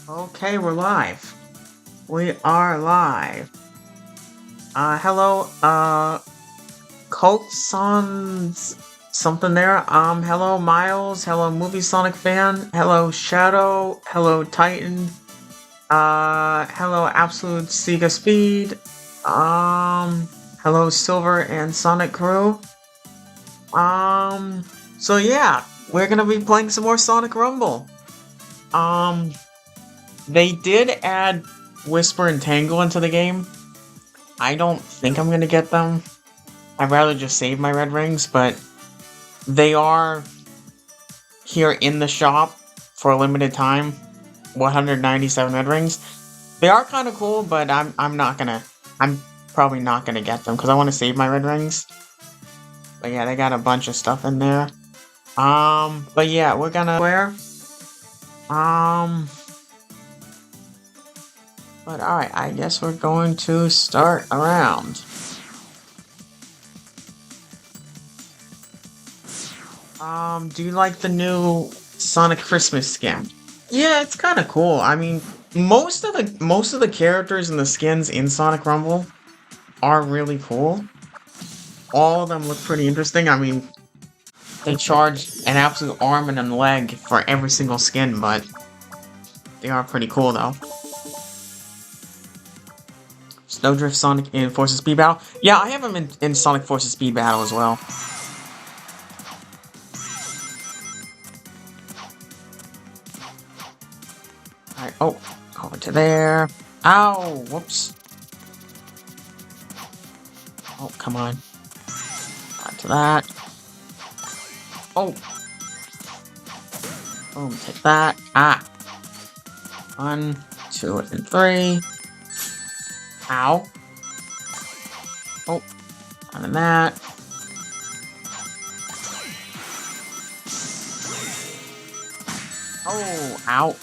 Okay, we're live. We are live. Hello, Colt Sans something there. Hello, Miles. Hello, Movie Sonic fan. Hello, Shadow. Hello, Titan. Hello, Absolute Sega Speed. Hello, Silver and Sonic Crew. So yeah, we're gonna be playing some more Sonic Rumble. Um, they did add Whisper and Tangle into the game. I don't think I'm gonna get them. I'd rather just save my red rings, but they are here in the shop for a limited time. 197 red rings. They are kind of cool, but I'm probably not gonna get them because I want to save my red rings. But yeah, they got a bunch of stuff in there. But yeah, we're gonna where? But alright, I guess we're going to start around. Do you like the new Sonic Christmas skin? Yeah, it's kind of cool. I mean, most of the characters and the skins in Sonic Rumble are really cool. All of them look pretty interesting. I mean, they charge an absolute arm and a leg for every single skin, but they are pretty cool though. Snowdrift, Sonic, and Forces Speed Battle. Yeah, I have them in Sonic Forces Speed Battle as well. Alright, oh, over to there. Ow, whoops. Oh, come on. On to that. Oh. Boom, take that. Ah. 1, 2, and 3. Ow. Oh, on that. Oh, ow.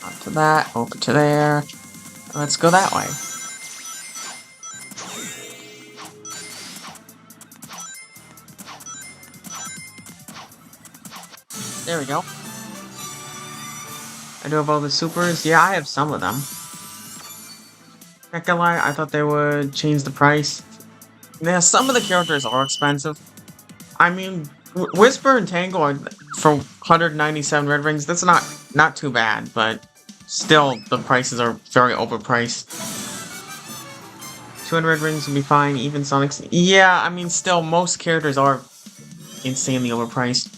Onto that, over to there. Let's go that way. There we go. I do have all the supers. Yeah, I have some of them. Not gonna lie, I thought they would change the price. Yeah, some of the characters are expensive. I mean, Whisper and Tangle are for 197 red rings. That's not too bad, but still, the prices are very overpriced. 200 red rings will be fine, even Sonic's. Yeah, I mean, still, most characters are insanely overpriced.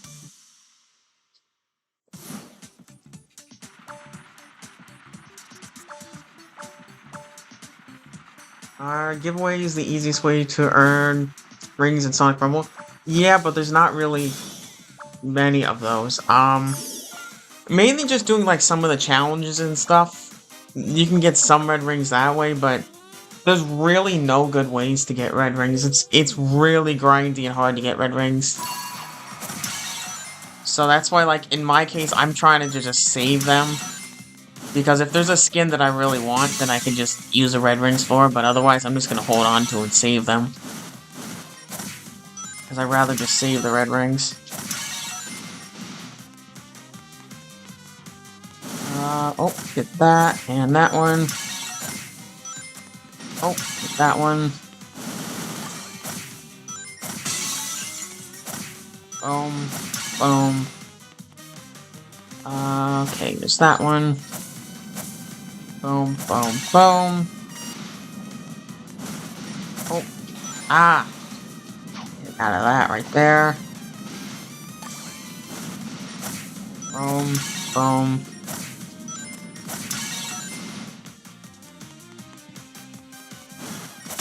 Giveaway is the easiest way to earn rings in Sonic Rumble. Yeah, but there's not really many of those. Mainly just doing like some of the challenges and stuff. You can get some red rings that way, but there's really no good ways to get red rings. It's really grindy and hard to get red rings. So that's why, like, in my case, I'm trying to just save them. Because if there's a skin that I really want, then I can just use the red rings for, but otherwise I'm just gonna hold on to and save them. Because I'd rather just save the red rings. Oh, get that, and that one. Oh, get that one. Boom, boom. Okay, there's that one. Boom, boom, boom. Oh, ah. Get out of that right there. Boom, boom.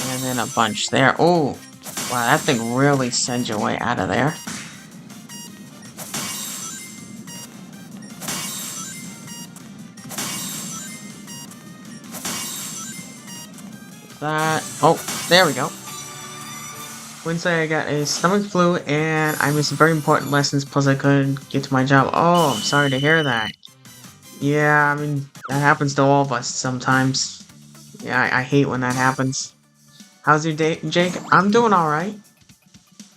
And then a bunch there. Oh, wow, that thing really sends your way out of there. That. Oh, there we go. Wednesday I got a stomach flu and I missed very important lessons, plus I couldn't get to my job. Oh, I'm sorry to hear that. Yeah, I mean, that happens to all of us sometimes. Yeah, I hate when that happens. How's your day, Jake? I'm doing alright.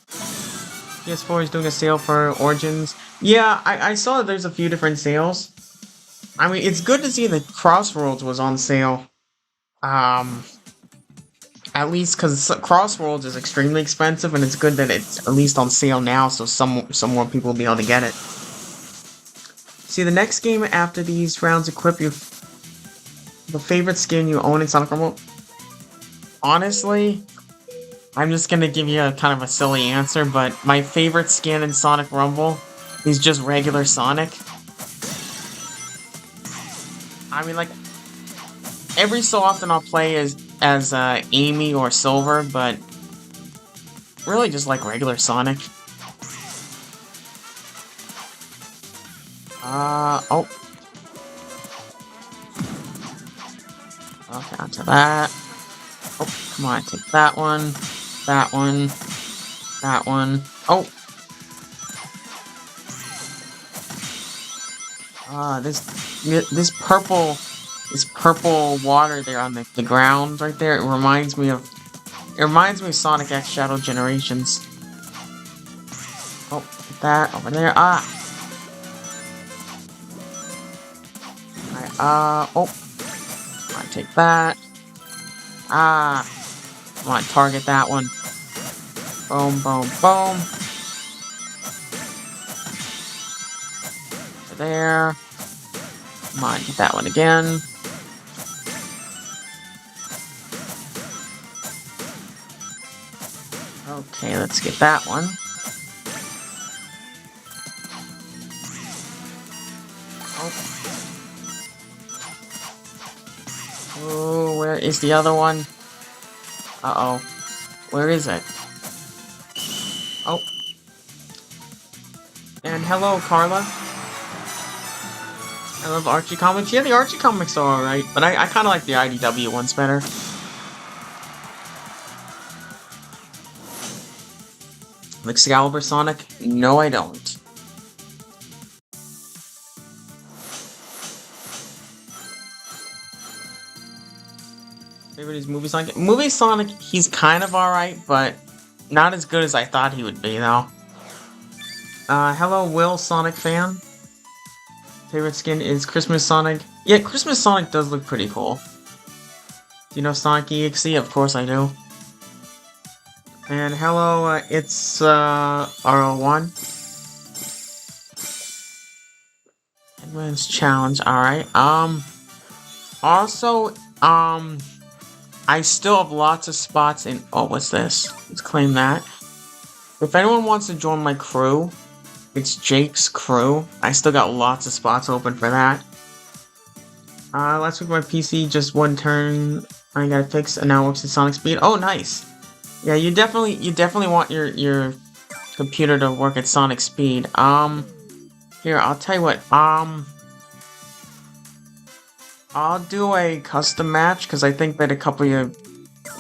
PS4 is doing a sale for Origins. Yeah, I saw that there's a few different sales. I mean, it's good to see that Crossroads was on sale. Um, at least because Crossroads is extremely expensive, and it's good that it's at least on sale now, so some more people will be able to get it. See, the next game after these rounds equip you the favorite skin you own in Sonic Rumble. Honestly, I'm just gonna give you a kind of a silly answer, but my favorite skin in Sonic Rumble is just regular Sonic. I mean, like, every so often I'll play as Amy or Silver, but really just like regular Sonic. Oh. Okay, onto that. Oh, come on, take that one. That one. That one. Oh! This purple water there on the ground right there, it reminds me of Sonic X Shadow Generations. Oh, that over there. Ah! Oh. Come on, take that. Ah! Come on, target that one. Boom, boom, boom. There. Come on, get that one again. Okay, let's get that one. Oh, where is the other one? Uh-oh. Where is it? Oh. And hello, Carla. I love Archie comics. Yeah, the Archie comics are alright, but I kind of like the IDW ones better. Excalibur Sonic? No, I don't. Favorite is Movie Sonic? Movie Sonic, he's kind of alright, but not as good as I thought he would be, though. Hello, Will, Sonic fan. Favorite skin is Christmas Sonic. Yeah, Christmas Sonic does look pretty cool. Do you know Sonic EXE? Of course I do. And hello, it's, RO1. Advanced Challenge, alright. Also, I still have lots of spots in... Oh, what's this? Let's claim that. If anyone wants to join my crew, it's Jake's crew. I still got lots of spots open for that. Last week my PC just one turn. I got it fixed and now it works at Sonic speed. Oh, nice. Yeah, you definitely want your computer to work at Sonic speed. Here, I'll tell you what. I'll do a custom match because I think that a couple of you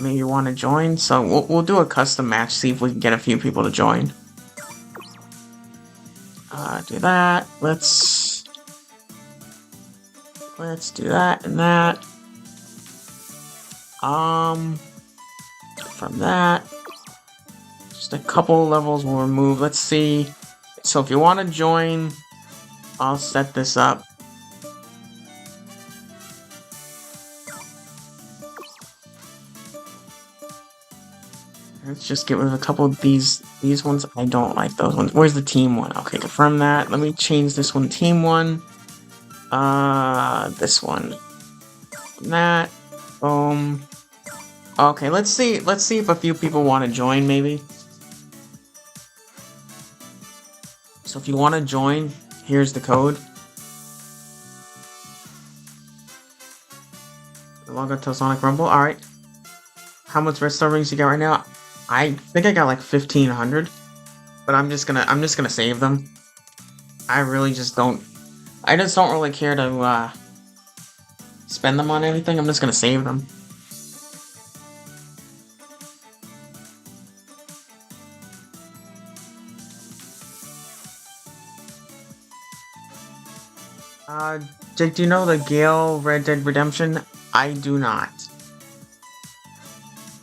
maybe want to join. So we'll do a custom match. See if we can get a few people to join. Do that. Let's do that and that. From that, just a couple levels will remove. Let's see. So if you want to join, I'll set this up. Let's just get rid of a couple of these ones. I don't like those ones. Where's the team one? Okay, confirm that. Let me change this one, team one. This one. That. Boom. Okay, let's see if a few people want to join, maybe. So if you want to join, here's the code. Log out to Sonic Rumble. Alright. How much red star rings you got right now? I think I got like 1,500, but I'm just gonna save them. I just don't really care to spend them on anything. I'm just gonna save them. Jake, do you know the Gale Red Dead Redemption? I do not.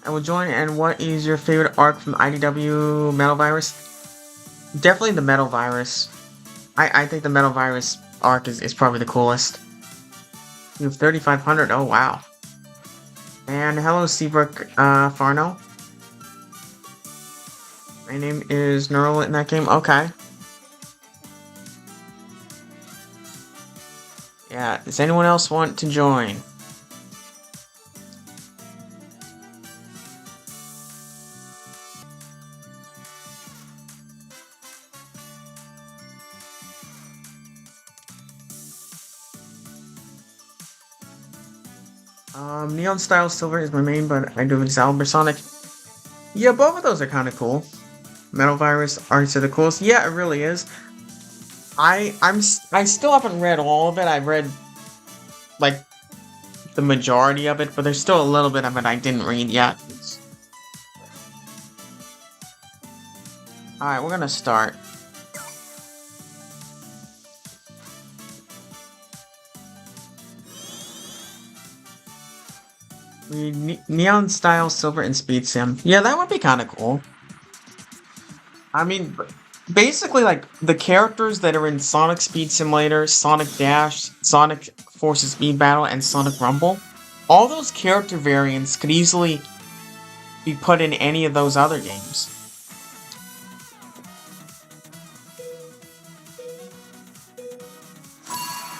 I will join, and what is your favorite arc from IDW Metal Virus? Definitely the Metal Virus. I think the Metal Virus arc is probably the coolest. You have 3,500. Oh, wow. And hello, Seabrook Farno. My name is Neural in that game. Okay. Yeah, does anyone else want to join? Neon Style Silver is my main, but I do Excalibur Sonic. Yeah, both of those are kind of cool. Metal Virus arcs are the coolest. Yeah, it really is. I still haven't read all of it. I've read like the majority of it, but there's still a little bit of it I didn't read yet. Alright, we're gonna start. Neon Style Silver and Speed Sim. Yeah, that would be kind of cool. I mean, basically, like, the characters that are in Sonic Speed Simulator, Sonic Dash, Sonic Forces Speed Battle, and Sonic Rumble, all those character variants could easily be put in any of those other games.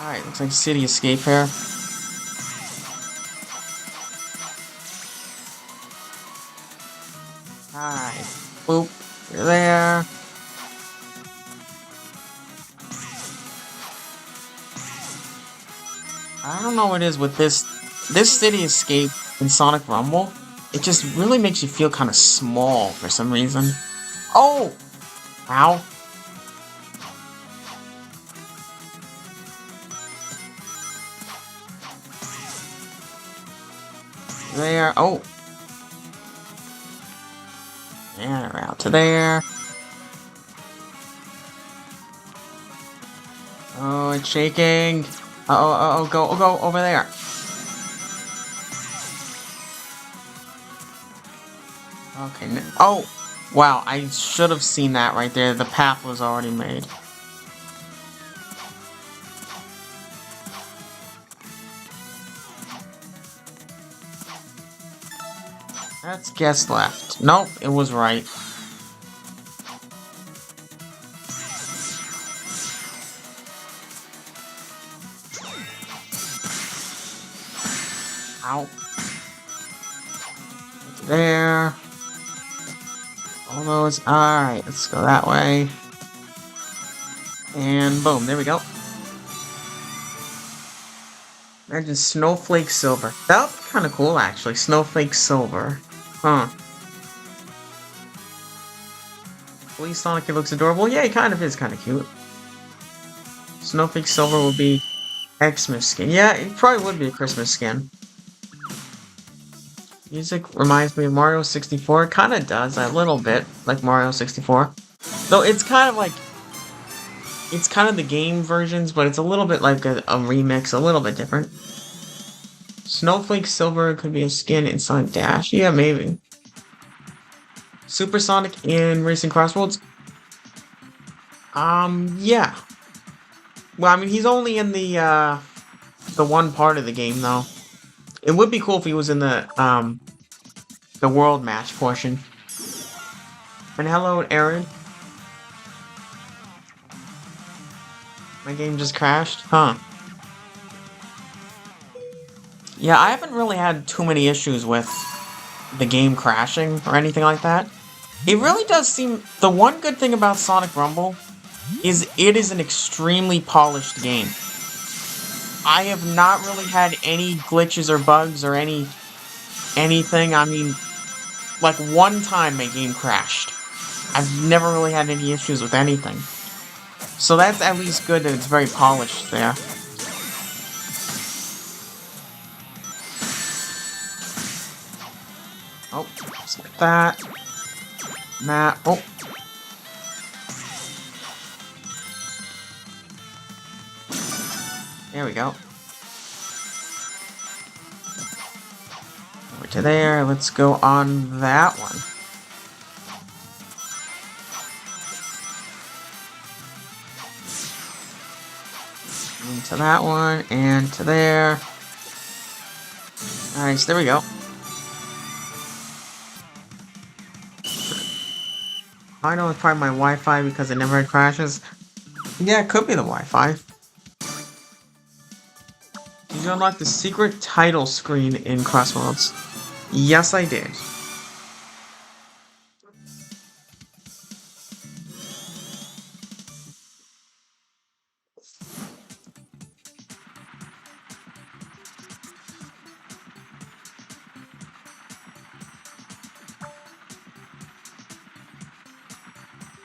Alright, looks like City Escape here. Alright, boop, you're there. I don't know what it is with this City Escape in Sonic Rumble. It just really makes you feel kind of small for some reason. Oh! Ow. There. Oh. And around to there. Oh, it's shaking. Uh-oh, go over there. Okay, oh! Wow, I should have seen that right there. The path was already made. That's guess left. Nope, it was right. Ow. There. All those. Alright, let's go that way. And boom, there we go. Imagine Snowflake Silver. That would be kind of cool, actually. Snowflake Silver. Huh. Please, Sonic, he looks adorable. Yeah, he kind of is kind of cute. Snowflake Silver will be Xmas skin. Yeah, it probably would be a Christmas skin. Music reminds me of Mario 64. It kind of does, a little bit, like Mario 64. Though it's kind of like... It's kind of the game versions, but it's a little bit like a remix, a little bit different. Snowflake Silver could be a skin in Sonic Dash. Yeah, maybe. Supersonic in Racing Crossroads? Yeah. Well, I mean, he's only in the one part of the game, though. It would be cool if he was in the world match portion. And hello, Aaron. My game just crashed? Huh. Yeah, I haven't really had too many issues with the game crashing or anything like that. It really does seem... The one good thing about Sonic Rumble is it is an extremely polished game. I have not really had any glitches or bugs or anything. I mean, like one time my game crashed. I've never really had any issues with anything. So that's at least good that it's very polished there. Oh, skip that. Nah, oh. There we go. Over to there, let's go on that one. to that one, and to there. Nice, there we go. I know it's probably my Wi-Fi because it never crashes. Yeah, it could be the Wi-Fi. Did you unlock the secret title screen in Crossroads? Yes, I did.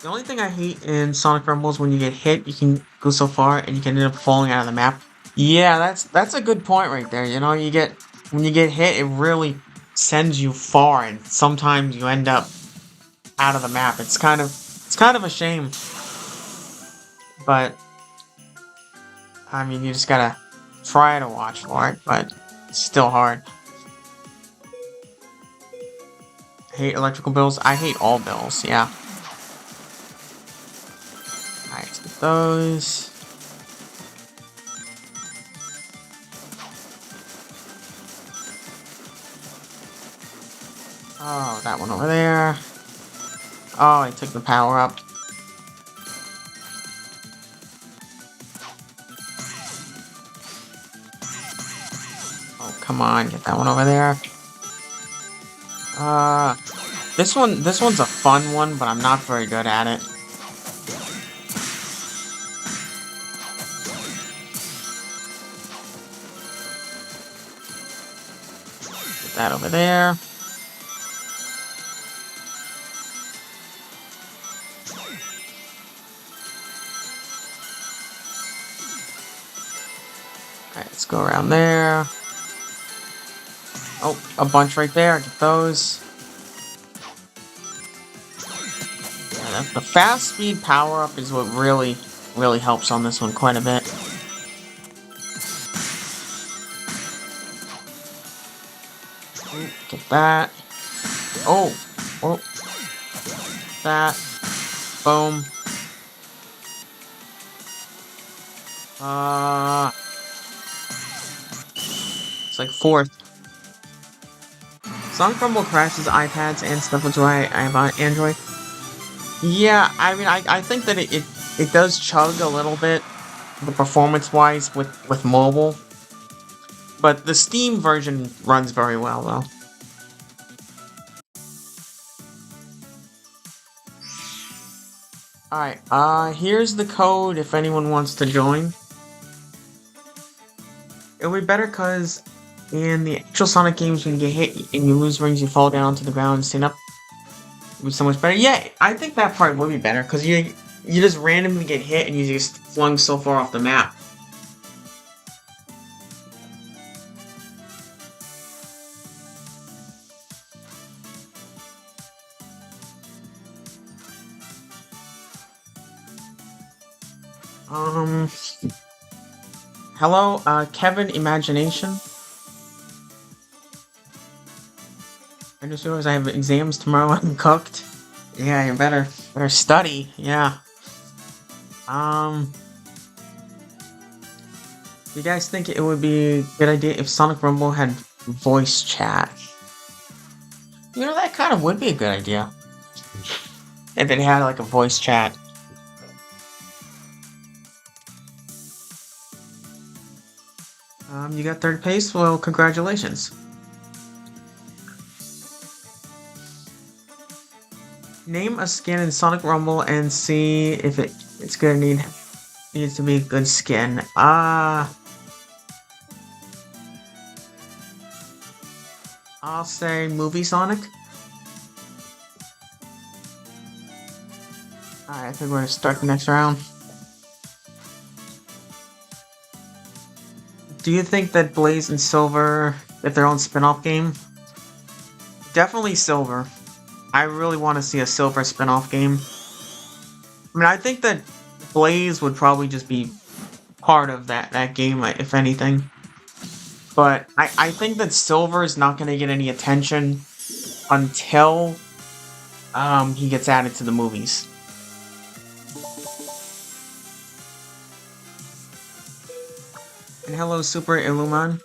The only thing I hate in Sonic Rumble is when you get hit, you can go so far and you can end up falling out of the map. Yeah, that's a good point right there. You know, when you get hit, it really sends you far, and sometimes you end up out of the map. It's kind of a shame, but I mean, you just gotta try to watch for it, but it's still hard. I hate electrical bills. I hate all bills. Yeah. Alright, let's get those. Oh, that one over there. Oh, I took the power up. Oh, come on, get that one over there. This one's a fun one, but I'm not very good at it. Get that over there. Alright, let's go around there. Oh, a bunch right there. Get those. Yeah, the fast speed power up is what really helps on this one quite a bit. Ooh, get that. Oh, oh, that. Boom. It's like fourth. Sonic Rumble crashes iPads and stuff, which is why I have Android. Yeah, I mean, I think that it does chug a little bit, the performance-wise, with mobile. But the Steam version runs very well, though. Alright, here's the code if anyone wants to join. It would be better because in the actual Sonic games, when you get hit and you lose rings, you fall down to the ground and stand up. It would be so much better. Yeah, I think that part would be better because you just randomly get hit and you just flung so far off the map. Hello, Kevin Imagination. I just realized I have exams tomorrow. I'm cooked. Yeah, you better study. Yeah. You guys think it would be a good idea if Sonic Rumble had voice chat? You know, that kind of would be a good idea. If it had like a voice chat. You got third place? Well, congratulations. Name a skin in Sonic Rumble and see if it's gonna needs to be a good skin. I'll say Movie Sonic. Alright, I think we're gonna start the next round. Do you think that Blaze and Silver get their own spin-off game? Definitely Silver. I really want to see a Silver spin-off game. I mean, I think that Blaze would probably just be part of that game, if anything. But I think that Silver is not going to get any attention until he gets added to the movies. And hello, Super Illuman.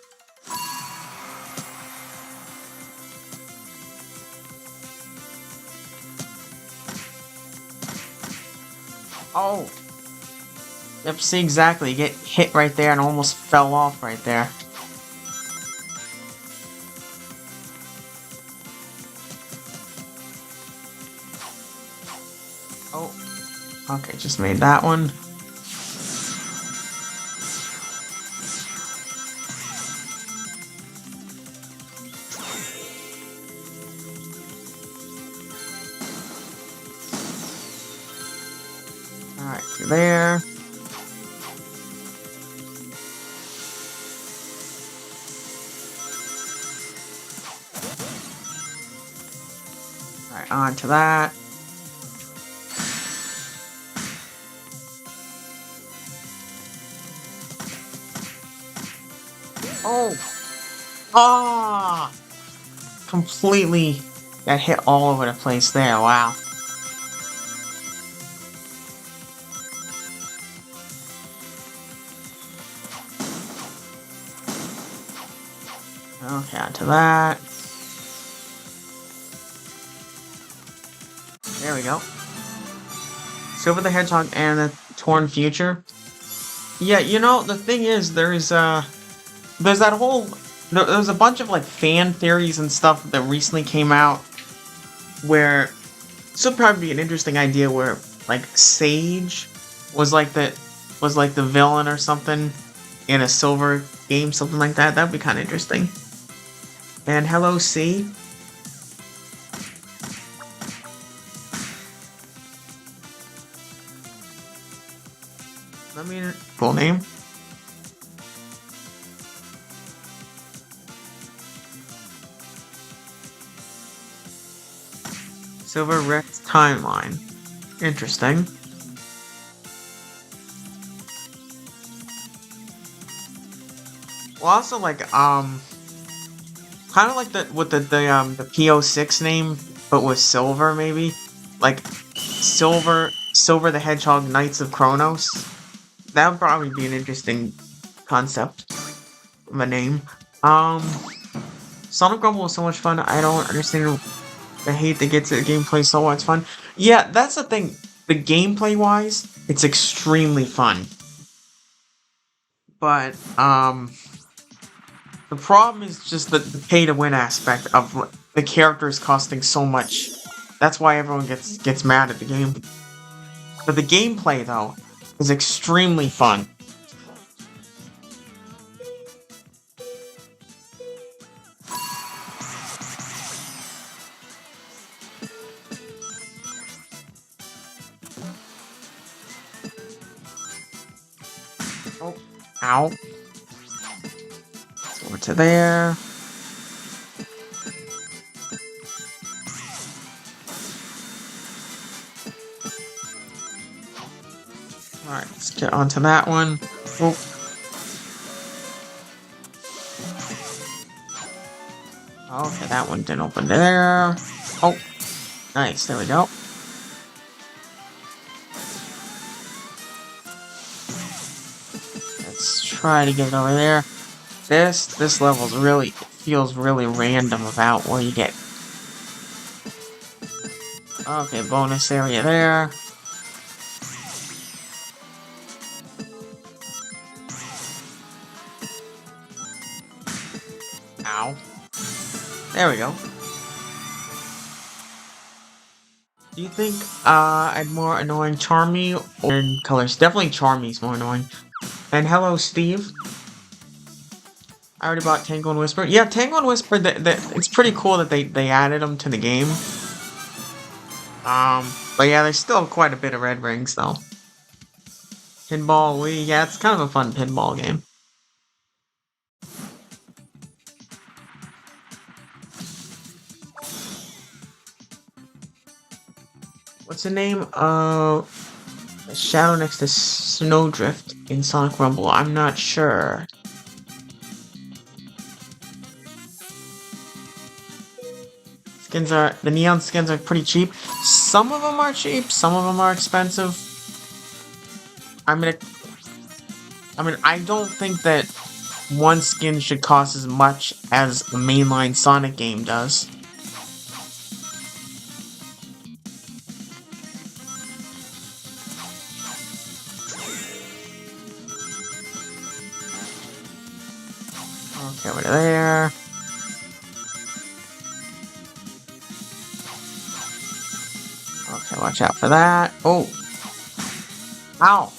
Oh! Yep, see exactly. You get hit right there and almost fell off right there. Oh. Okay, just made that one. Alright, there. Alright, on to that. Oh! Ah! Completely got hit all over the place there, wow. Okay, on to that. There we go. Silver the Hedgehog and the Torn Future. Yeah, you know, the thing is, there's that whole... There's a bunch of, like, fan theories and stuff that recently came out where... This would probably be an interesting idea where, like, Sage was like the villain or something in a Silver game, something like that. That'd be kind of interesting. And hello, C. Let me full name. Silver Rex timeline. Interesting. Well, also like kind of like the PO6 name, but with Silver maybe, like Silver the Hedgehog Knights of Kronos. That would probably be an interesting concept of a name. Sonic Rumble was so much fun. I don't understand the hate that gets the gameplay so much fun. Yeah, that's the thing. The gameplay wise, it's extremely fun. But the problem is just the pay to win aspect of the characters costing so much. That's why everyone gets mad at the game. But the gameplay though is extremely fun. Oh, ow. So over to there. Alright, let's get onto that one. Oh. Okay, that one didn't open there. Oh, nice, there we go. Let's try to get it over there. This level's really feels really random about where you get. Okay, bonus area there. Ow. There we go. Do you think I'd more annoying Charmy or colors? Definitely Charmy's more annoying. And hello, Steve. I already bought Tangle and Wisper. Yeah, Tangle and Whisper, it's pretty cool that they added them to the game. But yeah, there's still quite a bit of red rings, though. Pinball Wii, yeah, it's kind of a fun pinball game. What's the name of the shadow next to Snowdrift in Sonic Rumble? I'm not sure. The neon skins are pretty cheap. Some of them are cheap, some of them are expensive. I mean, I don't think that one skin should cost as much as a mainline Sonic game does. Okay, over there. Okay, watch out for that. Oh! Ow!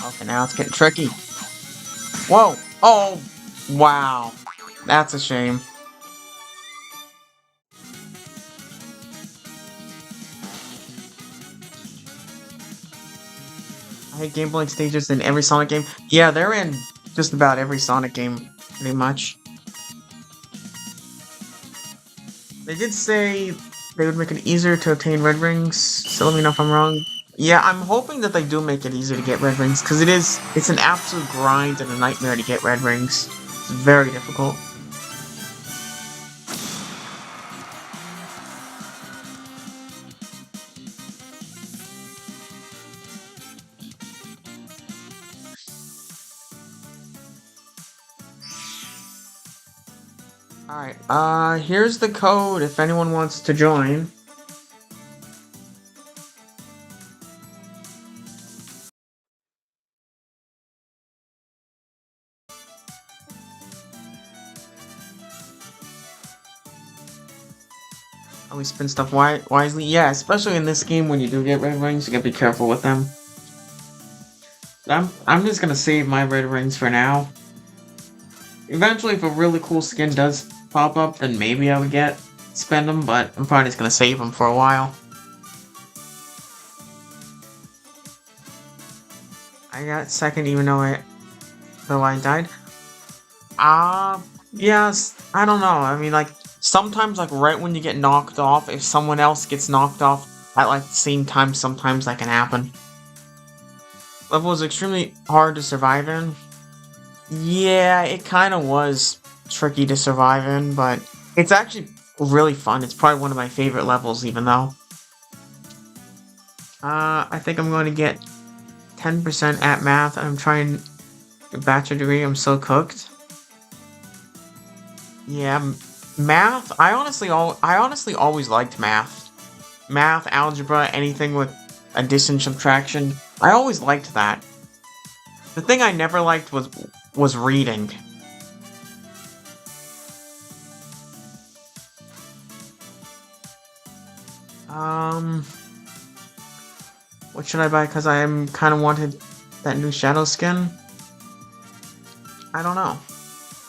Okay, now it's getting tricky. Whoa! Oh! Wow. That's a shame. I hate gameplay stages in every Sonic game. Yeah, they're in just about every Sonic game, pretty much. They did say they would make it easier to obtain red rings, so let me know if I'm wrong. Yeah, I'm hoping that they do make it easier to get red rings, because it's an absolute grind and a nightmare to get red rings. It's very difficult. Alright, here's the code if anyone wants to join. Always spend stuff wisely. Yeah, especially in this game when you do get red rings, you gotta be careful with them. I'm just gonna save my red rings for now. Eventually, if a really cool skin does pop up, then maybe I would spend them, but I'm probably just gonna save them for a while. I got second even though I died. Yes, I don't know. I mean, like, sometimes, like, right when you get knocked off, if someone else gets knocked off at, like, the same time, sometimes that can happen. Level was extremely hard to survive in. Yeah, it kind of was tricky to survive in, but it's actually really fun. It's probably one of my favorite levels, even though. I think I'm going to get 10% at math. I'm trying a bachelor degree. I'm so cooked. Yeah, math. I honestly always liked math. Math, algebra, anything with addition, subtraction. I always liked that. The thing I never liked was reading. What should I buy? Because I am kind of wanted that new Shadow skin. I don't know.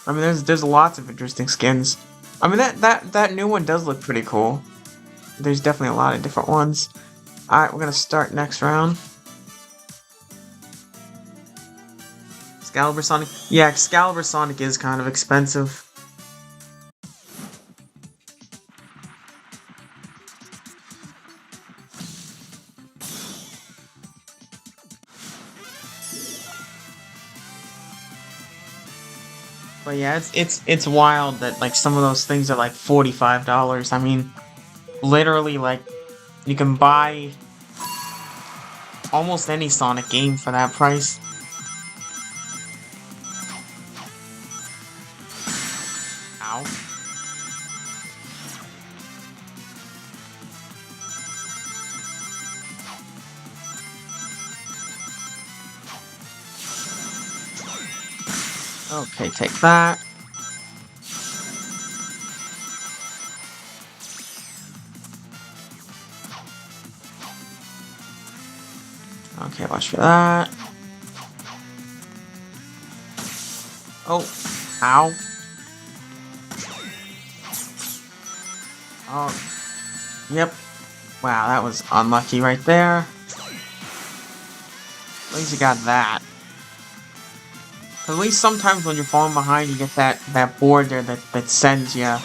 I mean, there's lots of interesting skins. I mean, that new one does look pretty cool. There's definitely a lot of different ones. Alright, we're gonna start next round. Excalibur Sonic. Yeah, Excalibur Sonic is kind of expensive. But yeah, it's wild that like some of those things are like $45. I mean, literally like you can buy almost any Sonic game for that price. Ow. Okay, take that. Okay, watch for that. Oh, ow. Oh, yep. Wow, that was unlucky right there. At least you got that. At least sometimes when you're falling behind, you get that board there that sends you a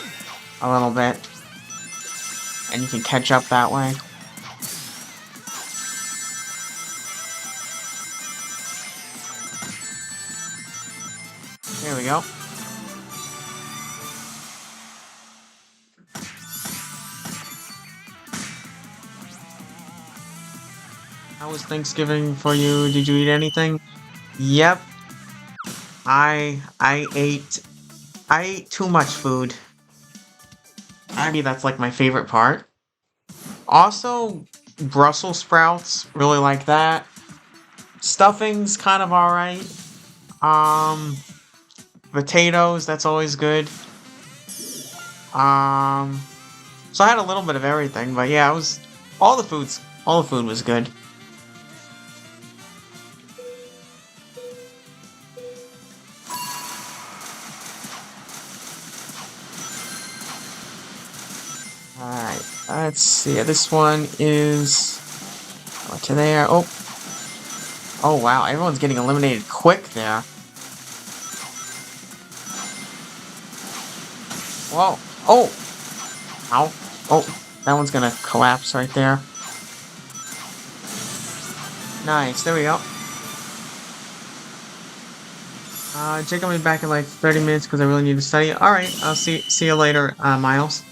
little bit. And you can catch up that way. There we go. How was Thanksgiving for you? Did you eat anything? Yep. I ate too much food. I mean, that's like my favorite part. Also, Brussels sprouts, really like that. Stuffing's kind of alright. Um, Potatoes, that's always good. Um, so I had a little bit of everything, but yeah, it was all the food was good. Alright, let's see. This one is to there. Oh wow, everyone's getting eliminated quick there. Whoa, oh, ow, oh, that one's gonna collapse right there. Nice, there we go. Jake, I'll be back in like 30 minutes because I really need to study. Alright, I'll see you later, Miles.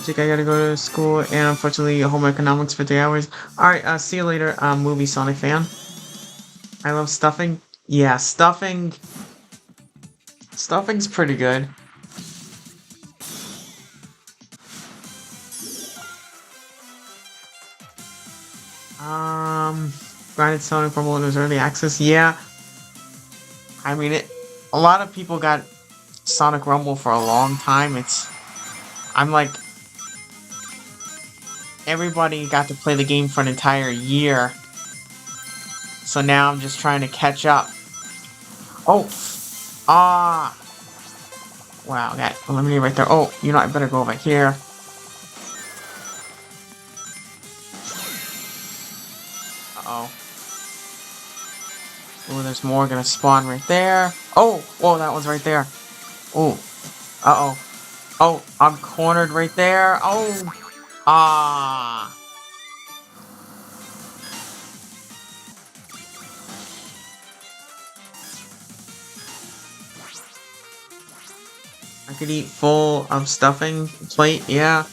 Jake, I gotta go to school, and unfortunately, home economics for 3 hours. Alright, see you later, movie Sonic fan. I love stuffing. Yeah, stuffing's pretty good. Granted, Sonic Rumble was early access. Yeah, I mean a lot of people got Sonic Rumble for a long time. I'm like, everybody got to play the game for an entire year. So now I'm just trying to catch up. Oh, ah, wow, got eliminated right there. Oh, you know, I better go over here. Uh-oh. Oh, there's more gonna spawn right there. Oh, whoa, that one's right there. Oh, uh-oh. Oh, I'm cornered right there. Oh, ah. I could eat full of stuffing plate, yeah.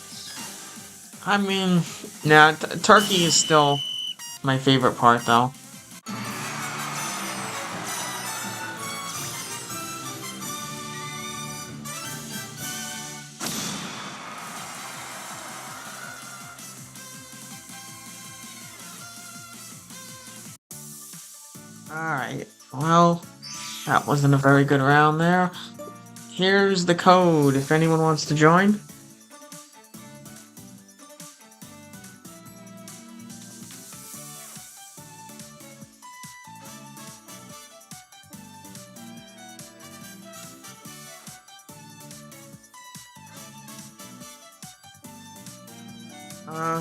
I mean, nah, turkey is still my favorite part, though. Alright, well, that wasn't a very good round there. Here's the code if anyone wants to join.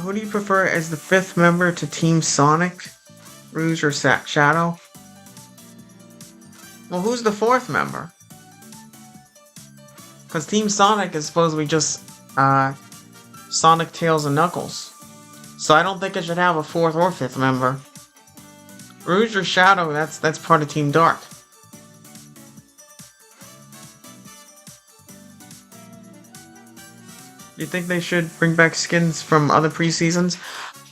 Who do you prefer as the 5th member to Team Sonic? Rouge or Shadow? Well, who's the 4th member? Because Team Sonic is supposed to be just, Sonic, Tails, and Knuckles. So I don't think it should have a 4th or 5th member. Rouge or Shadow, that's part of Team Dark. Do you think they should bring back skins from other pre-seasons?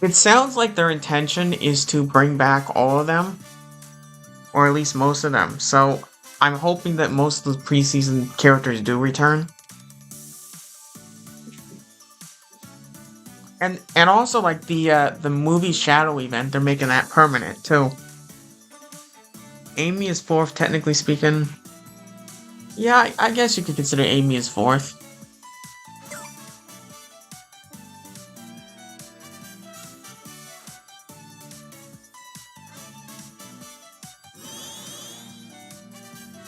It sounds like their intention is to bring back all of them. Or at least most of them. So I'm hoping that most of the pre-season characters do return. And also like the movie Shadow event, they're making that permanent too. Amy is 4th, technically speaking. Yeah, I guess you could consider Amy as 4th.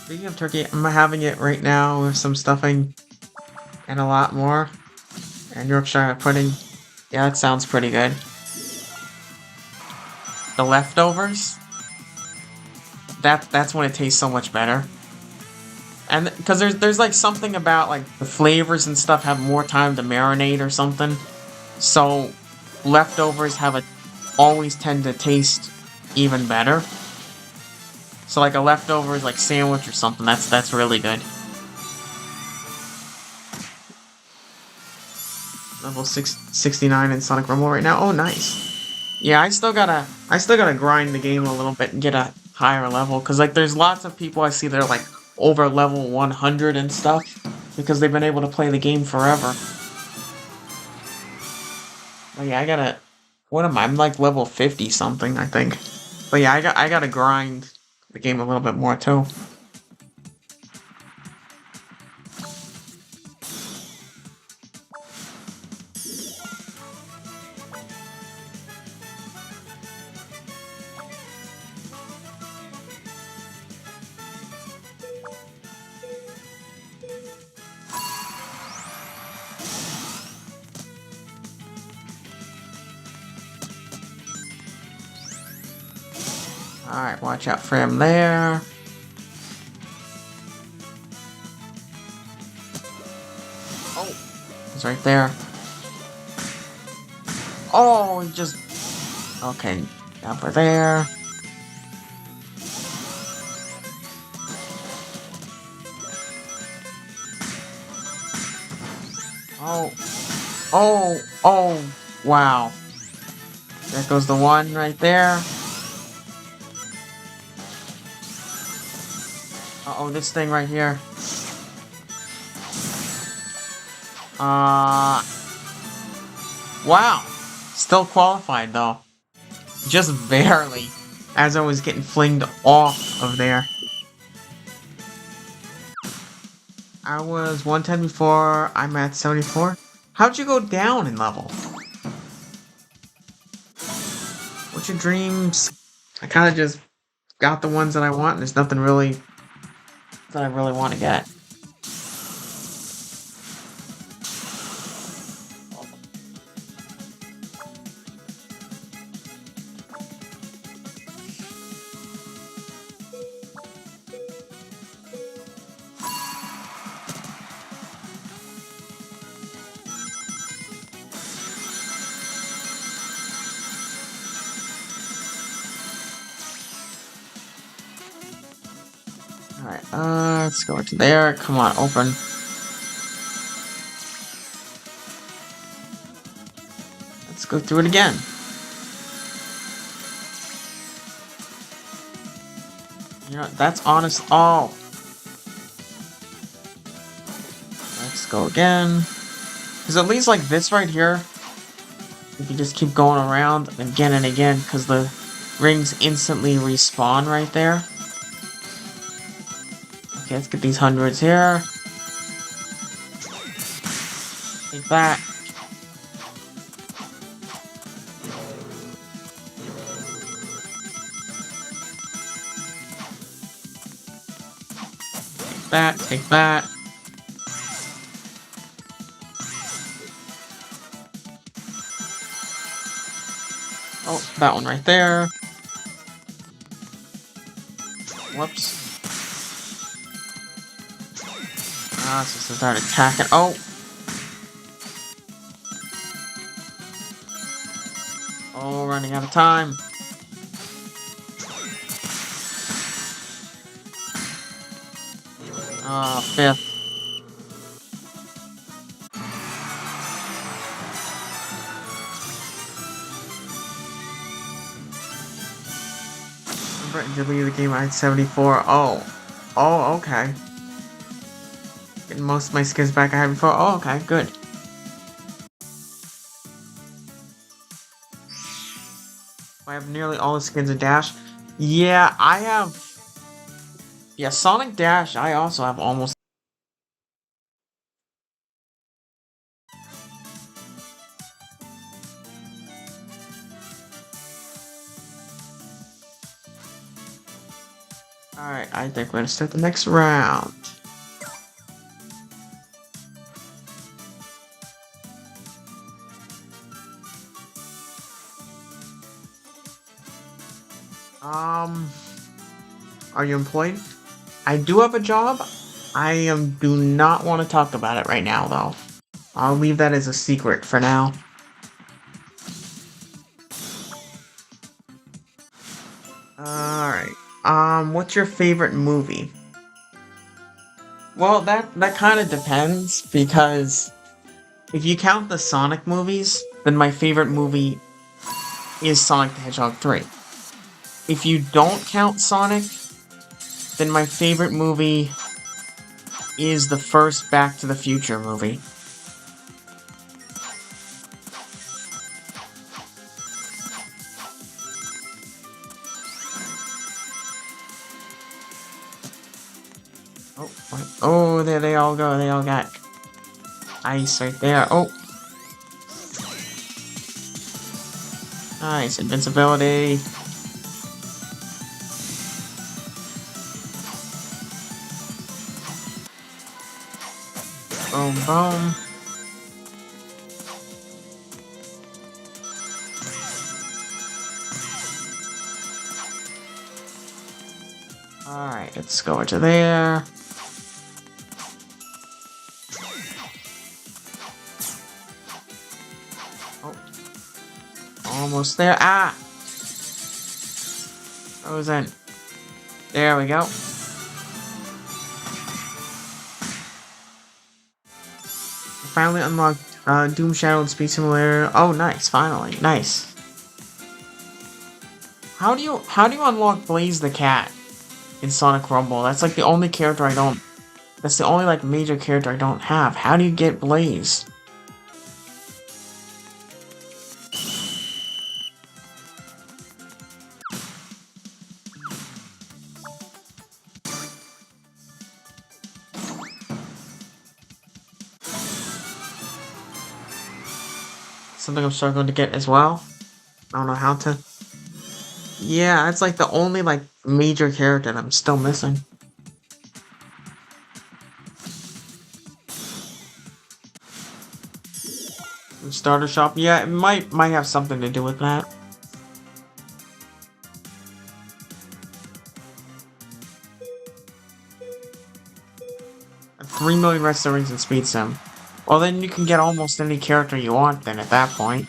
Speaking of turkey, I'm having it right now with some stuffing and a lot more. And Yorkshire pudding. Yeah, that sounds pretty good. The leftovers? That's when it tastes so much better. And because there's like something about like the flavors and stuff have more time to marinate or something. So leftovers always tend to taste even better. So like a leftovers like sandwich or something, that's really good. Level 69 in Sonic Rumble right now. Oh, nice. Yeah, I still gotta grind the game a little bit and get a higher level. Cause like there's lots of people I see that are like over level 100 and stuff. Because they've been able to play the game forever. But yeah, I gotta... What am I? I'm like level 50 something, I think. But yeah, I gotta grind the game a little bit more too. Alright, watch out for him there. Oh, he's right there. Oh, he just... Okay, over there. Oh. Oh, oh, wow. There goes the one right there. Uh-oh, this thing right here. Wow. Still qualified, though. Just barely. As I was getting flinged off of there. I was 110 before, I'm at 74. How'd you go down in level? What's your dreams? I kind of just got the ones that I want, and there's nothing really that I really want to get. Alright, let's go into there. Come on, open. Let's go through it again. You know, that's honest. Oh. Let's go again. Because at least like this right here, you can just keep going around again and again because the rings instantly respawn right there. Okay, let's get these hundreds here. Take that. Take that, take that. Oh, that one right there. Whoops. Ah, so start attacking. Oh! Oh, running out of time. Ah, fifth. Deleted the game at 74. Oh. Oh, okay. Getting most of my skins back I had before. Oh, okay, good. I have nearly all the skins in Dash. Yeah, I have... Yeah, Sonic Dash, I also have almost... Alright, I think we're gonna start the next round. Are you employed? I do have a job. I do not want to talk about it right now, though. I'll leave that as a secret for now. Alright. What's your favorite movie? Well, that kind of depends, because If you count the Sonic movies, then my favorite movie is Sonic the Hedgehog 3. If you don't count Sonic, then my favorite movie is the first Back to the Future movie. Oh, what? Oh, there they all go. They all got ice right there. Oh. Nice, invincibility. Boom, boom. Alright, let's go into there. Oh. Almost there. Ah! Frozen. There we go. Finally unlocked Doom Shadow and Speed Simulator. Oh, nice! Finally, nice. How do you unlock Blaze the Cat in Sonic Rumble? That's like the only character I don't. That's the only like major character I don't have. How do you get Blaze? Something I'm struggling to get as well. I don't know how to. Yeah, it's like the only like major character that I'm still missing. Starter shop, yeah, it might have something to do with that. $3 million redstone rings in Speed Sim. Well, then you can get almost any character you want then at that point.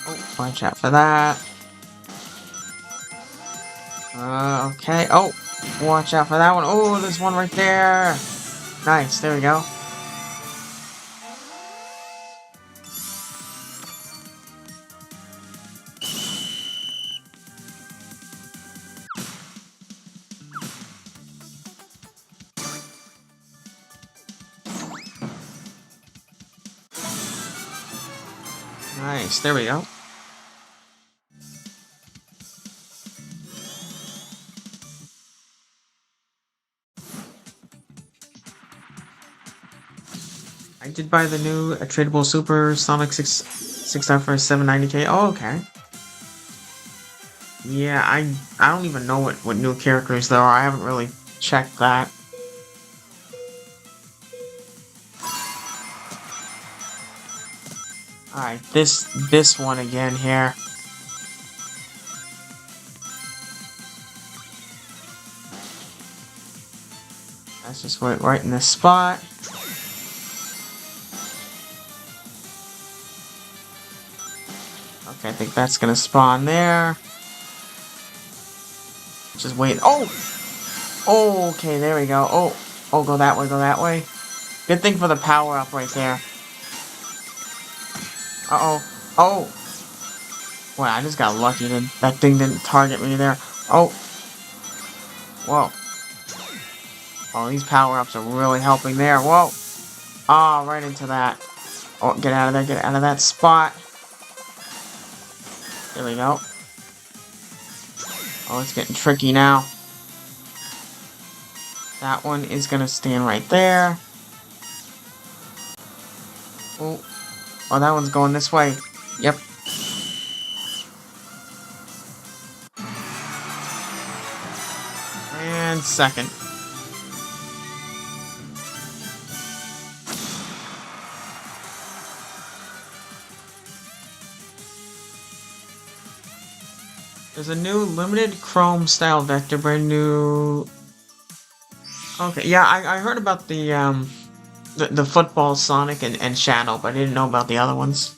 Oh, watch out for that. Okay. Oh, watch out for that one. Oh, there's one right there. Nice, there we go. Nice, there we go. I did buy the new tradable Super Sonic 6 for 790k. Oh, okay. Yeah, I don't even know what new characters there are. I haven't really checked that. Alright, this one again here. Let's just wait right in this spot. Okay, I think that's gonna spawn there. Just wait. Oh! Oh, okay, there we go. Oh, go that way, go that way. Good thing for the power up right there. Uh-oh. Oh! Well, I just got lucky that that thing didn't target me there. Oh! Whoa. Oh, these power-ups are really helping there. Whoa! Ah, right into that. Oh, get out of there, get out of that spot. There we go. Oh, it's getting tricky now. That one is gonna stand right there. Oh, oh, that one's going this way. Yep. And second. There's a new limited chrome style vector, brand new. Okay, yeah, I heard about the The football Sonic and Shadow, but I didn't know about the other ones.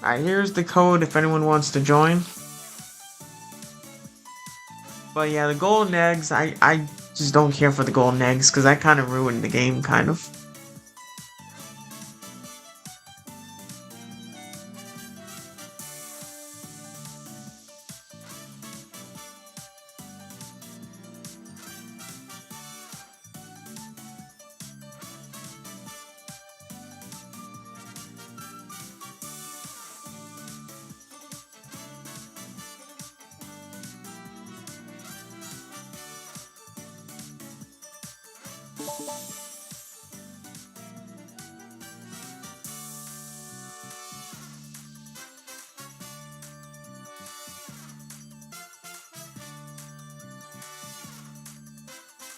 Alright, here's the code if anyone wants to join. But yeah, the golden eggs, I just don't care for the golden eggs, because that kind of ruined the game, kind of.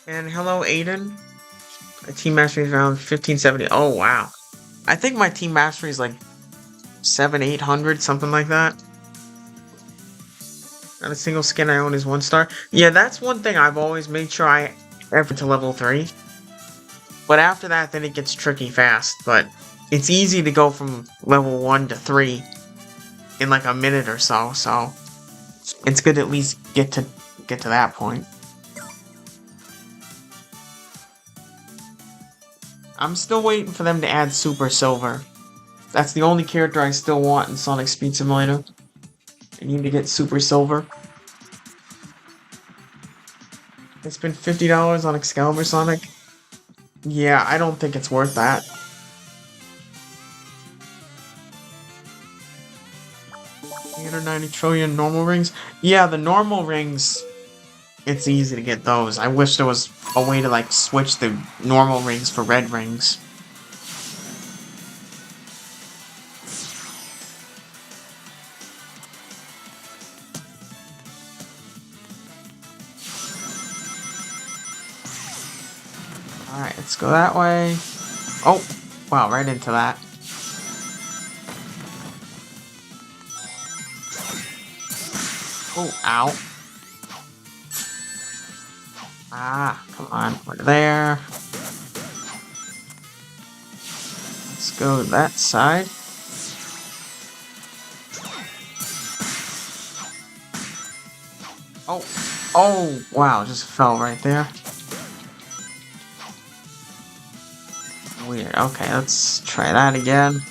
And hello, Aiden. My team mastery is around 1570. Oh, wow. I think my team mastery is like 800, something like that. And a single skin I own is 1 star. Yeah, that's one thing I've always made sure I ever to level 3. But after that, then it gets tricky fast. But it's easy to go from level 1 to 3 in like a minute or so. So it's good to at least get to that point. I'm still waiting for them to add Super Silver. That's the only character I still want in Sonic Speed Simulator. I need to get Super Silver. I spent $50 on Excalibur Sonic. Yeah, I don't think it's worth that. 390 trillion normal rings? Yeah, the normal rings, it's easy to get those. I wish there was a way to, like, switch the normal rings for red rings. Alright, let's go that way. Oh, wow, right into that. Oh, ow. Ah, come on, we're there. Let's go that side. Oh, oh, wow, just fell right there. Weird. Okay, let's try that again.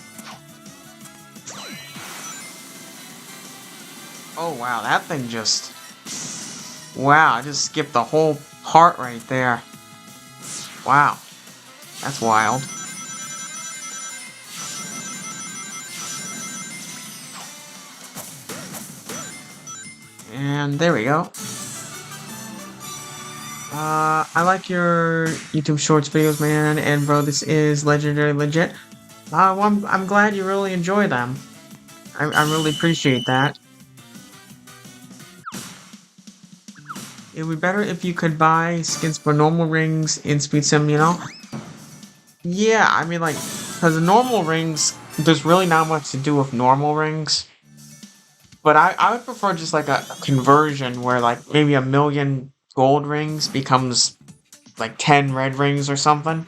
Oh, wow, that thing just... Wow, I just skipped the whole part right there. Wow. That's wild. And there we go. I like your YouTube Shorts videos, man, and bro, this is legendary legit. Well, I'm glad you really enjoy them. I really appreciate that. It would be better if you could buy skins for normal rings in Speed Sim, you know? Yeah, I mean, like, because the normal rings, there's really not much to do with normal rings. But I would prefer just like a conversion where like maybe 1,000,000 gold rings becomes like 10 red rings or something.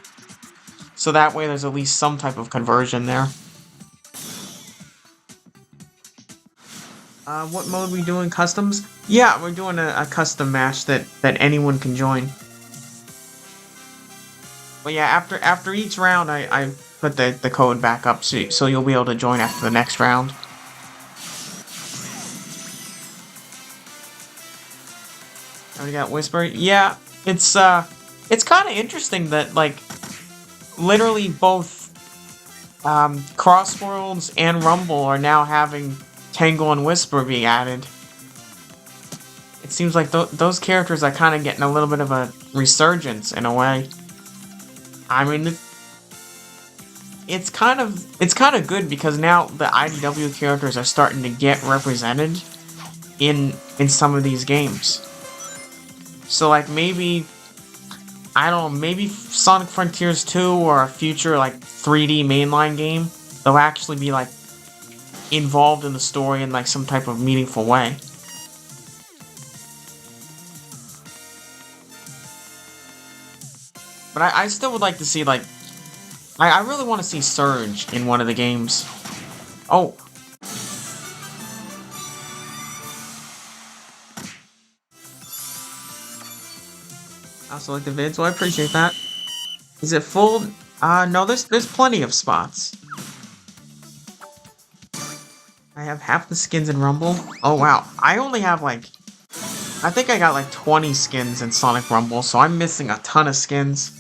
So that way there's at least some type of conversion there. What mode are we doing? Customs? Yeah, we're doing a custom match that anyone can join. But yeah, after each round, I put the code back up so you'll be able to join after the next round. Oh, we got Whisper. Yeah, it's kind of interesting that like literally both Crossworlds and Rumble are now having Tangle and Whisper being added. It seems like those characters are kind of getting a little bit of a resurgence in a way. I mean, it's kind of good because now the IDW characters are starting to get represented in some of these games. So like maybe, I don't know, maybe Sonic Frontiers 2 or a future like 3D mainline game, they'll actually be like involved in the story in like some type of meaningful way. But I still would like to see, like... I really want to see Surge in one of the games. Oh. I also like the vid, so I appreciate that. Is it full? No, there's plenty of spots. I have half the skins in Rumble. Oh, wow. I only have, like... I think I got, like, 20 skins in Sonic Rumble, so I'm missing a ton of skins.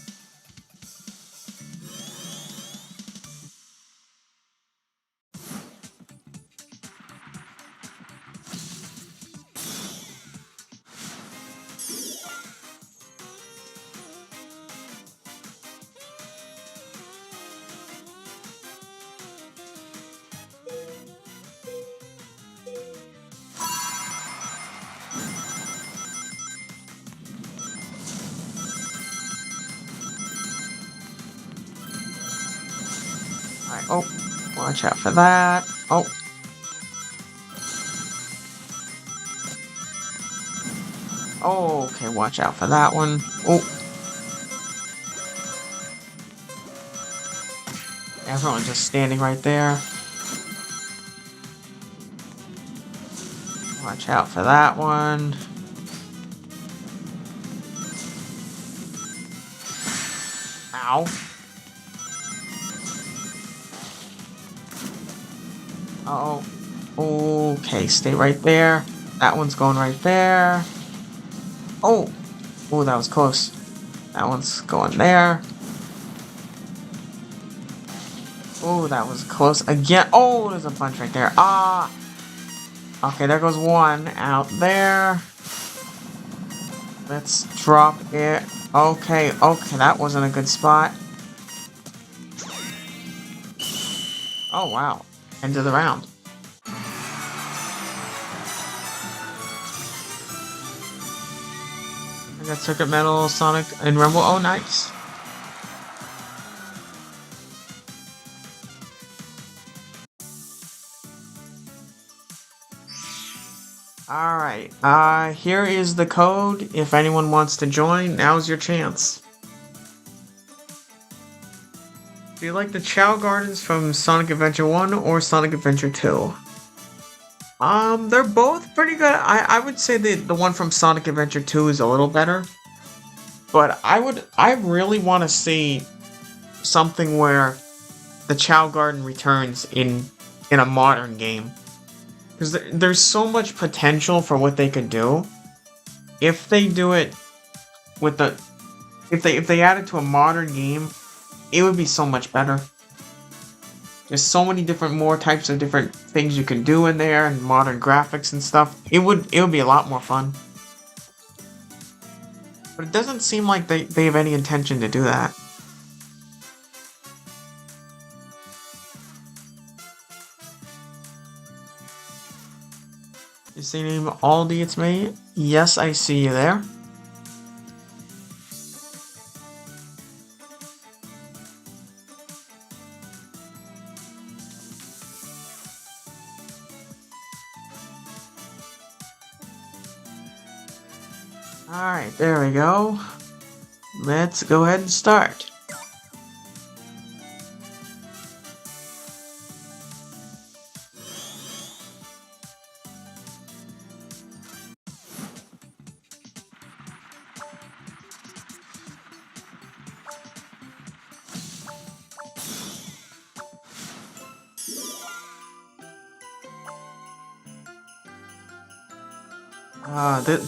Alright, oh, watch out for that. Oh. Oh, okay, watch out for that one. Oh. Everyone's just standing right there. Watch out for that one. Ow. Uh oh. Okay, stay right there. That one's going right there. Oh. Oh, that was close. That one's going there. Oh, that was close again. Oh, there's a bunch right there. Ah. Okay, there goes one out there. Let's drop it. Okay, okay, that wasn't a good spot. Oh, wow. End of the round. I got Circuit Metal, Sonic, and Rumble. Oh, nice. Alright, here is the code. If anyone wants to join, now's your chance. Do you like the Chow Gardens from Sonic Adventure 1 or Sonic Adventure 2? They're both pretty good. I would say the one from Sonic Adventure 2 is a little better. But I really want to see something where the Chow Garden returns in a modern game. Because there's so much potential for what they could do. If they do it with the... If they add it to a modern game, it would be so much better. There's so many more types of different things you can do in there, and modern graphics and stuff. It would be a lot more fun. But it doesn't seem like they have any intention to do that. You see name Aldi, it's me? Yes, I see you there. Alright, there we go. Let's go ahead and start.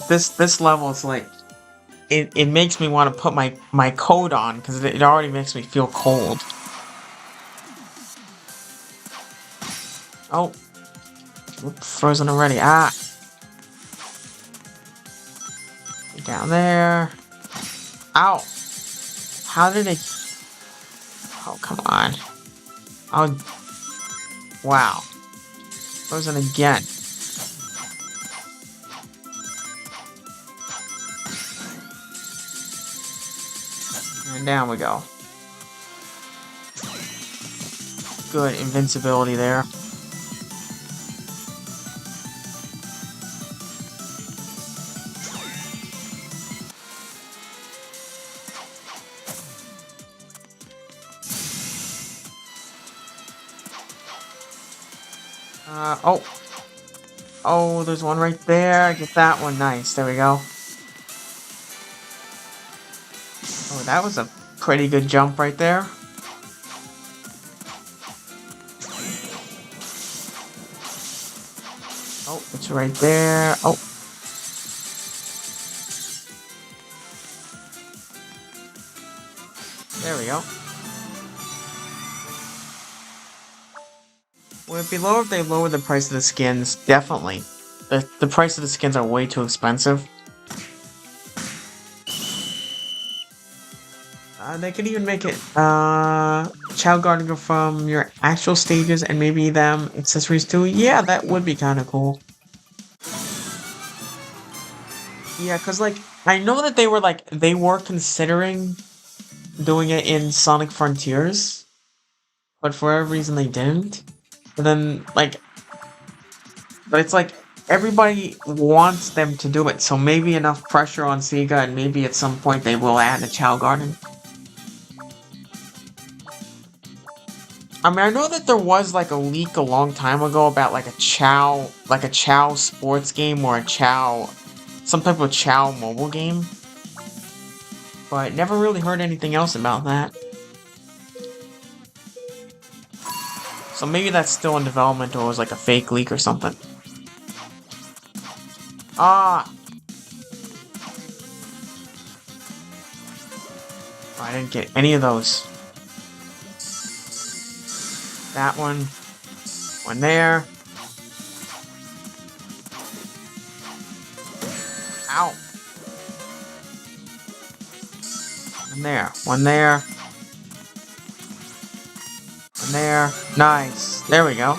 This level is like, it makes me want to put my coat on because it already makes me feel cold. Oh, frozen already. Ah, down there. Ow! How did it? Oh, come on! Oh, wow! Frozen again. And down we go. Good invincibility there. Oh. Oh, there's one right there. Get that one. Nice. There we go. Oh, that was a pretty good jump right there. Oh, it's right there. Oh. There we go. Would it be lower if they lowered the price of the skins? Definitely. The price of the skins are way too expensive. They could even make it, child guarding from your actual stages and maybe them accessories too. Yeah, that would be kind of cool. Yeah, because, like, I know that they were considering doing it in Sonic Frontiers, but for whatever reason they didn't. And then, like, but it's like, everybody wants them to do it, so maybe enough pressure on Sega, and maybe at some point they will add a Chow Garden. I mean, I know that there was, like, a leak a long time ago about, like, a Chow sports game, or some type of Chow mobile game. But never really heard anything else about that. So maybe that's still in development, or was like a fake leak or something. Ah! I didn't get any of those. That one. One there. Ow! One there. One there. One there. Nice. There we go.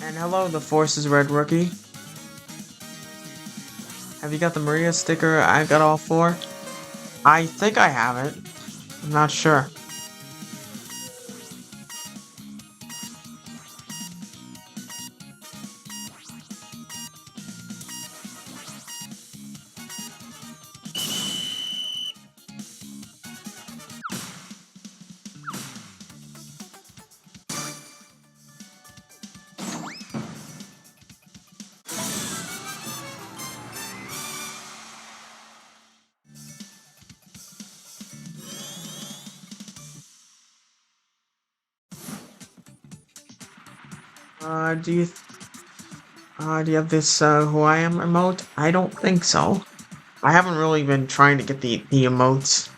And hello, the Force is Red Rookie. Have you got the Maria sticker? I got all four. I think I have it. I'm not sure. Do you have this, who I am emote? I don't think so. I haven't really been trying to get the emotes.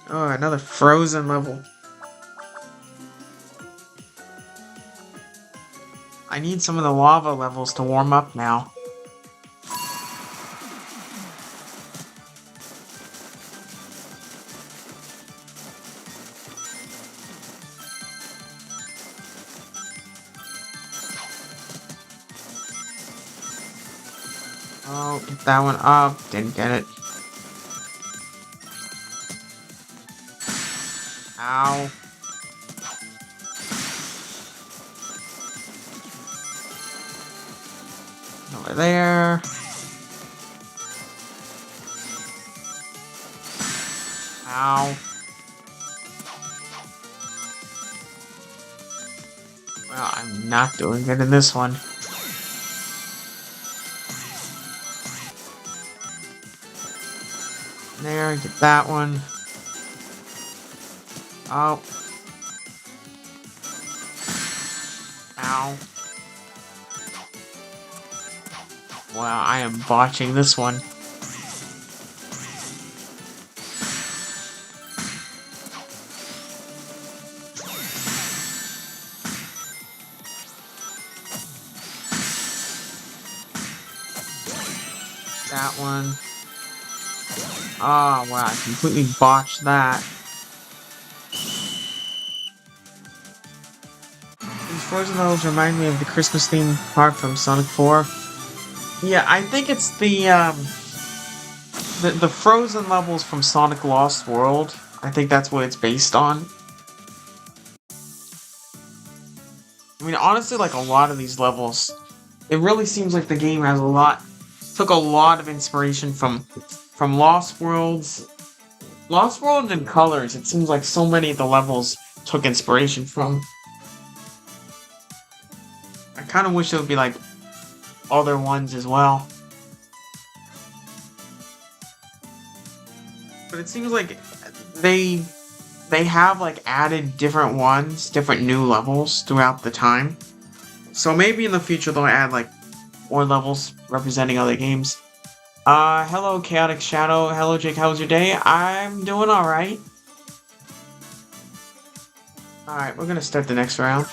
Oh, another frozen level. I need some of the lava levels to warm up now. Oh, get that one up. Didn't get it. Ow. Over there. Ow. Well, I'm not doing good in this one. There, get that one. Oh. Ow. Wow, I am botching this one. That one. Oh, wow, I completely botched that. These frozen levels remind me of the Christmas theme park from Sonic 4. Yeah, I think it's the frozen levels from Sonic Lost World. I think that's what it's based on. I mean, honestly, like, a lot of these levels, it really seems like the game has a lot took a lot of inspiration from Lost Worlds. Lost Worlds and Colors, it seems like so many of the levels took inspiration from. I kind of wish it would be like other ones as well. But it seems like they have like added different ones, different new levels throughout the time. So maybe in the future they'll add like more levels representing other games. Hello Chaotic Shadow. Hello Jake, how was your day? I'm doing alright. Alright, we're gonna start the next round.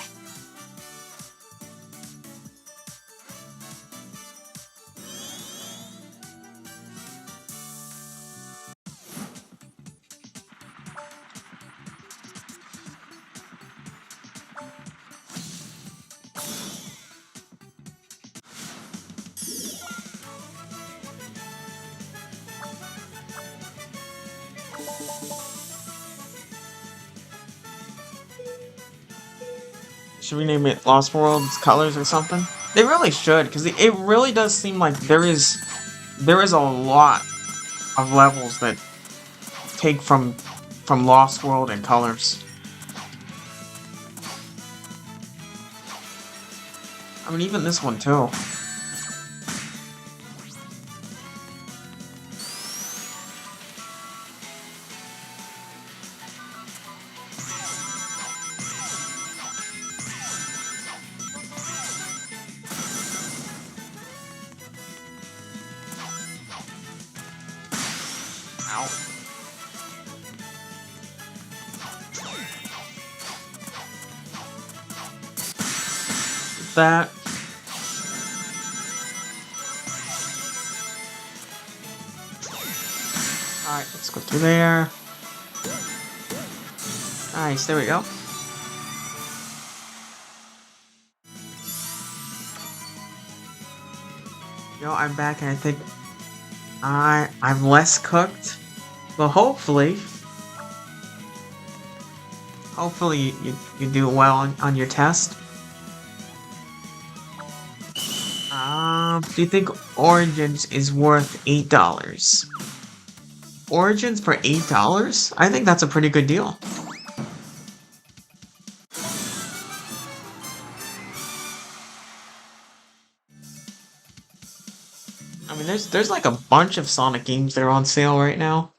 Should we name it Lost Worlds Colors or something? They really should, because it really does seem like there is a lot of levels that take from Lost World and Colors. I mean, even this one too. Ow. That. Alright, let's go through there. Nice, there we go. I'm back and I think I'm less cooked. But hopefully you do well on your test. Do you think Origins is worth $8? Origins for $8? I think that's a pretty good deal. I mean, there's like a bunch of Sonic games that are on sale right now.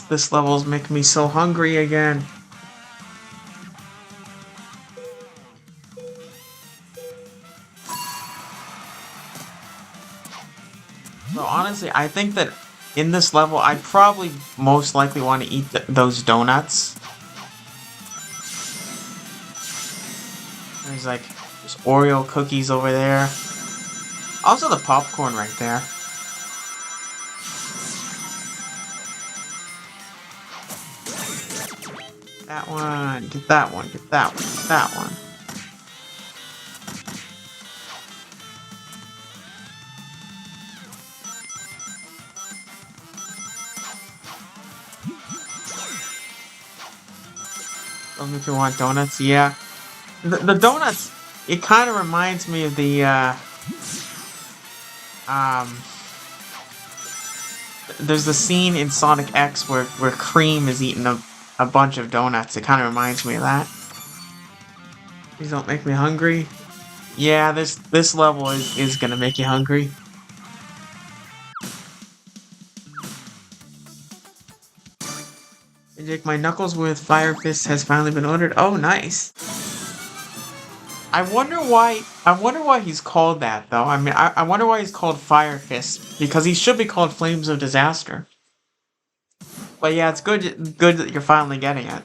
This level's making me so hungry again. So honestly, I think that in this level, I probably most likely want to eat those donuts. There's Oreo cookies over there. Also the popcorn right there. That one, get that one, get that one, get that one. If you want donuts, yeah. The donuts, it kind of reminds me of the, there's the scene in Sonic X where Cream is eating a bunch of donuts. It kind of reminds me of that. Please don't make me hungry. Yeah, this level is gonna make you hungry. Hey Jake, my Knuckles with Fire Fist has finally been ordered. Oh, nice. I wonder why he's called that though. I mean, I wonder why he's called Fire Fist, because he should be called Flames of Disaster. But yeah, it's good that you're finally getting it.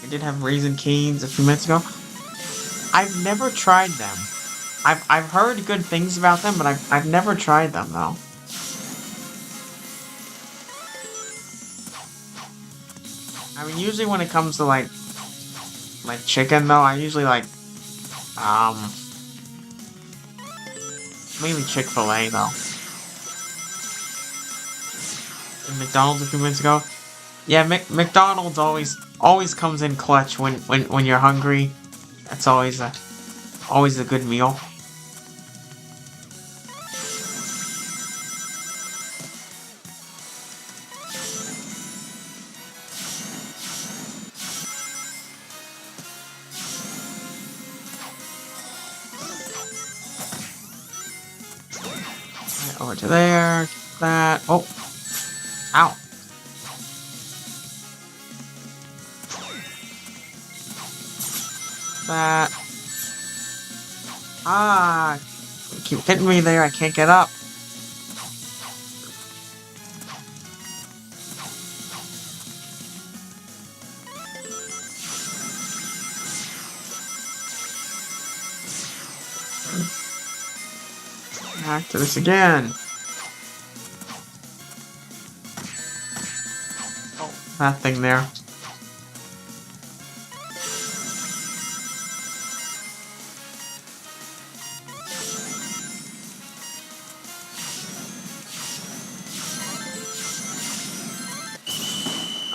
I did have Raisin Canes a few minutes ago. I've never tried them. I've heard good things about them, but I've never tried them though. I mean, usually when it comes to like chicken though, I usually like mainly Chick-fil-A though. And McDonald's a few minutes ago. Yeah, McDonald's always comes in clutch when you're hungry. That's always a good meal. Right, over to there. That. Oh. Ow. That. Ah. You keep hitting me there. I can't get up. Back to this again. Oh, that thing there.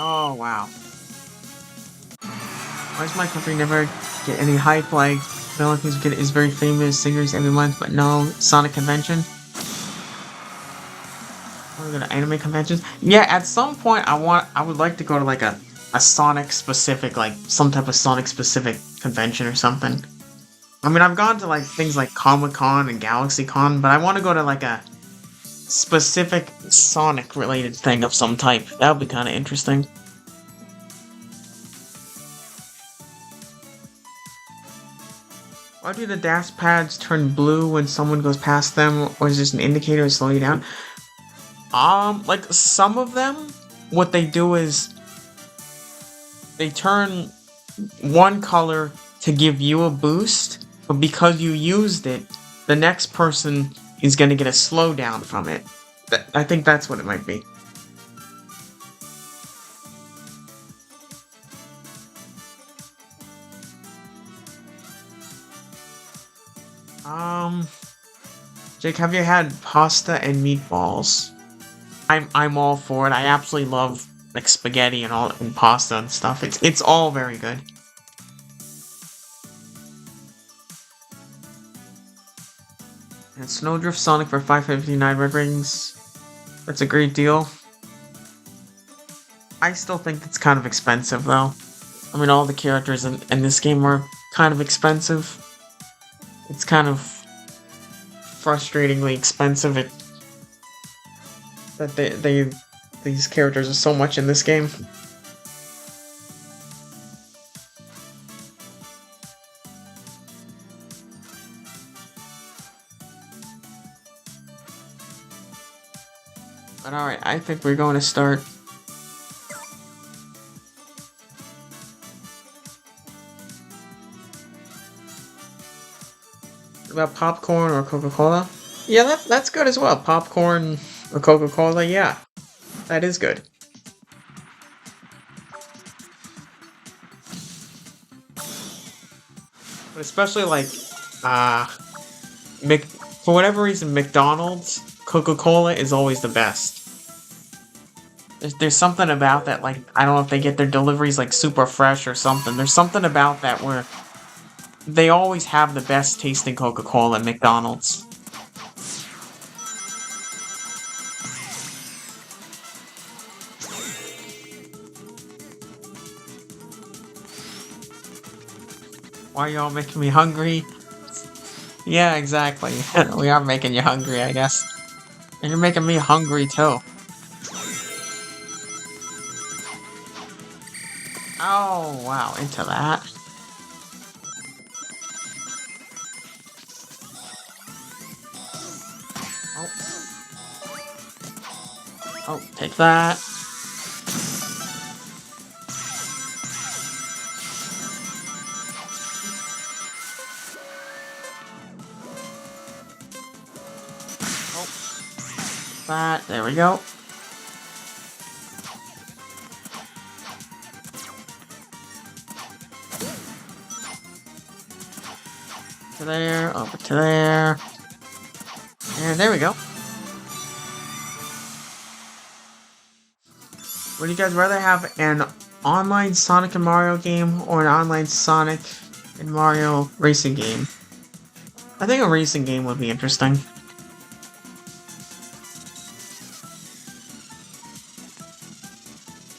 Oh, wow. Why does my country never get any hype like the Philippines get is very famous singers every month, but no Sonic convention? Wanna go to anime conventions? Yeah, at some point I would like to go to like a Sonic specific, like some type of Sonic specific convention or something. I mean, I've gone to like things like Comic-Con and GalaxyCon, but I want to go to like a specific Sonic related thing of some type. That would be kind of interesting. Why do the dash pads turn blue when someone goes past them, or is this an indicator to slow you down? Like some of them, what they do is they turn one color to give you a boost, but because you used it, the next person is gonna get a slowdown from it. I think that's what it might be. Um, Jake, have you had pasta and meatballs? I'm all for it. I absolutely love like spaghetti and pasta and stuff. It's all very good. And Snowdrift Sonic for 559 red rings. That's a great deal. I still think it's kind of expensive though. I mean, all the characters in this game are kind of expensive. It's kind of frustratingly expensive. That these characters are so much in this game. But alright, I think we're going to start. What about popcorn or Coca-Cola? Yeah, that's good as well. Popcorn or Coca-Cola, yeah. That is good. But especially like, for whatever reason, McDonald's Coca-Cola is always the best. There's something about that, like, I don't know if they get their deliveries like super fresh or something. There's something about that where they always have the best tasting Coca-Cola at McDonald's. Why are y'all making me hungry? Yeah, exactly. We are making you hungry, I guess. And you're making me hungry, too. Oh, wow, into that. Oh. Oh, take that. that. There we go. To there, over to there. And there we go. Would you guys rather have an online Sonic and Mario game or an online Sonic and Mario racing game? I think a racing game would be interesting.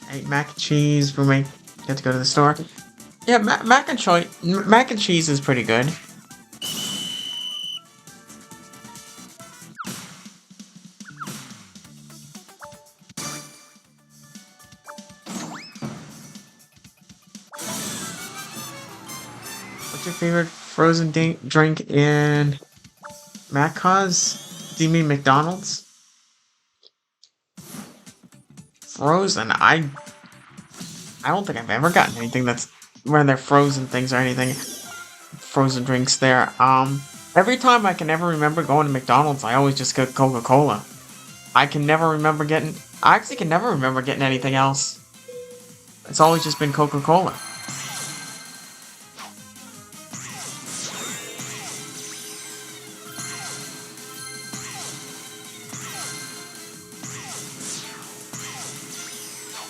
Hey, mac and cheese, we might get to go to the store. Yeah, mac and cheese is pretty good. What's your favorite frozen drink in Macca's? Do you mean McDonald's? Frozen? I don't think I've ever gotten anything that's where they're frozen things or anything. Frozen drinks there. Every time I can ever remember going to McDonald's, I always just get Coca-Cola. I can never remember getting... I actually can never remember getting anything else. It's always just been Coca-Cola.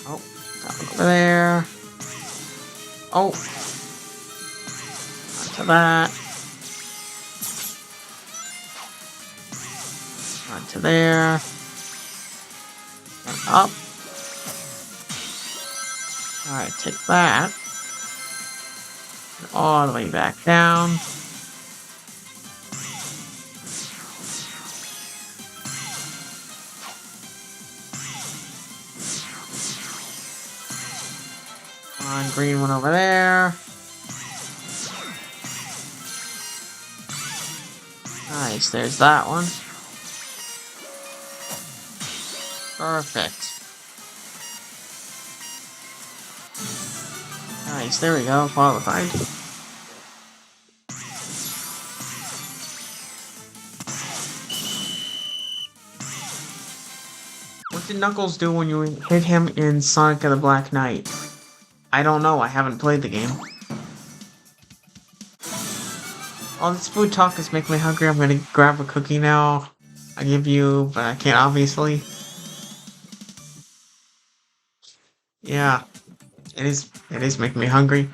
Oh, over there. Oh. Onto that. Onto there. And up. Alright, take that. And all the way back down. Green one over there. Nice, there's that one. Perfect. Nice, there we go, qualified. What did Knuckles do when you hit him in Sonic the Black Knight? I don't know, I haven't played the game. All this food talk is making me hungry. I'm gonna grab a cookie now. I give you, but I can't obviously. Yeah, it is making me hungry.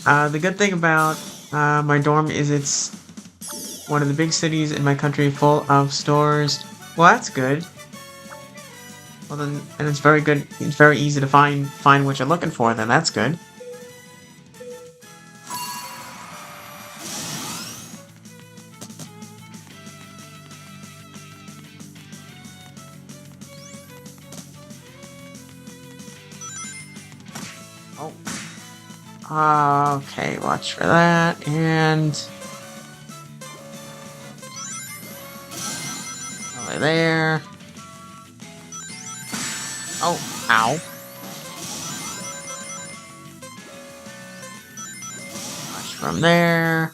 The good thing about my dorm is it's one of the big cities in my country full of stores. Well, that's good. Well then, and it's very good. It's very easy to find what you're looking for. Then that's good. Oh. Okay, watch for that and over there. Oh, ow. Watch from there.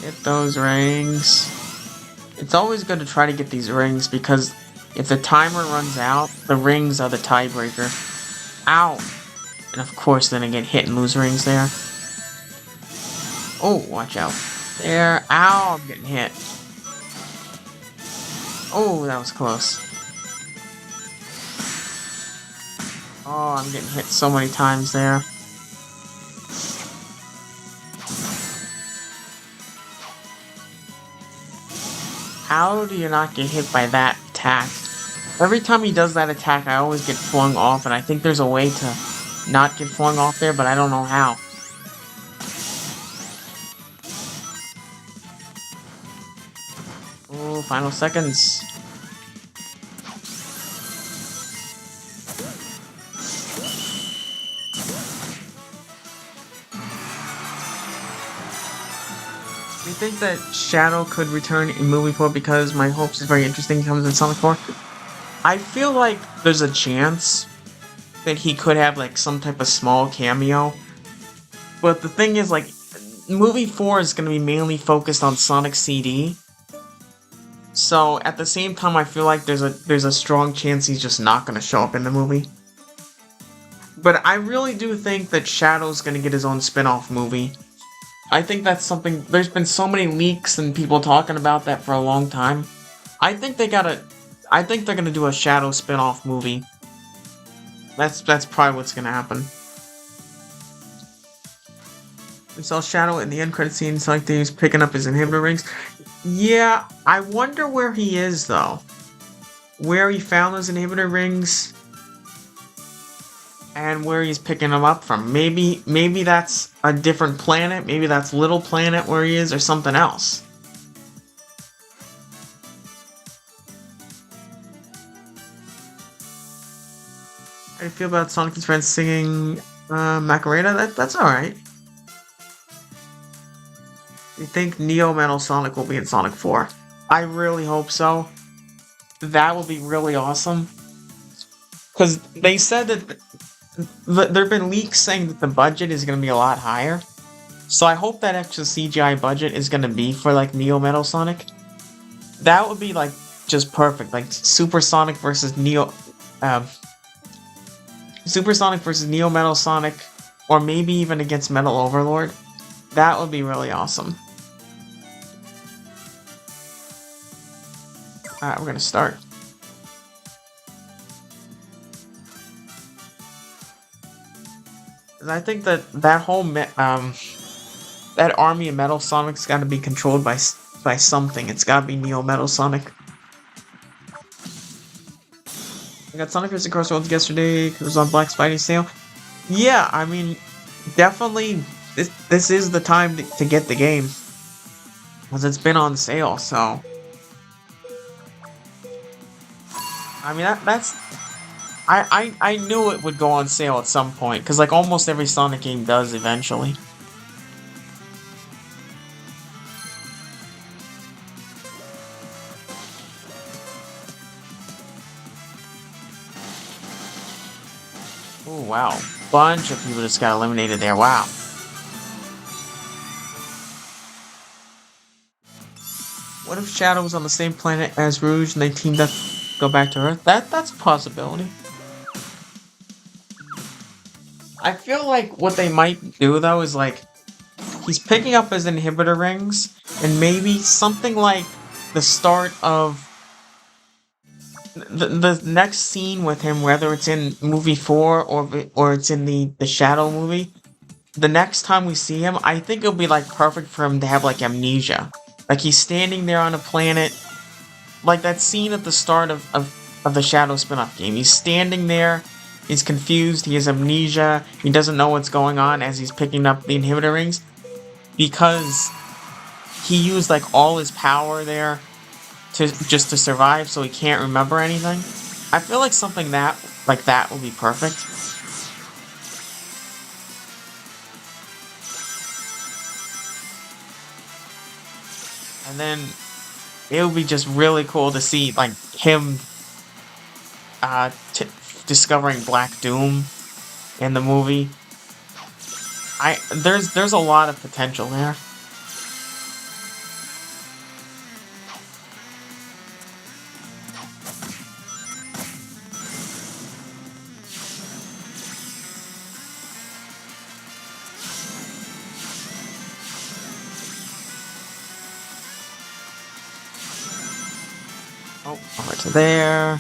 Get those rings. It's always good to try to get these rings because if the timer runs out, the rings are the tiebreaker. Ow! And of course then I get hit and lose rings there. Oh, watch out. There. Ow, I'm getting hit. Oh, that was close. Oh, I'm getting hit so many times there. How do you not get hit by that attack? Every time he does that attack, I always get flung off, and I think there's a way to not get flung off there, but I don't know how. Oh, final seconds. Do you think that Shadow could return in movie 4 because My Hopes is very interesting comes in Sonic 4? I feel like there's a chance that he could have like some type of small cameo. But the thing is, like, movie 4 is going to be mainly focused on Sonic CD. So at the same time, I feel like there's a strong chance he's just not going to show up in the movie. But I really do think that Shadow's going to get his own spin-off movie. I think that's something. There's been so many leaks and people talking about that for a long time. I think they're gonna do a Shadow spin-off movie. That's probably what's gonna happen. We saw Shadow in the end credit scene. It's like he was picking up his inhibitor rings. Yeah, I wonder where he is though. Where he found those inhibitor rings, and where he's picking them up from. Maybe that's a different planet. Maybe that's Little Planet where he is, or something else. How do you feel about Sonic and his friends singing Macarena? That's alright. You think Neo Metal Sonic will be in Sonic 4? I really hope so. That would be really awesome. Because they said that there have been leaks saying that the budget is going to be a lot higher. So I hope that extra CGI budget is going to be for like Neo Metal Sonic. That would be like just perfect. Like Super Sonic versus Neo Metal Sonic, or maybe even against Metal Overlord. That would be really awesome. Alright, we're gonna start. And I think that whole that army of Metal Sonic's got to be controlled by something. It's got to be Neo Metal Sonic. I got Sonic vs. Crossroads yesterday. It was on Black Friday sale. Yeah, I mean, definitely, this is the time to get the game, because it's been on sale. So, I mean, that's. I knew it would go on sale at some point, because like almost every Sonic game does eventually. Oh wow, bunch of people just got eliminated there, wow. What if Shadow was on the same planet as Rouge and they teamed up to go back to Earth? That's a possibility. I feel like what they might do though is like, he's picking up his inhibitor rings, and maybe something like the start of the next scene with him, whether it's in movie 4 or it's in the Shadow movie, the next time we see him, I think it'll be like perfect for him to have like amnesia. Like he's standing there on a planet, like that scene at the start of the Shadow spin-off game. He's standing there, he's confused, he has amnesia, he doesn't know what's going on as he's picking up the inhibitor rings, because he used like all his power there to survive, so he can't remember anything. I feel like something like that will be perfect. And then it would be just really cool to see like him discovering Black Doom in the movie. There's a lot of potential there. Oh, over to there.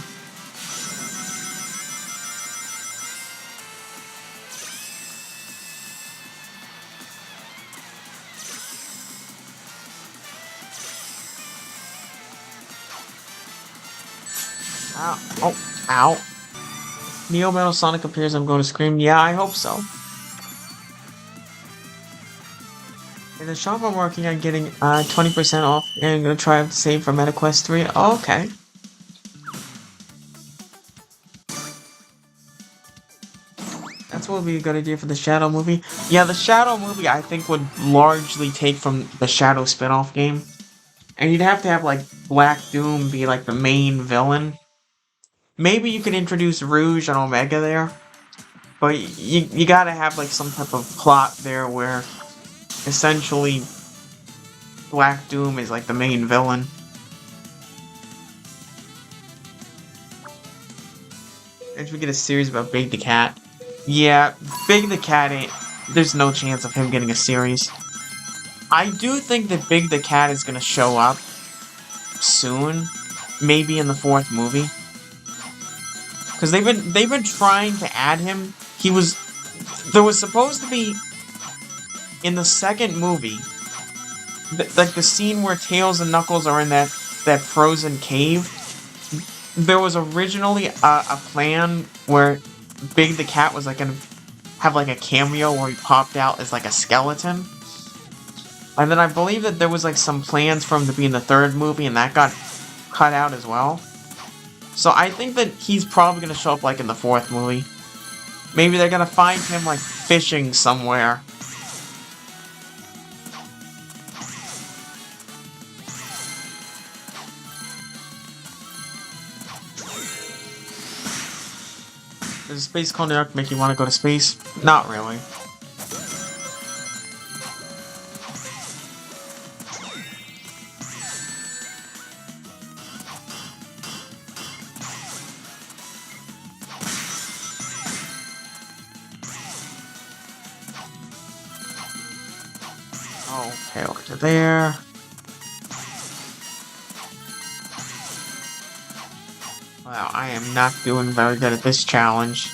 Ow. Oh, ow. Neo Metal Sonic appears, I'm going to scream. Yeah, I hope so. In the shop I'm working on getting 20% off, and I'm going to try to save for MetaQuest 3. Oh, okay. That's what would be a good idea for the Shadow movie. Yeah, the Shadow movie I think would largely take from the Shadow spin-off game. And you'd have to have like Black Doom be like the main villain. Maybe you could introduce Rouge and Omega there. But you gotta have like some type of plot there where essentially Black Doom is like the main villain. And we get a series about Big the Cat. Yeah, Big the Cat ain't... There's no chance of him getting a series. I do think that Big the Cat is gonna show up soon. Maybe in the 4th movie. Because they've been trying to add him. There was supposed to be... In the 2nd movie... like the scene where Tails and Knuckles are in that frozen cave... There was originally a plan where Big the Cat was like gonna have like a cameo where he popped out as like a skeleton. And then I believe that there was like some plans for him to be in the 3rd movie and that got cut out as well. So I think that he's probably gonna show up like in the 4th movie. Maybe they're gonna find him like fishing somewhere. Does Space Colony Arc make you want to go to space? Not really. Okay, over to there. Wow, I am not doing very good at this challenge.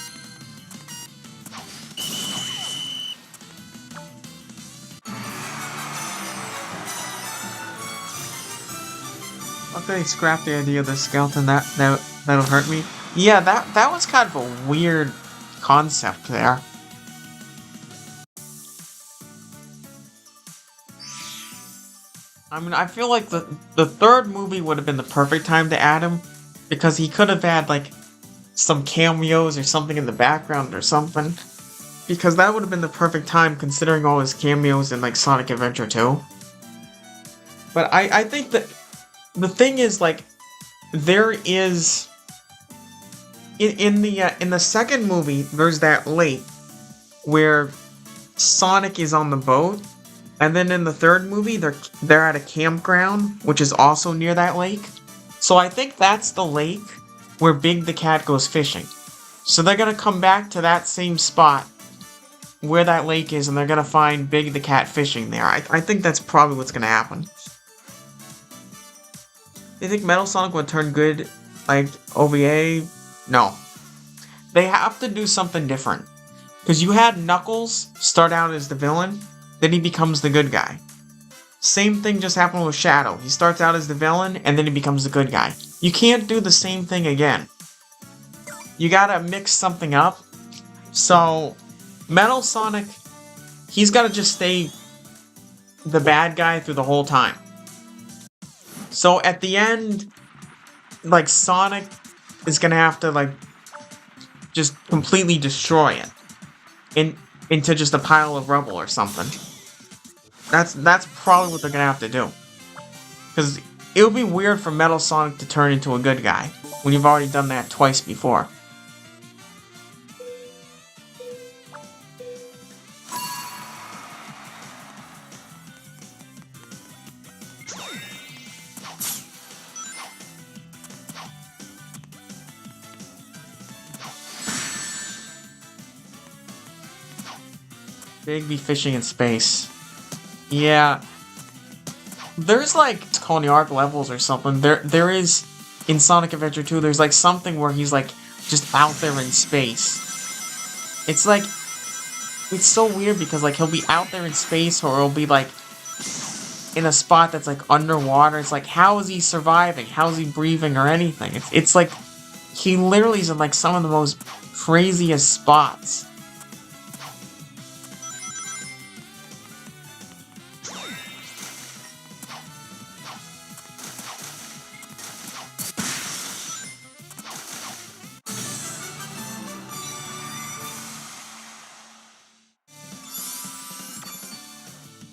Okay, scrap the idea of the skeleton that'll hurt me. Yeah, that was kind of a weird concept there. I mean, I feel like the 3rd movie would have been the perfect time to add him. Because he could have had, like, some cameos or something in the background or something. Because that would have been the perfect time considering all his cameos in, like, Sonic Adventure 2. But I think that the thing is, like, there is... In the 2nd movie, there's that lake where Sonic is on the boat. And then in the 3rd movie, they're at a campground, which is also near that lake. So I think that's the lake where Big the Cat goes fishing. So they're gonna come back to that same spot where that lake is and they're gonna find Big the Cat fishing there. I think that's probably what's gonna happen. Do you think Metal Sonic would turn good like OVA? No. They have to do something different. Because you had Knuckles start out as the villain, then he becomes the good guy. Same thing just happened with Shadow. He starts out as the villain, and then he becomes the good guy. You can't do the same thing again. You gotta mix something up. So, Metal Sonic, he's gotta just stay the bad guy through the whole time. So, at the end, like, Sonic is gonna have to, like, just completely destroy it. Into just a pile of rubble or something. That's probably what they're gonna have to do. Because it would be weird for Metal Sonic to turn into a good guy, when you've already done that twice before. Big fishing in space. Yeah. There's like Colony Arc levels or something. There is in Sonic Adventure 2, there's like something where he's like just out there in space. It's like it's so weird because like he'll be out there in space or he'll be like in a spot that's like underwater. It's like how is he surviving? How is he breathing or anything? It's like he literally is in like some of the most craziest spots.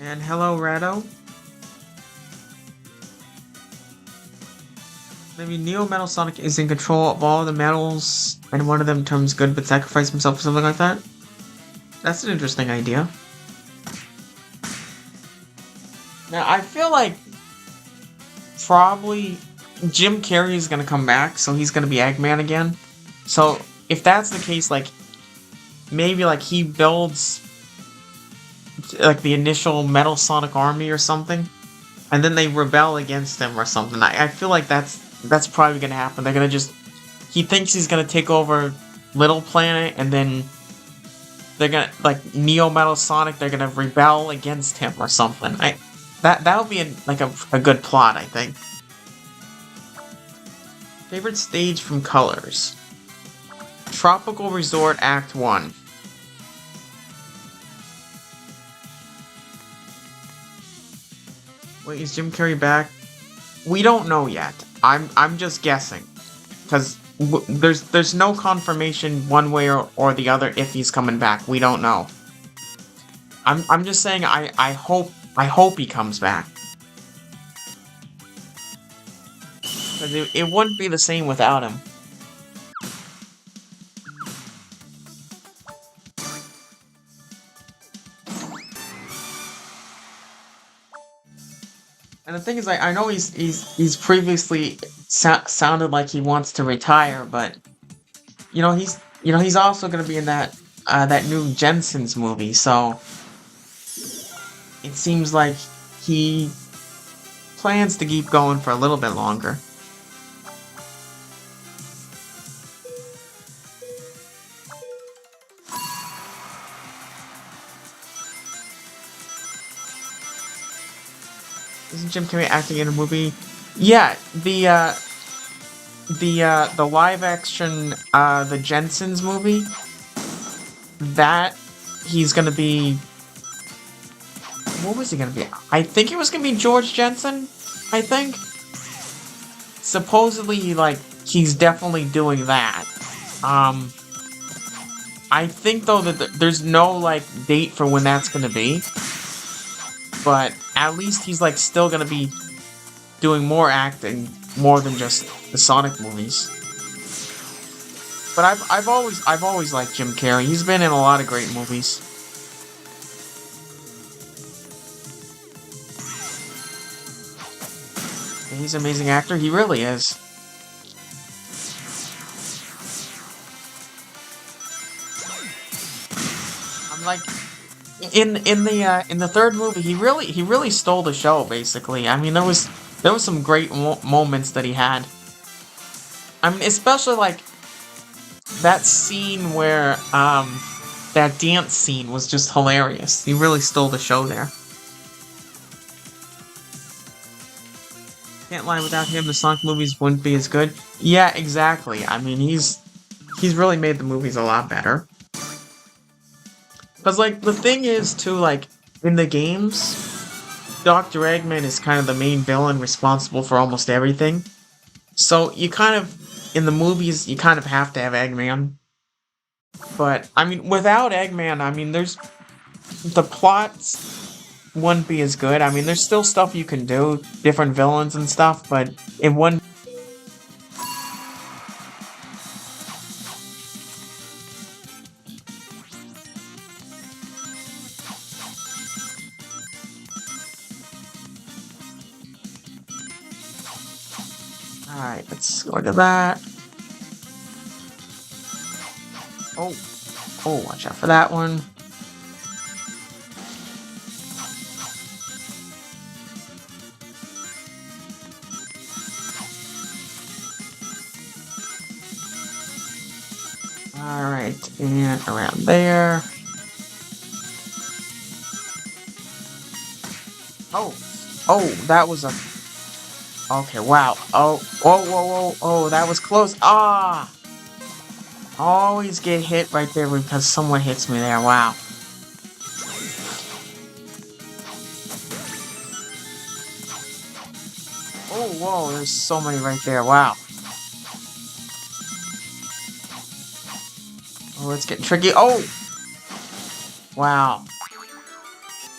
And hello, Rado. Maybe Neo Metal Sonic is in control of all the metals, and one of them turns good but sacrifices himself or something like that? That's an interesting idea. Now, I feel like probably Jim Carrey is gonna come back, so he's gonna be Eggman again. So, if that's the case, like, maybe, like, he builds, like, the initial Metal Sonic army or something, and then they rebel against him or something. I feel like that's probably gonna happen. They're gonna just... He thinks he's gonna take over Little Planet, and then they're gonna, like, Neo Metal Sonic, they're gonna rebel against him or something. That would be a good plot, I think. Favorite stage from Colors? Tropical Resort Act 1. Wait, is Jim Carrey back? We don't know yet. I'm just guessing, because there's no confirmation one way or the other if he's coming back. We don't know. I'm just saying I hope he comes back. Because it wouldn't be the same without him. And the thing is, I know he's previously sounded like he wants to retire, but he's also gonna be in that new Jensen's movie, so it seems like he plans to keep going for a little bit longer. Isn't Jim Carrey acting in a movie? Yeah, the live action, the Jensen's movie, that he's gonna be... What was he gonna be? I think it was gonna be George Jensen, I think. Supposedly, like, he's definitely doing that. I think, though, that there's no, like, date for when that's gonna be. But at least he's, like, still gonna be doing more acting, more than just the Sonic movies. But I've always liked Jim Carrey. He's been in a lot of great movies. And he's an amazing actor. He really is. I'm like, in the third movie, he really stole the show. Basically, I mean, there was some great moments that he had. I mean, especially like that scene where that dance scene was just hilarious. He really stole the show there. Can't lie, without him, the Sonic movies wouldn't be as good. Yeah, exactly. I mean, he's really made the movies a lot better. Because, like, the thing is, too, like, in the games, Dr. Eggman is kind of the main villain responsible for almost everything. So, you kind of, in the movies, you kind of have to have Eggman. But, I mean, without Eggman, I mean, the plots wouldn't be as good. I mean, there's still stuff you can do, different villains and stuff, but it wouldn't... Alright, let's go to that. Oh, watch out for that one. Alright, and around there. Oh, that was a... Okay, wow. Oh, that was close. Ah! Always get hit right there because someone hits me there. Wow. Oh, whoa, there's so many right there. Wow. Oh, it's getting tricky. Oh! Wow.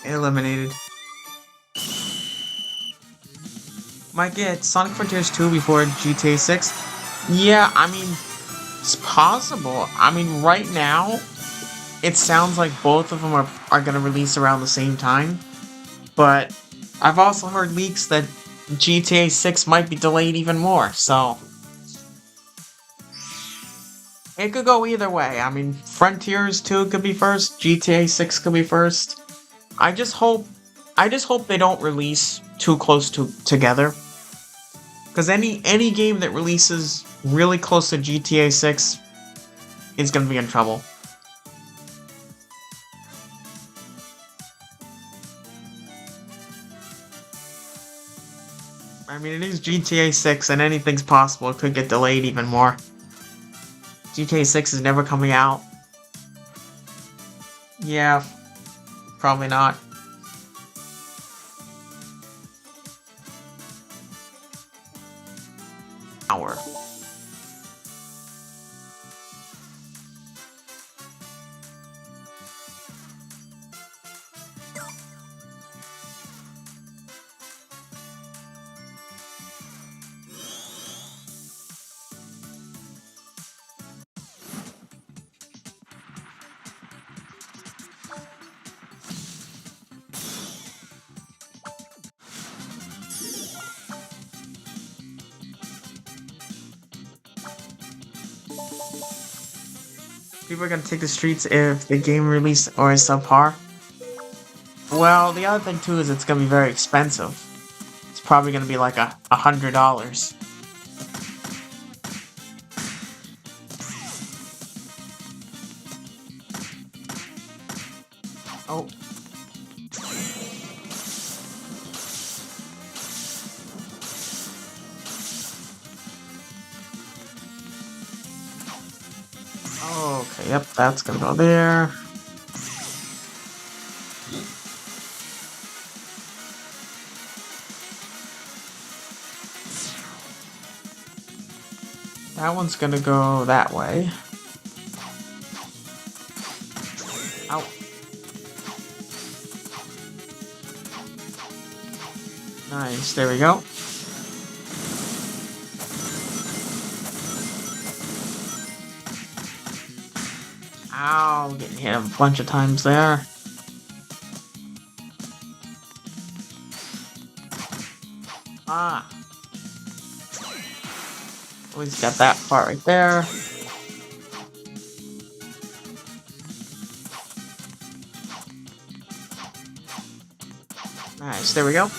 Eliminated. Might get Sonic Frontiers 2 before GTA 6. Yeah, I mean, it's possible. I mean, right now, it sounds like both of them are going to release around the same time. But I've also heard leaks that GTA 6 might be delayed even more, so it could go either way. I mean, Frontiers 2 could be first, GTA 6 could be first. I just hope they don't release too close together. Because any game that releases really close to GTA 6 is gonna be in trouble. I mean, it is GTA 6 and anything's possible. It could get delayed even more. GTA 6 is never coming out. Yeah, probably not. Hour. People are gonna take the streets if the game release or is subpar. Well, the other thing too is it's gonna be very expensive. It's probably gonna be like $100. Oh. Okay, yep, that's gonna go there. That one's gonna go that way. Ow. Nice, there we go. Ow, getting hit a bunch of times there. Ah. At least got that part right there. Nice, there we go.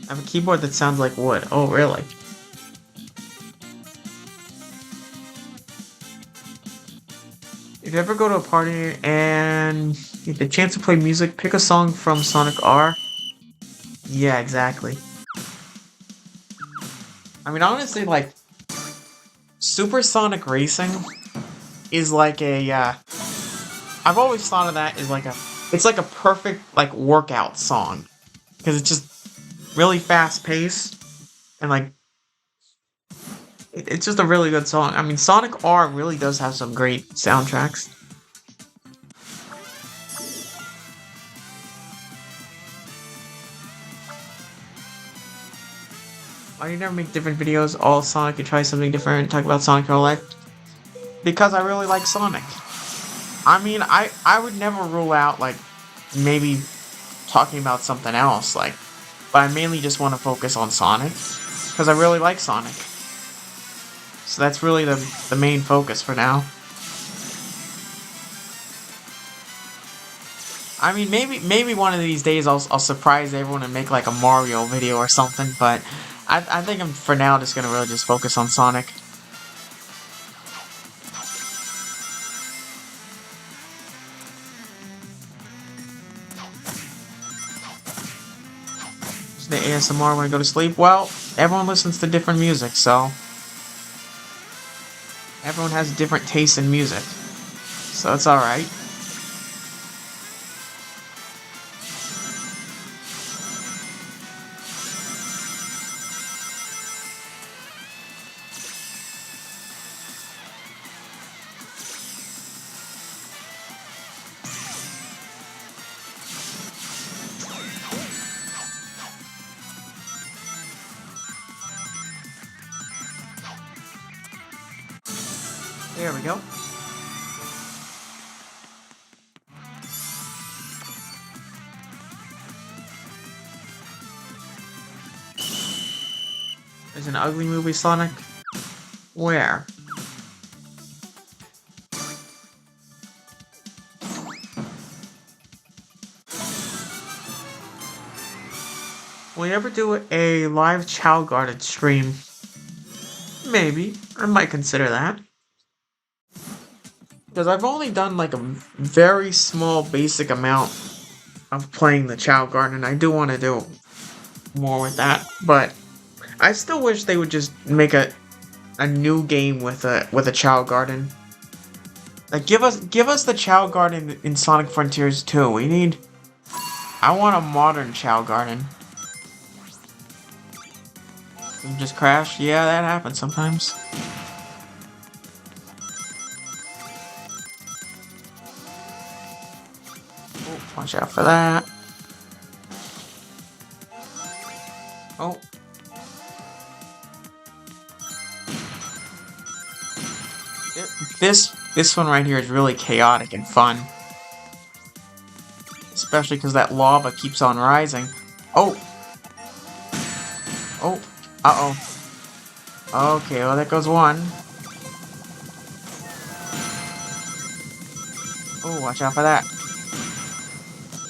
I have a keyboard that sounds like wood. Oh, really? If you ever go to a party and you get the chance to play music, pick a song from Sonic R. Yeah, exactly. I mean, honestly, like, Supersonic Racing is like a, I've always thought of that as like it's like a perfect, like, workout song. Because it's just really fast-paced, and, like, it's just a really good song. I mean, Sonic R really does have some great soundtracks. Why do you never make different videos, all Sonic, and try something different, talk about Sonic your whole life? Because I really like Sonic. I mean, I would never rule out, like, maybe talking about something else, like, but I mainly just want to focus on Sonic, because I really like Sonic. So that's really the main focus for now. I mean, maybe one of these days I'll surprise everyone and make like a Mario video or something, but I think I'm for now just gonna really just focus on Sonic. Is the ASMR when I go to sleep? Well, everyone listens to different music, so everyone has different tastes in music, so it's alright. There we go. There's an ugly movie Sonic? Where? Will you ever do a live Chow Garden stream? Maybe. I might consider that. Because I've only done like a very small basic amount of playing the Chow Garden. I do want to do more with that. But I still wish they would just make a new game with a Chow Garden. Like give us the Chow Garden in Sonic Frontiers 2. I want a modern Chow Garden. You just crash? Yeah, that happens sometimes. Oh, watch out for that. Oh. This one right here is really chaotic and fun. Especially because that lava keeps on rising. Oh! Oh! Uh-oh. Okay, well that goes one. Oh, watch out for that.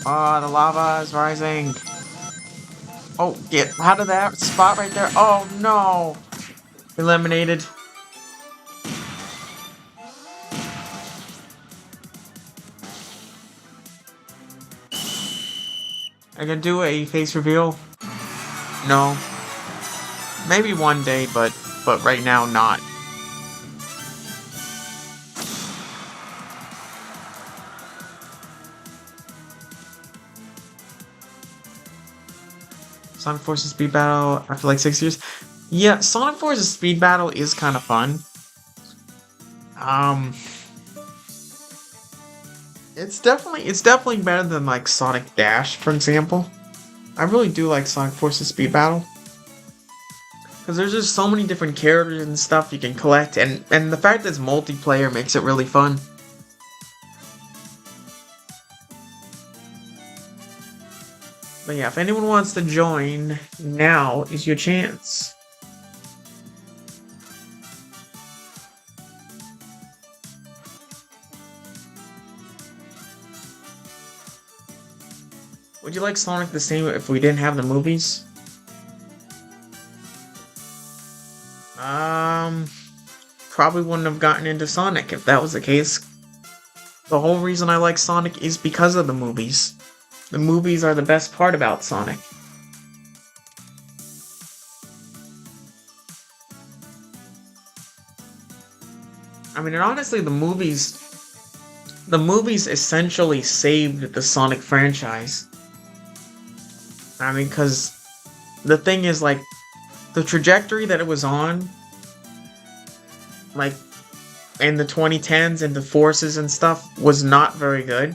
Oh, the lava is rising. Oh, get out of that spot right there. Oh, no! Eliminated. I can do a face reveal? No. Maybe one day, but right now not. Sonic Forces Speed Battle after like 6 years? Yeah, Sonic Forces Speed Battle is kind of fun. It's definitely better than like Sonic Dash, for example. I really do like Sonic Forces Speed Battle. Because there's just so many different characters and stuff you can collect, and the fact that it's multiplayer makes it really fun. But yeah, if anyone wants to join, now is your chance. Would you like Sonic the same if we didn't have the movies? Probably wouldn't have gotten into Sonic if that was the case. The whole reason I like Sonic is because of the movies. The movies are the best part about Sonic. I mean, and honestly, the movies essentially saved the Sonic franchise. I mean, because the thing is, like, the trajectory that it was on, like, in the 2010s and the Forces and stuff, was not very good.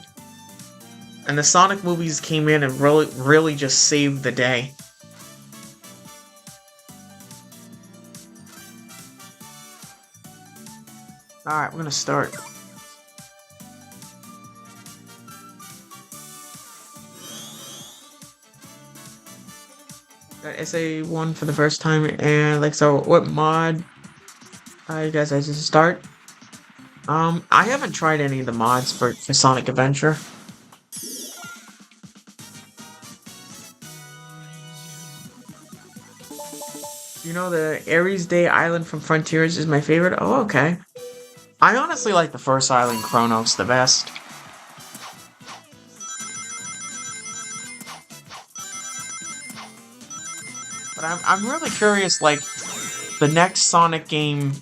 And the Sonic movies came in and really just saved the day. Alright, we're gonna start. Got SA1 for the first time, and like, so what mod you guys like to start? I haven't tried any of the mods for Sonic Adventure. You know, the Ares Day Island from Frontiers is my favorite? Oh, okay. I honestly like the first island, Kronos, the best. But I'm really curious, like, the next Sonic game,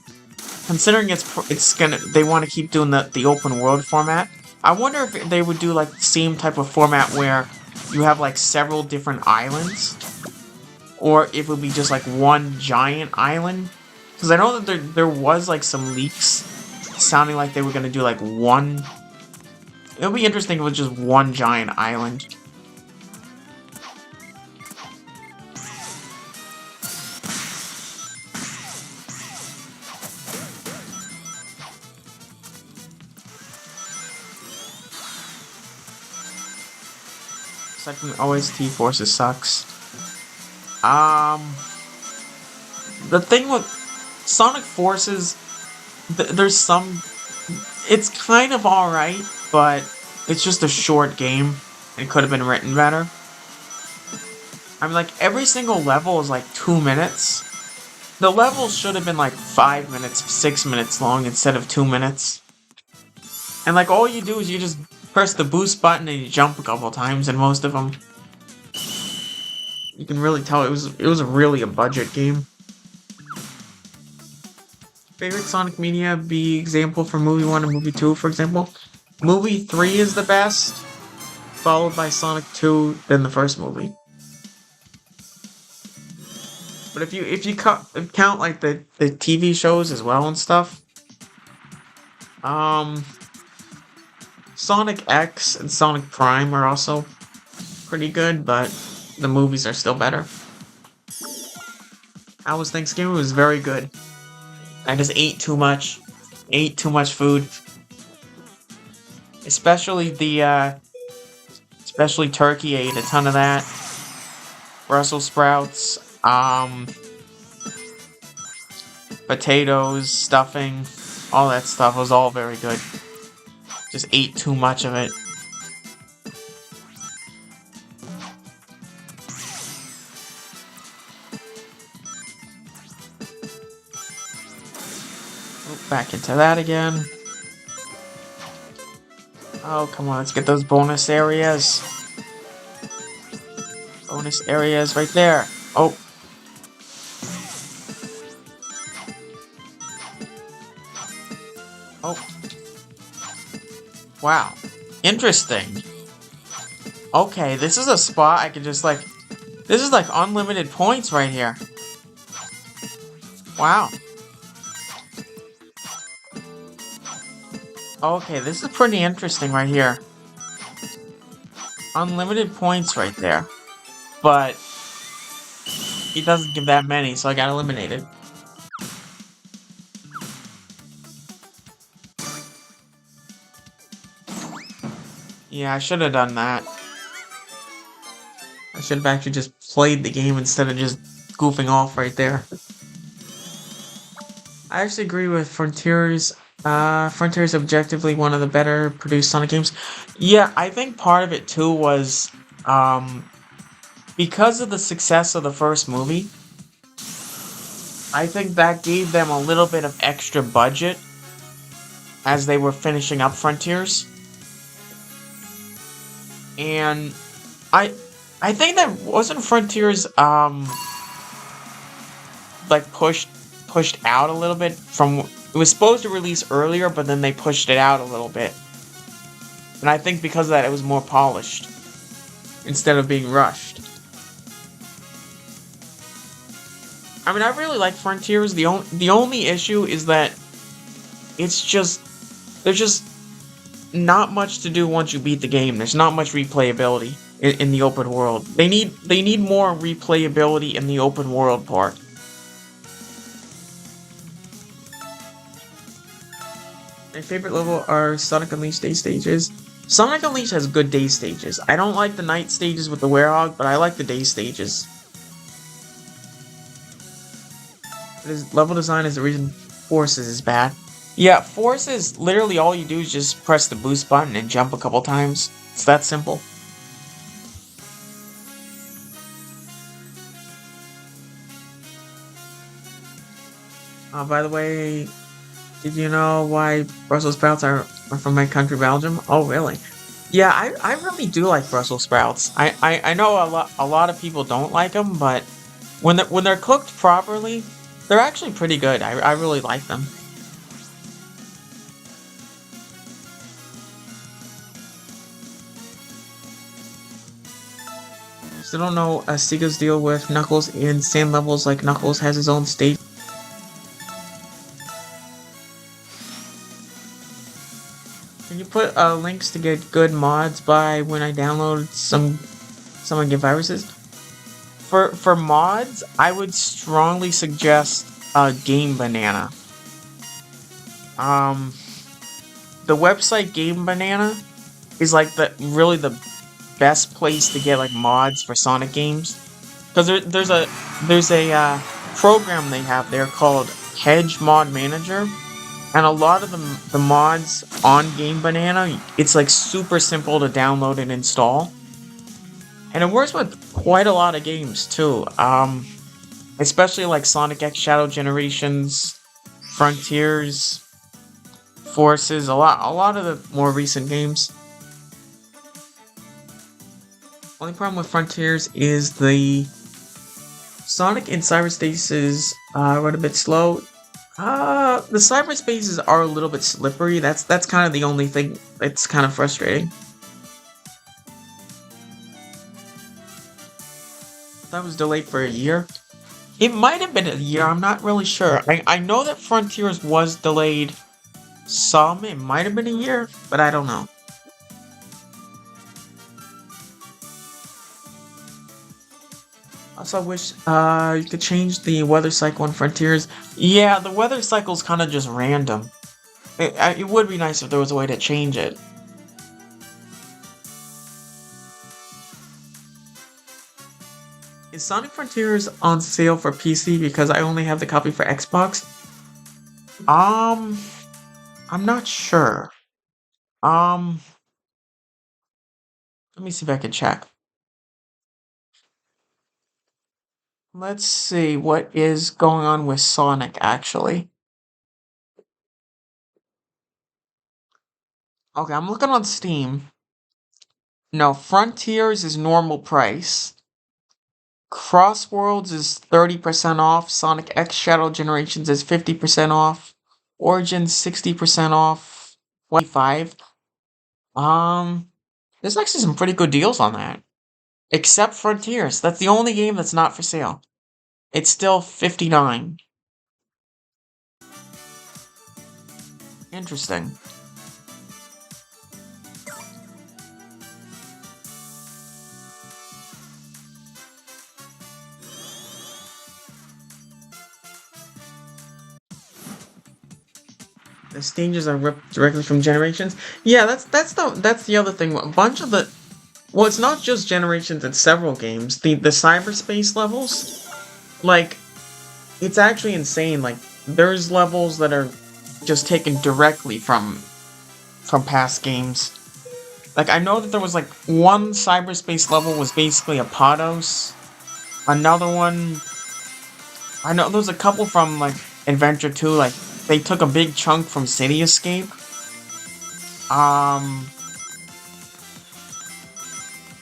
considering they want to keep doing the open world format. I wonder if they would do like the same type of format where you have like several different islands, or if it would be just like one giant island. Because I know that there was like some leaks sounding like they were gonna do like one. It would be interesting if it was just one giant island. Aside from OST Forces sucks. the thing with Sonic Forces, there's some. It's kind of alright, but it's just a short game and could have been written better. I mean, like, every single level is like 2 minutes. The levels should have been like 5 minutes, 6 minutes long instead of 2 minutes. And like, all you do is you just press the boost button and you jump a couple times in most of them. You can really tell it was really a budget game. Favorite Sonic media be example for movie 1 and movie 2, for example. Movie 3 is the best, followed by Sonic 2, then the first movie. But if you count like the TV shows as well and stuff, Sonic X and Sonic Prime are also pretty good, but the movies are still better. How was Thanksgiving? It was very good. I just ate too much. Ate too much food. Especially especially turkey, I ate a ton of that. Brussels sprouts, potatoes, stuffing, all that stuff was all very good. Just ate too much of it. Back into that again. Oh, come on, let's get those bonus areas. Bonus areas right there. Oh. Oh. Wow. Interesting. Okay, this is a spot I could just like... This is like unlimited points right here. Wow. Okay, this is pretty interesting right here. Unlimited points right there. But he doesn't give that many, so I got eliminated. Yeah, I should have done that. I should have actually just played the game instead of just goofing off right there. I actually agree with Frontiers. Frontier is objectively one of the better produced Sonic games. Yeah, I think part of it too was because of the success of the first movie. I think that gave them a little bit of extra budget as they were finishing up Frontiers. And I think that wasn't Frontiers like pushed out a little bit from. It was supposed to release earlier, but then they pushed it out a little bit. And I think because of that, it was more polished instead of being rushed. I mean, I really like Frontiers. The only issue is that it's just there's just not much to do once you beat the game. There's not much replayability in the open world. They need more replayability in the open world part. My favorite level are Sonic Unleashed day stages. Sonic Unleashed has good day stages. I don't like the night stages with the Werehog, but I like the day stages. Level design is the reason Forces is bad. Yeah, Forces, literally all you do is just press the boost button and jump a couple times. It's that simple. By the way, did you know why Brussels sprouts are from my country, Belgium? Oh, really? Yeah, I really do like Brussels sprouts. I know a lot of people don't like them, but when they're cooked properly, they're actually pretty good. I really like them. Still don't know Sega's deal with Knuckles in sand levels, like Knuckles has his own stage. Can you put links to get good mods by when I download someone get viruses? For mods, I would strongly suggest Game Banana. The website Game Banana is like really the best place to get like mods for Sonic games, because there's a program they have there called Hedge Mod Manager, and a lot of the mods on Game Banana, it's like super simple to download and install. And it works with quite a lot of games too. Especially like Sonic X Shadow Generations, Frontiers, Forces, a lot of the more recent games. Only problem with Frontiers is the Sonic in cyberspaces run a bit slow. The cyberspaces are a little bit slippery. That's kind of the only thing that's kind of frustrating. That was delayed for a year. It might have been a year, I'm not really sure. I know that Frontiers was delayed some, it might have been a year, but I don't know. Also, I wish you could change the weather cycle on Frontiers. Yeah, the weather cycle's kind of just random. It would be nice if there was a way to change it. Is Sonic Frontiers on sale for PC because I only have the copy for Xbox? I'm not sure. Let me see if I can check. Let's see what is going on with Sonic, actually. Okay, I'm looking on Steam. No, Frontiers is normal price. Crossworlds is 30% off. Sonic X Shadow Generations is 50% off. Origins 60% off. 25. There's actually some pretty good deals on that. Except Frontiers. That's the only game that's not for sale. It's still $59. Interesting. The stages are ripped directly from Generations. Yeah, that's the other thing. A bunch of the, well, it's not just Generations. It's several games. The cyberspace levels, like, it's actually insane. Like, there's levels that are just taken directly from past games. Like, I know that there was like one cyberspace level was basically a Podos. Another one, I know there was a couple from like Adventure 2. Like, they took a big chunk from City Escape.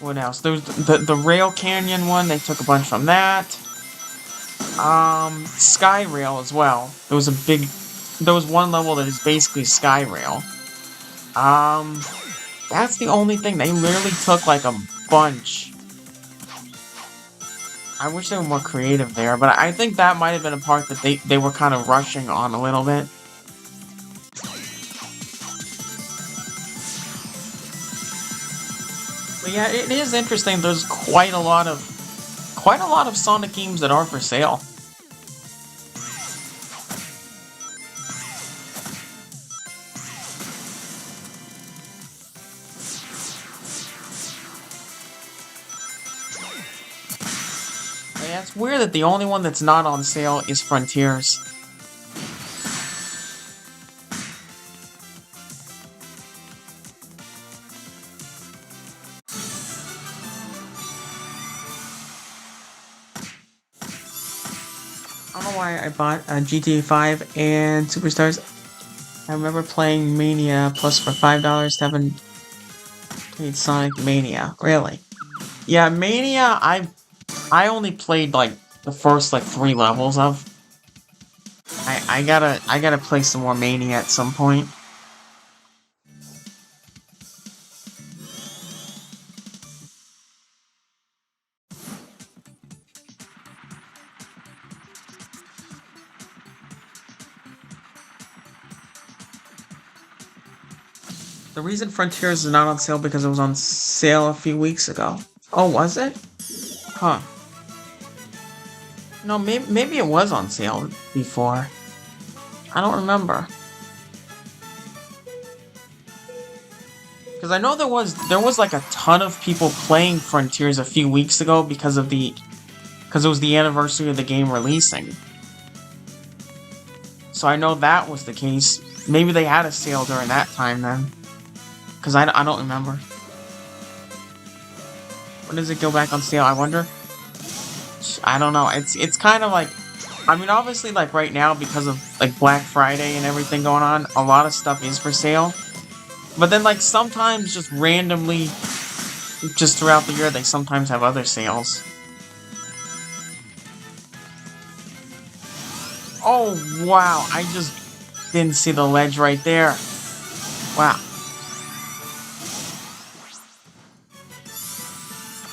What else? There was the Rail Canyon one. They took a bunch from that. Sky Rail as well. There was one level that is basically Sky Rail. That's the only thing. They literally took like a bunch. I wish they were more creative there, but I think that might have been a part that they were kind of rushing on a little bit. But yeah, it is interesting. There's quite a lot of Sonic games that are for sale. Yeah, it's weird that the only one that's not on sale is Frontiers. I don't know why I bought GTA 5 and Superstars. I remember playing Mania Plus for $5 to haven't played Sonic Mania. Really? Yeah, Mania, I only played like the first like 3 levels of. I gotta play some more Mania at some point. The reason Frontiers is not on sale because it was on sale a few weeks ago. Oh, was it? Huh. No, maybe it was on sale before. I don't remember. Because I know there was like a ton of people playing Frontiers a few weeks ago because it was the anniversary of the game releasing. So I know that was the case. Maybe they had a sale during that time then. Because I don't remember. When does it go back on sale, I wonder? I don't know. It's kind of like... I mean, obviously, like, right now, because of, like, Black Friday and everything going on, a lot of stuff is for sale. But then, like, sometimes just randomly, just throughout the year, they sometimes have other sales. Oh, wow. I just didn't see the ledge right there. Wow.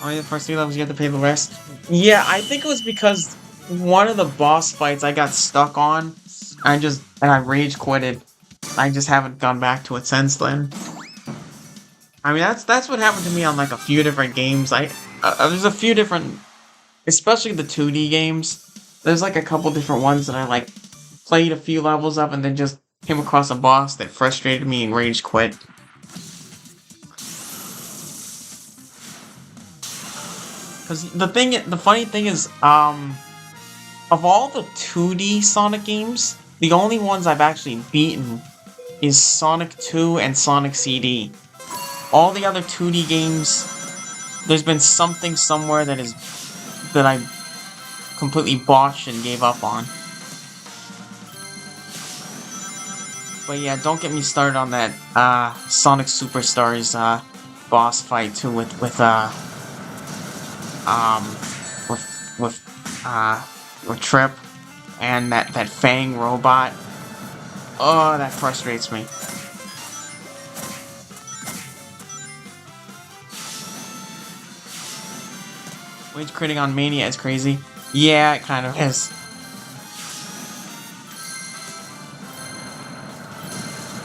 Only the first 3 levels, you have to pay the rest? Yeah, I think it was because one of the boss fights I got stuck on. And I rage quitted. I just haven't gone back to it since then. I mean, that's what happened to me on, like, a few different games. There's a few different, especially the 2D games. There's, like, a couple different ones that I, like, played a few levels of and then just came across a boss that frustrated me and rage quit. Because the funny thing is, of all the 2D Sonic games, the only ones I've actually beaten is Sonic 2 and Sonic CD. All the other 2D games, there's been something somewhere that I completely botched and gave up on. But yeah, don't get me started on that Sonic Superstars boss fight too with Trip and that Fang robot. Oh, that frustrates me. Rage critting on Mania is crazy. Yeah, it kind of is.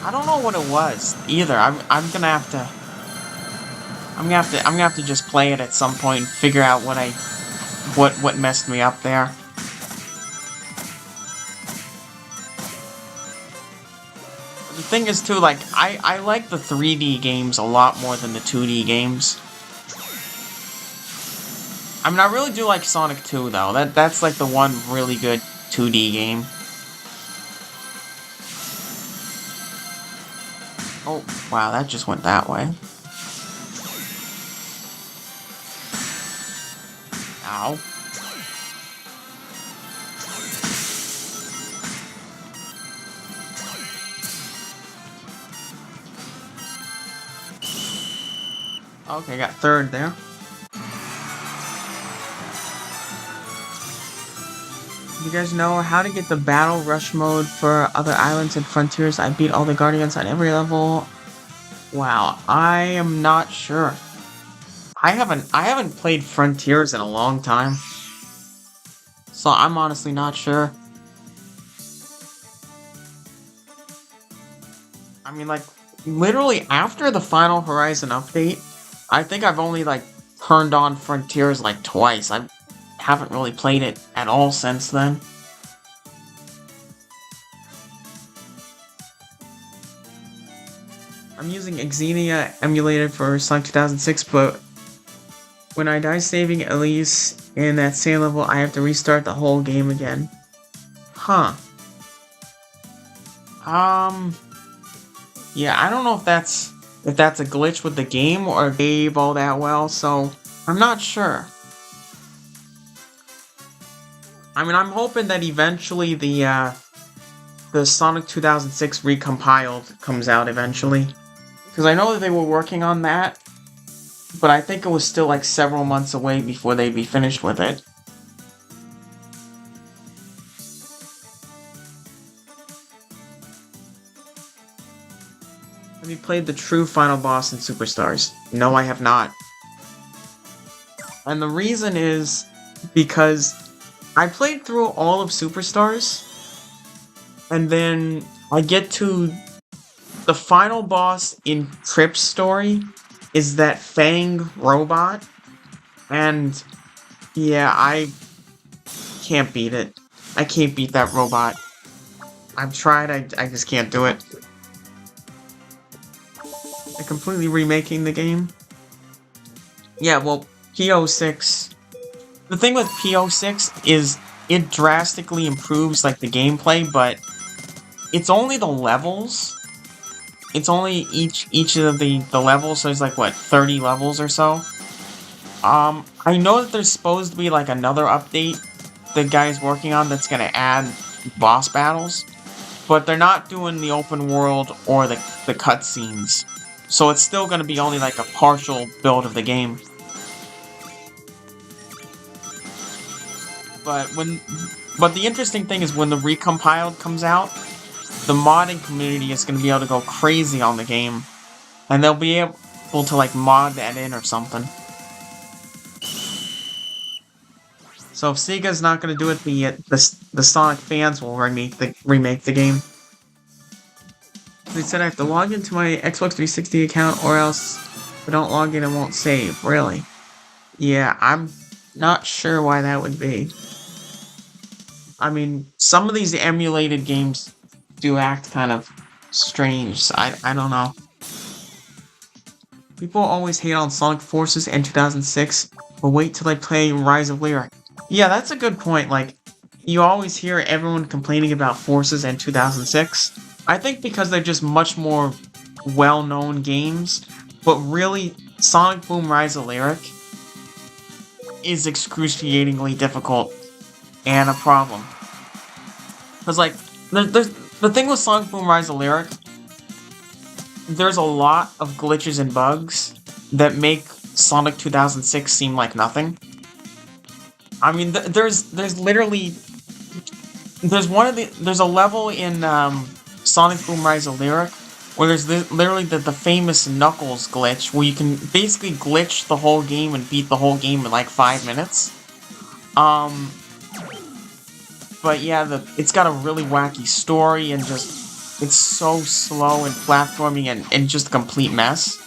I don't know what it was either. I'm gonna have to just play it at some point and figure out what messed me up there. The thing is too, like, I like the 3D games a lot more than the 2D games. I mean, I really do like Sonic 2, though. That's like the one really good 2D game. Oh, wow, that just went that way. Ow. Okay, got third there. You guys know how to get the Battle Rush mode for other islands and frontiers? I beat all the Guardians on every level. Wow, I am not sure. I haven't played Frontiers in a long time. So I'm honestly not sure. I mean, like, literally after the Final Horizon update, I think I've only, like, turned on Frontiers, like, twice. I haven't really played it at all since then. I'm using Xenia emulated for Sonic 2006, but when I die saving Elise in that same level, I have to restart the whole game again. Huh. Yeah, I don't know if that's a glitch with the game or gave all that well, so I'm not sure. I mean, I'm hoping that eventually the Sonic 2006 recompiled comes out eventually. Because I know that they were working on that, but I think it was still like several months away before they'd be finished with it. Have you played the true final boss in Superstars? No, I have not. And the reason is because I played through all of Superstars, and then I get to the final boss in Trip's story is that Fang robot, and yeah, I can't beat it. I can't beat that robot. I've tried, I just can't do it. They're completely remaking the game. Yeah, well, PO6... The thing with PO6 is it drastically improves, like, the gameplay, but it's only the levels. It's only each of the levels, so it's like, what, 30 levels or so? I know that there's supposed to be, like, another update the guy's working on that's gonna add boss battles, but they're not doing the open world or the cutscenes, so it's still gonna be only, like, a partial build of the game. But the interesting thing is when the recompiled comes out, the modding community is gonna be able to go crazy on the game, and they'll be able to, like, mod that in or something. So if Sega's not going to do it, the Sonic fans will remake the game. They said I have to log into my Xbox 360 account, or else if I don't log in, it won't save. Really? Yeah, I'm not sure why that would be. I mean, some of these emulated games do act kind of strange. So I don't know. People always hate on Sonic Forces and 2006, but wait till I play Rise of Lyric. Yeah, that's a good point. Like, you always hear everyone complaining about Forces and 2006. I think because they're just much more well-known games, but really, Sonic Boom Rise of Lyric is excruciatingly difficult and a problem. Because, like, there's the thing with Sonic Boom Rise of Lyric, there's a lot of glitches and bugs that make Sonic 2006 seem like nothing. I mean, there's literally there's a level in Sonic Boom Rise of Lyric where there's literally the famous Knuckles glitch where you can basically glitch the whole game and beat the whole game in like 5 minutes. But yeah, it's got a really wacky story and just it's so slow and platforming and just a complete mess.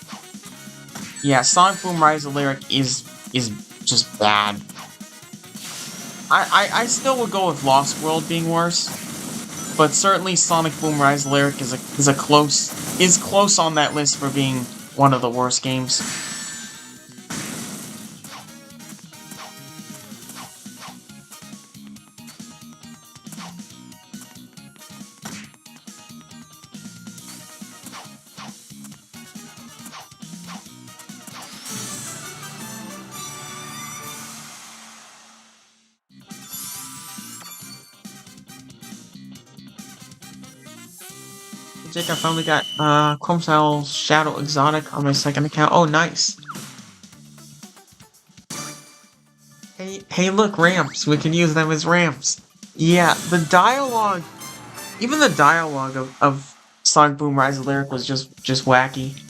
Yeah, Sonic Boom Rise of Lyric is just bad. I still would go with Lost World being worse, but certainly Sonic Boom Rise of Lyric is close on that list for being one of the worst games. Jake, I finally got Chrome Style Shadow Exotic on my second account. Oh, nice. Hey, look, ramps. We can use them as ramps. Yeah, the dialogue, even the dialogue of Sonic Boom Rise of Lyric was just wacky.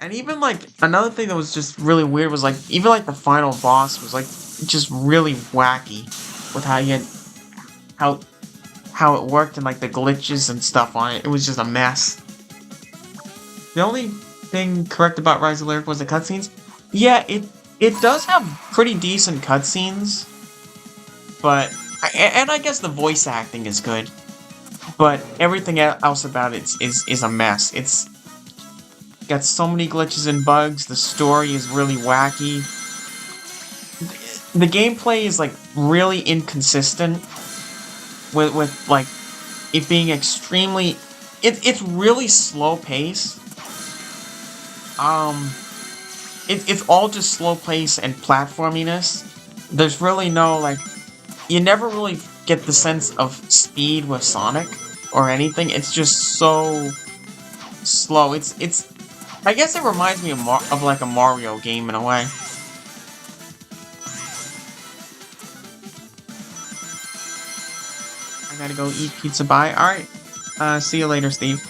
And even, like, another thing that was just really weird was, like, even, like, the final boss was, like, just really wacky with how you had, how it worked and, like, the glitches and stuff on it. It was just a mess. The only thing correct about Rise of Lyric was the cutscenes. Yeah, it does have pretty decent cutscenes, but, and I guess the voice acting is good, but everything else about it is a mess. It's got so many glitches and bugs, the story is really wacky. The gameplay is, like, really inconsistent, with like, it being extremely... It's really slow pace. It's all just slow pace and platforminess. There's really no, like... You never really get the sense of speed with Sonic or anything. It's just so slow. It's I guess it reminds me of like a Mario game in a way. I gotta go eat pizza. Bye. Alright. See you later, Steve.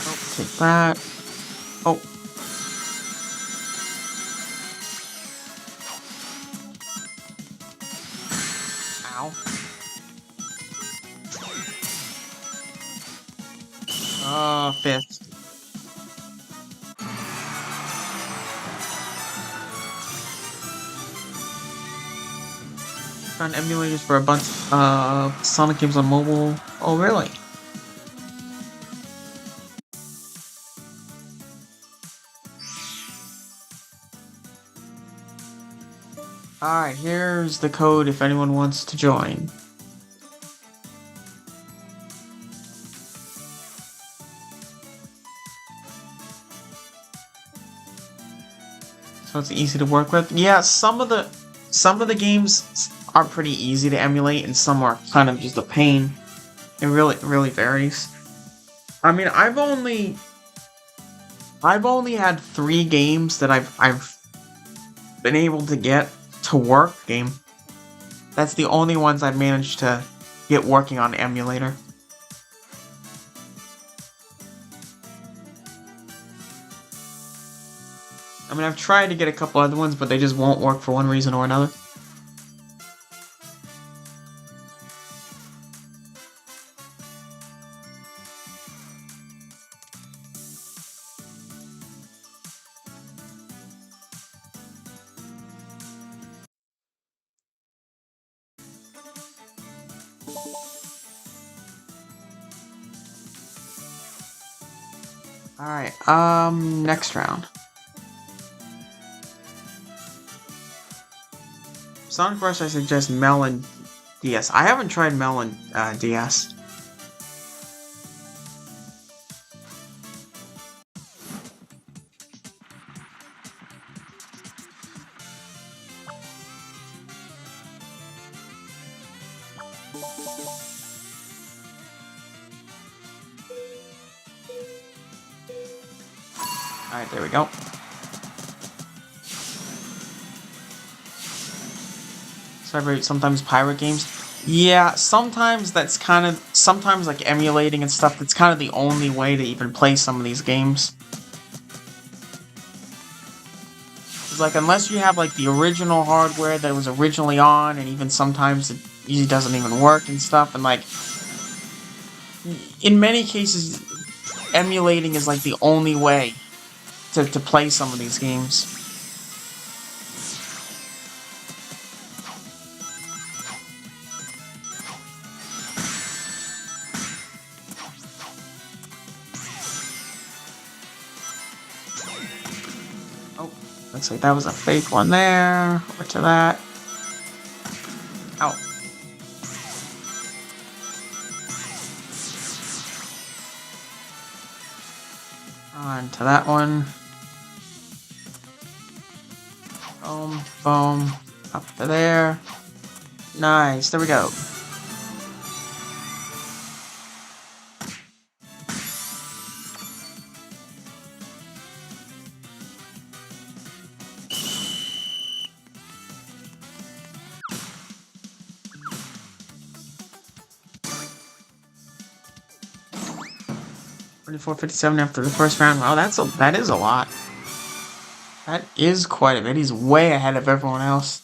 Oh, take that. Oh. Ow. Fist. Found emulators for a bunch of Sonic games on mobile. Oh, really? Alright, here's the code if anyone wants to join. So it's easy to work with. Yeah, some of the games are pretty easy to emulate, and some are kind of just a pain. It really varies. I mean, I've only had 3 games that I've been able to get to work game. That's the only ones I've managed to get working on emulator. I mean, I've tried to get a couple other ones, but they just won't work for one reason or another. Alright, next round. Sonic Rush, I suggest Melon DS. I haven't tried Melon DS. Alright, there we go. Sometimes pirate games. Yeah, sometimes that's kind of... Sometimes, like, emulating and stuff, that's kind of the only way to even play some of these games. It's like, unless you have, like, the original hardware that it was originally on, and even sometimes it doesn't even work and stuff, and, like... In many cases, emulating is, like, the only way to play some of these games. Oh, looks like that was a fake one there. Over to that. Ow. On to that one. Boom, boom. Up to there. Nice, there we go. $24.57 after the first round. Wow, that is a lot. That is quite a bit. He's way ahead of everyone else.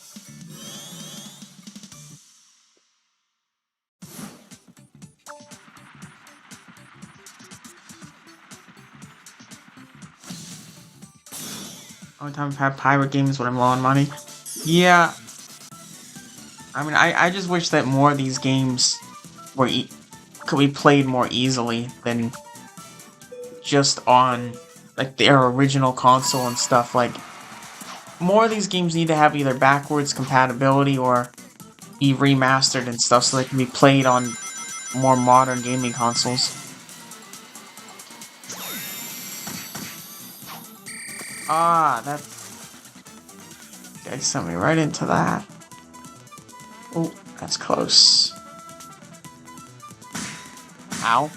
Only time I've had pirate games when I'm low on money. Yeah. I mean, I just wish that more of these games could be played more easily than just on, like, their original console and stuff. Like, more of these games need to have either backwards compatibility or be remastered and stuff so they can be played on more modern gaming consoles. Ah, that... I sent me right into that. Oh, that's close. Ow.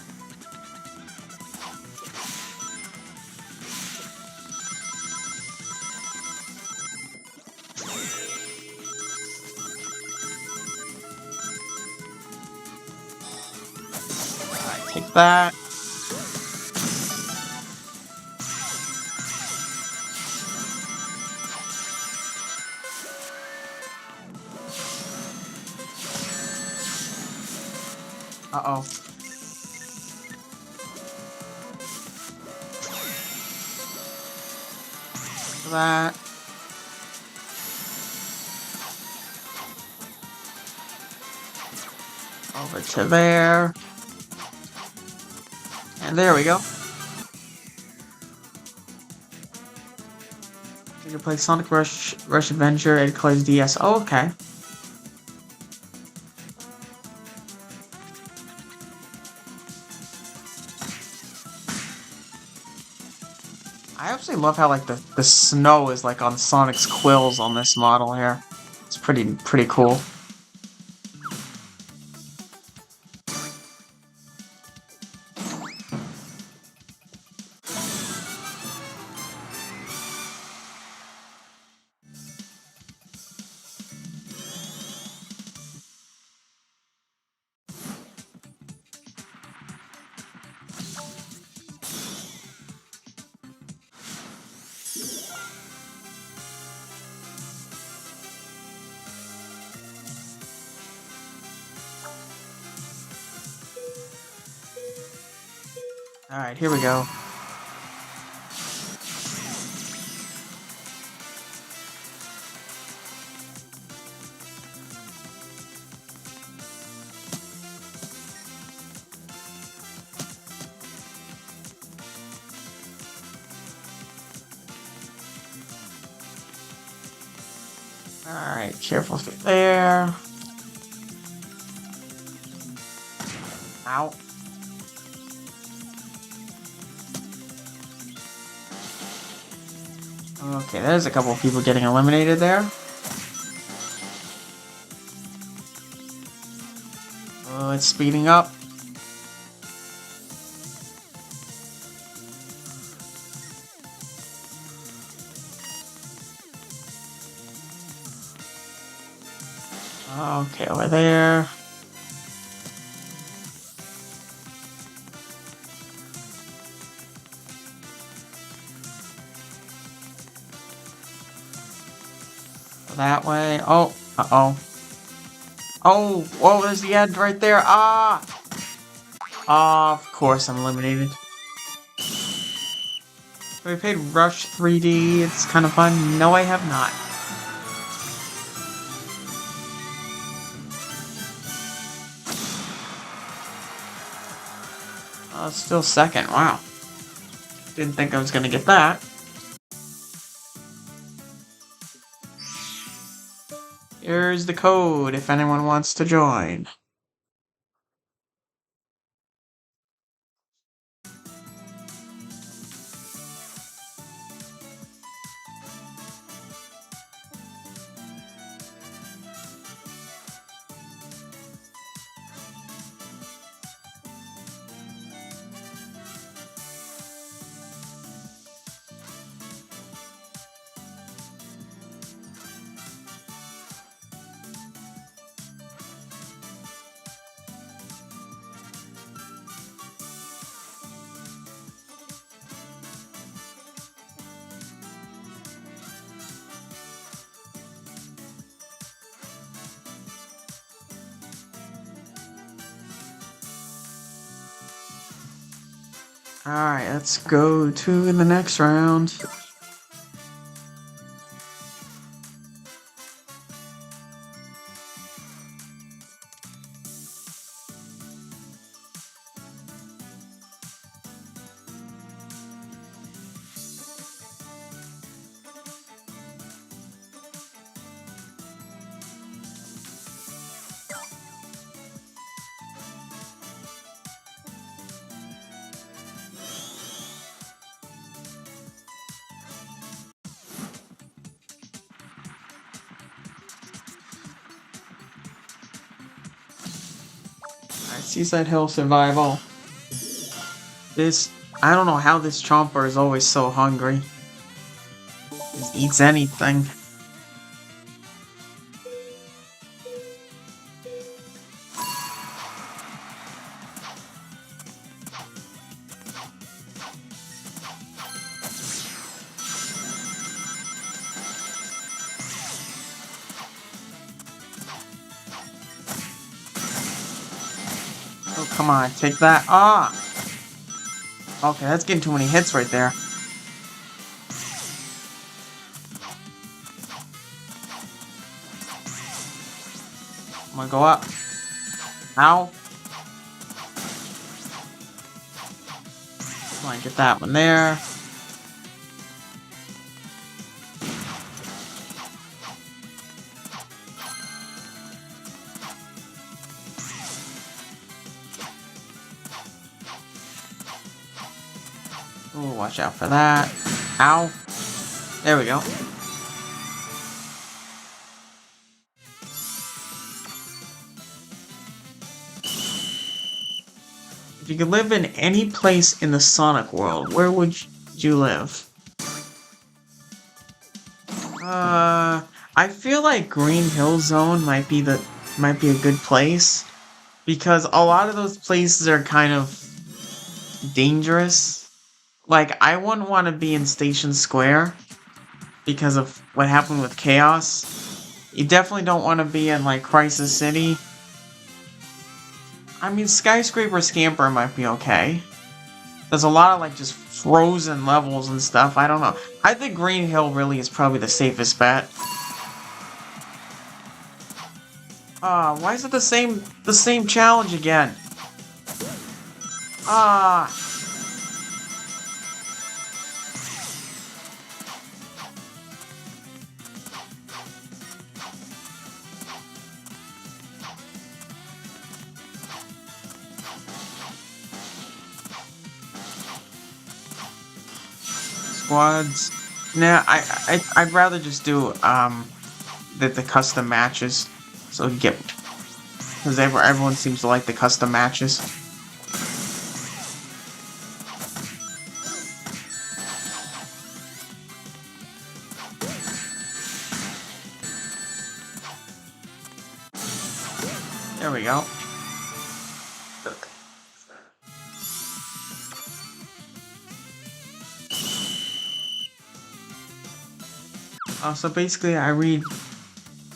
Alright, take that. Uh-oh. That. Over to there. And there we go. You can play Sonic Rush Adventure and Clay's DS. Oh, okay. I absolutely love how like the snow is like on Sonic's quills on this model here. It's pretty cool. Alright, here we go. Alright, careful through there. Ow. Okay, there's a couple of people getting eliminated there. Oh, it's speeding up. Okay, over there. That way. Oh, uh-oh. Oh, whoa, there's the end right there. Ah! Of course I'm eliminated. Have I played Rush 3D? It's kind of fun. No, I have not. Still second. Wow. Didn't think I was gonna get that. Here's the code if anyone wants to join. Alright, let's go to the next round. Alright, Seaside Hill Survival. I don't know how this Chomper is always so hungry. Just eats anything. Oh, come on, take that. Ah! Okay, that's getting too many hits right there. I'm gonna go up. Ow. Come on, get that one there. Ooh, watch out for that. Ow. There we go. If you could live in any place in the Sonic world, where would you live? I feel like Green Hill Zone might be a good place because a lot of those places are kind of dangerous. Like I wouldn't want to be in Station Square because of what happened with Chaos. You definitely don't want to be in like Crisis City. I mean, Skyscraper Scamper might be okay. There's a lot of like just frozen levels and stuff. I don't know. I think Green Hill really is probably the safest bet. Why is it the same challenge again? Squads. Nah, I'd rather just do the custom matches, so you get because everyone seems to like the custom matches. There we go. So basically, I read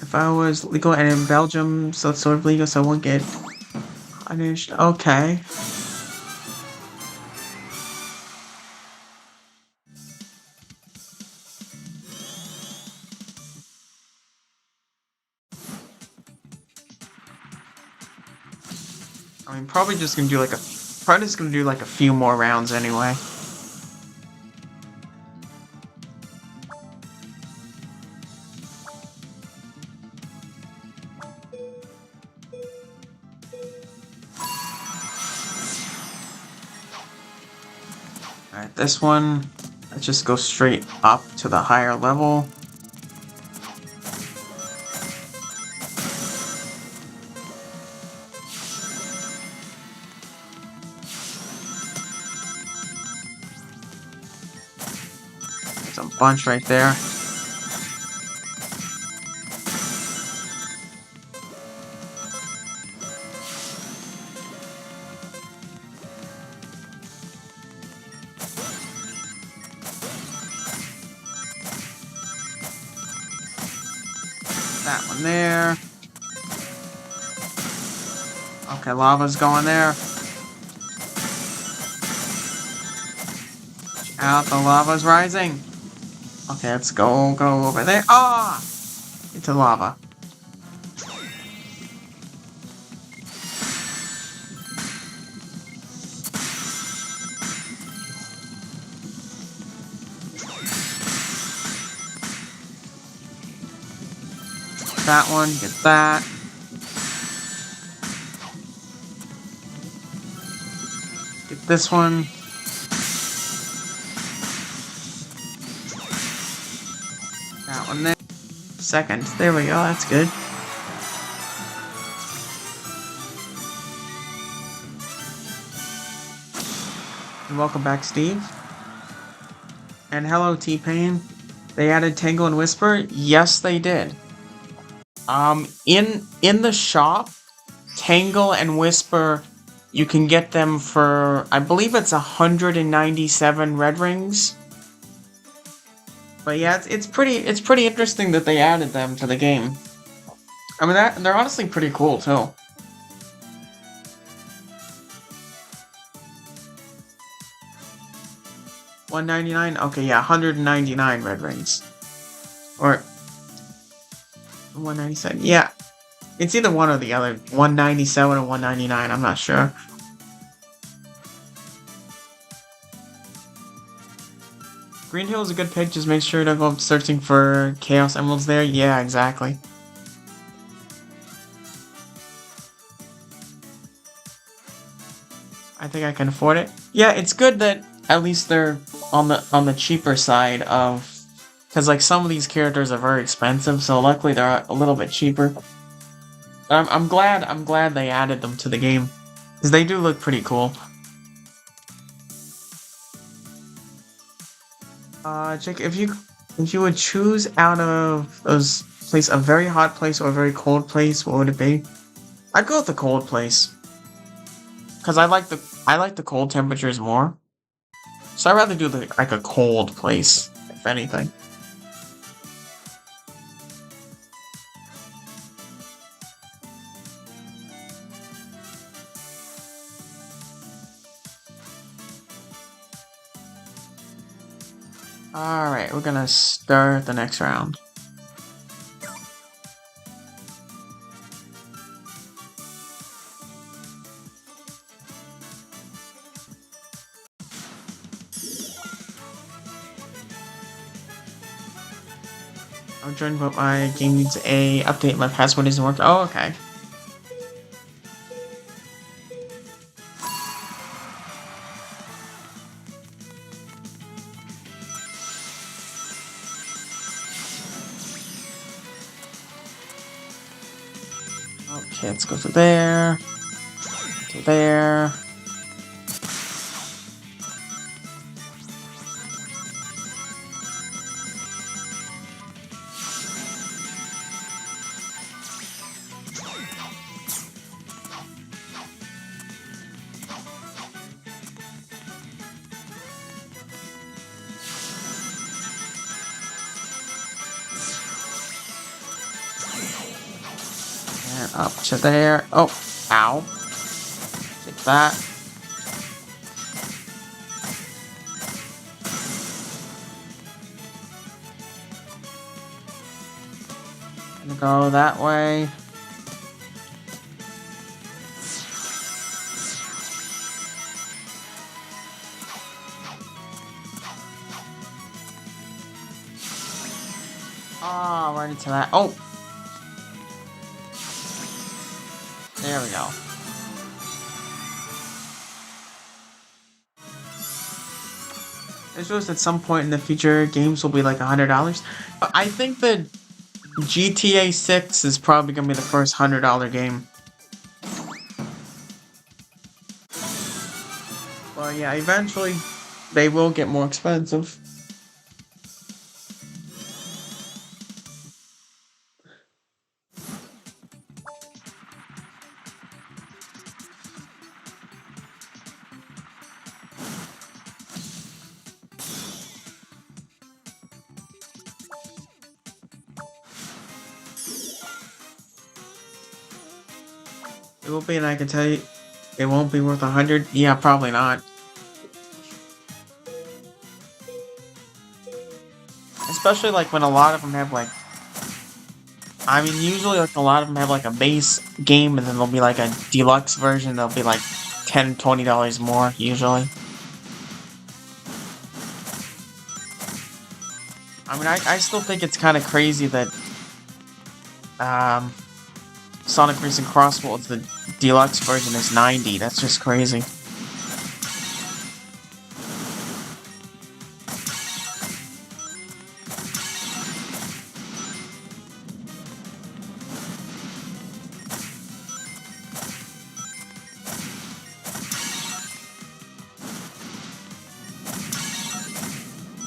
if I was legal and in Belgium, so it's sort of legal, so I won't get punished. Okay. I mean, probably just gonna do like a few more rounds anyway. Alright, this one, let's just go straight up to the higher level. There's a bunch right there. That one there. Okay, lava's going there. Out, the lava's rising. Okay, let's go over there. Ah! Into lava. That one, get that. Get this one. That one there. Second. There we go, that's good. And welcome back, Steve. And hello, T-Pain. They added Tangle and Whisper? Yes, they did. In the shop, Tangle and Whisper, you can get them for, I believe it's 197 red rings. But yeah, it's pretty interesting that they added them to the game. I mean, they're honestly pretty cool too. $199? Okay, yeah, 199 red rings. Or 197. Yeah. It's either one or the other. 197 or 199, I'm not sure. Green Hill is a good pick, just make sure to go searching for Chaos Emeralds there. Yeah, exactly. I think I can afford it. Yeah, it's good that at least they're on the cheaper side of, because like some of these characters are very expensive, so luckily they're a little bit cheaper. I'm glad they added them to the game, because they do look pretty cool. Jake, if you would choose out of those place a very hot place or a very cold place, what would it be? I'd go with the cold place, because I like the cold temperatures more. So I'd rather do like a cold place, if anything. Alright, we're gonna start the next round. I'm joined, but my game needs a update. My password isn't working. Oh, okay. Okay, let's go to there. To there. And up to there. Oh, ow. Take that. Gonna go that way. Ah, right into that. Oh! There we go. I suppose at some point in the future, games will be like $100. I think that GTA 6 is probably gonna be the first $100 game. Well, yeah, eventually they will get more expensive. It will be, and I can tell you, it won't be worth 100. Yeah, probably not. Especially like when a lot of them have like, I mean, usually like a lot of them have like a base game, and then there'll be like a deluxe version. That'll be like $10, $20 more usually. I mean, I still think it's kind of crazy that Sonic Racing Cross Worlds, the deluxe version is 90. That's just crazy.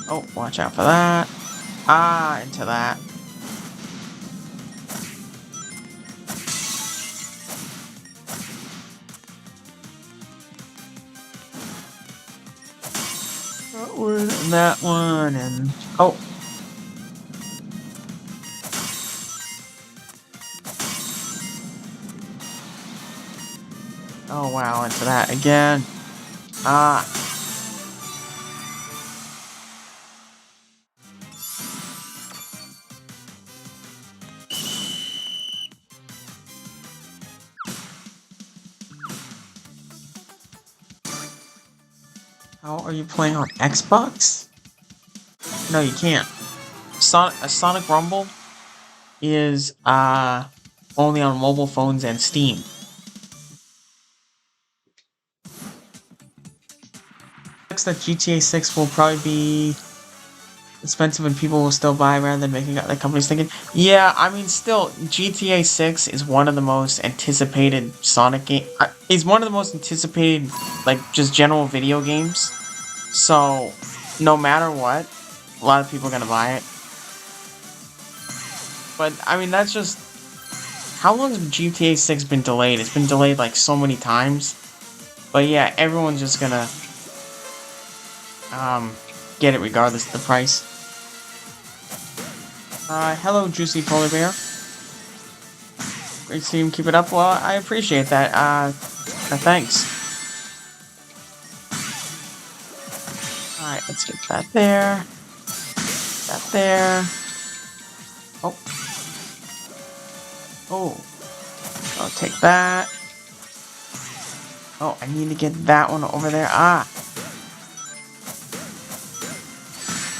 Oh, watch out for that. Ah, into that. Forward and that one, and oh. Oh wow, into that again. Ah. How are you playing on Xbox? No, you can't. A Sonic Rumble is only on mobile phones and Steam. That GTA 6 will probably be expensive and people will still buy rather than making the company's thinking. Yeah, I mean, still, GTA 6 is one of the most anticipated Sonic game. Is one of the most anticipated, like, just general video games. So, no matter what, a lot of people are gonna buy it. But, I mean, that's just... How long has GTA 6 been delayed? It's been delayed, like, so many times. But yeah, everyone's just gonna... get it regardless of the price. Hello, Juicy Polar Bear. Great to see him keep it up. Well, I appreciate that. Thanks. Alright, let's get that there. That there. Oh. Oh. I'll take that. Oh, I need to get that one over there. Ah.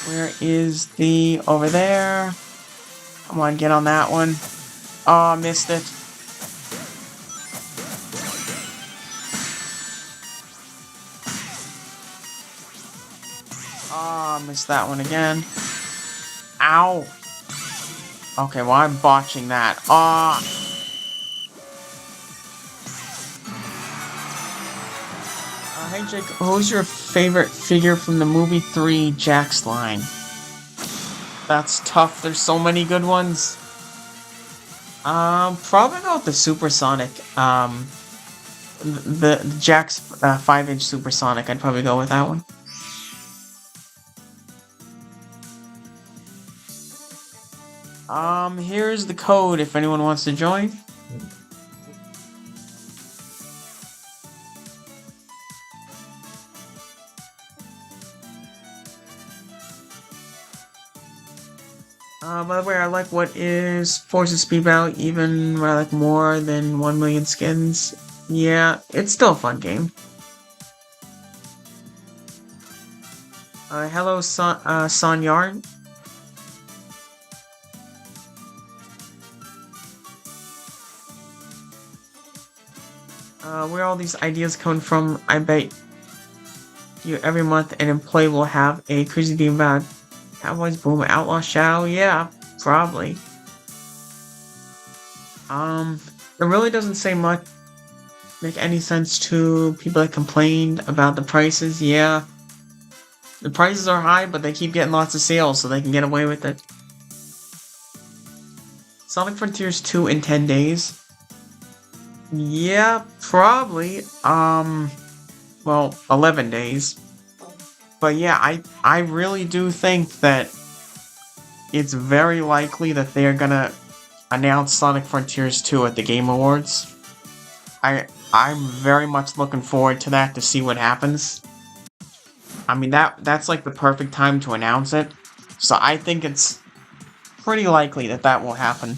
Where is the... over there? Come on, get on that one. Oh, missed it. Oh, missed that one again. Ow. Okay, well, I'm botching that. Ah. Hey, Jake, who's your favorite figure from the movie 3, Jack's Line? That's tough. There's so many good ones. Probably go with the Supersonic. The Jack's 5-inch Supersonic. I'd probably go with that one. Here's the code if anyone wants to join. By the way, I like what is Forces Speed Battle, even when I like more than 1 million skins. Yeah, it's still a fun game. Hello, Son Yarn. Where all these ideas come from, I bet you every month an employee will have a crazy dream about Cowboys, Boom, Outlaw, Shadow. Yeah, probably. It really doesn't say much, make any sense to people that complained about the prices. Yeah, the prices are high, but they keep getting lots of sales, so they can get away with it. Sonic Frontiers 2 in 10 days. Yeah, probably. Well, 11 days. But yeah, I really do think that it's very likely that they're gonna announce Sonic Frontiers 2 at the Game Awards. I'm very much looking forward to that to see what happens. I mean, that's like the perfect time to announce it. So I think it's pretty likely that that will happen.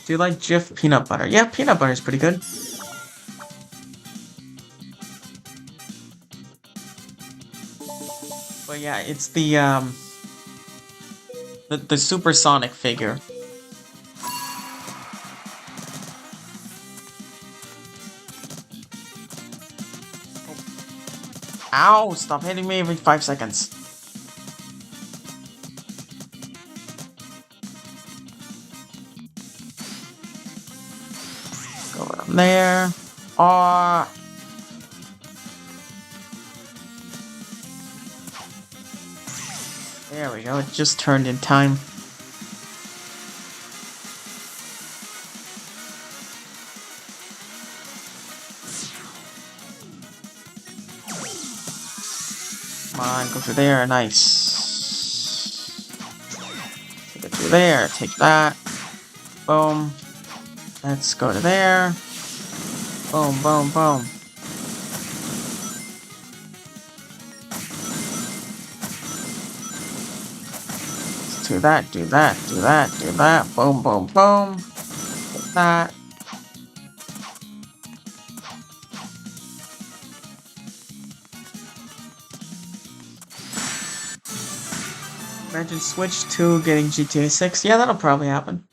Do you like Jif peanut butter? Yeah, peanut butter is pretty good. But yeah, it's the Supersonic figure. Ow! Stop hitting me every 5 seconds. Go around there. Aw. There we go, it just turned in time. Come on, go through there, nice. Take it through there, take that. Boom. Let's go to there. Boom, boom, boom. Do that, do that, do that, do that. Boom, boom, boom. Take that. Imagine Switch 2 getting GTA 6. Yeah, that'll probably happen.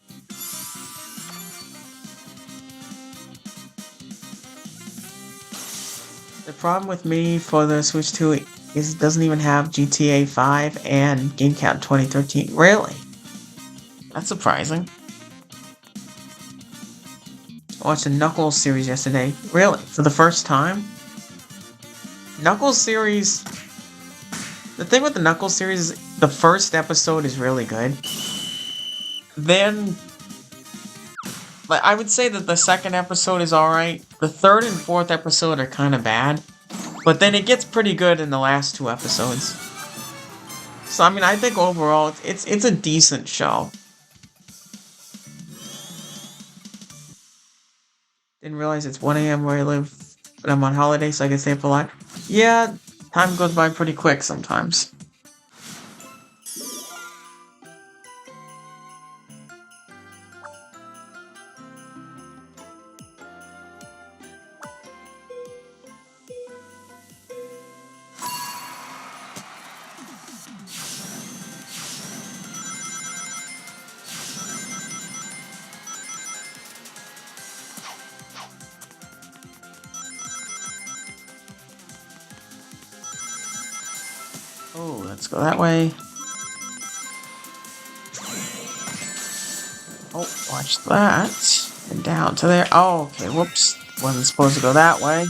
The problem with me for the Switch 2 is it doesn't even have GTA 5 and GameCube 2013. Really? That's surprising. I watched the Knuckles series yesterday. Really? For the first time? Knuckles series... The thing with the Knuckles series is the first episode is really good. Then... Like, I would say that the second episode is alright. The third and fourth episode are kind of bad. But then it gets pretty good in the last 2 episodes. So, I mean, I think overall, it's a decent show. Didn't realize it's 1 AM where I live, but I'm on holiday, so I can stay up a lot. Yeah, time goes by pretty quick sometimes. Oh, let's go that way. Oh, watch that. And down to there. Oh, okay, whoops. Wasn't supposed to go that way.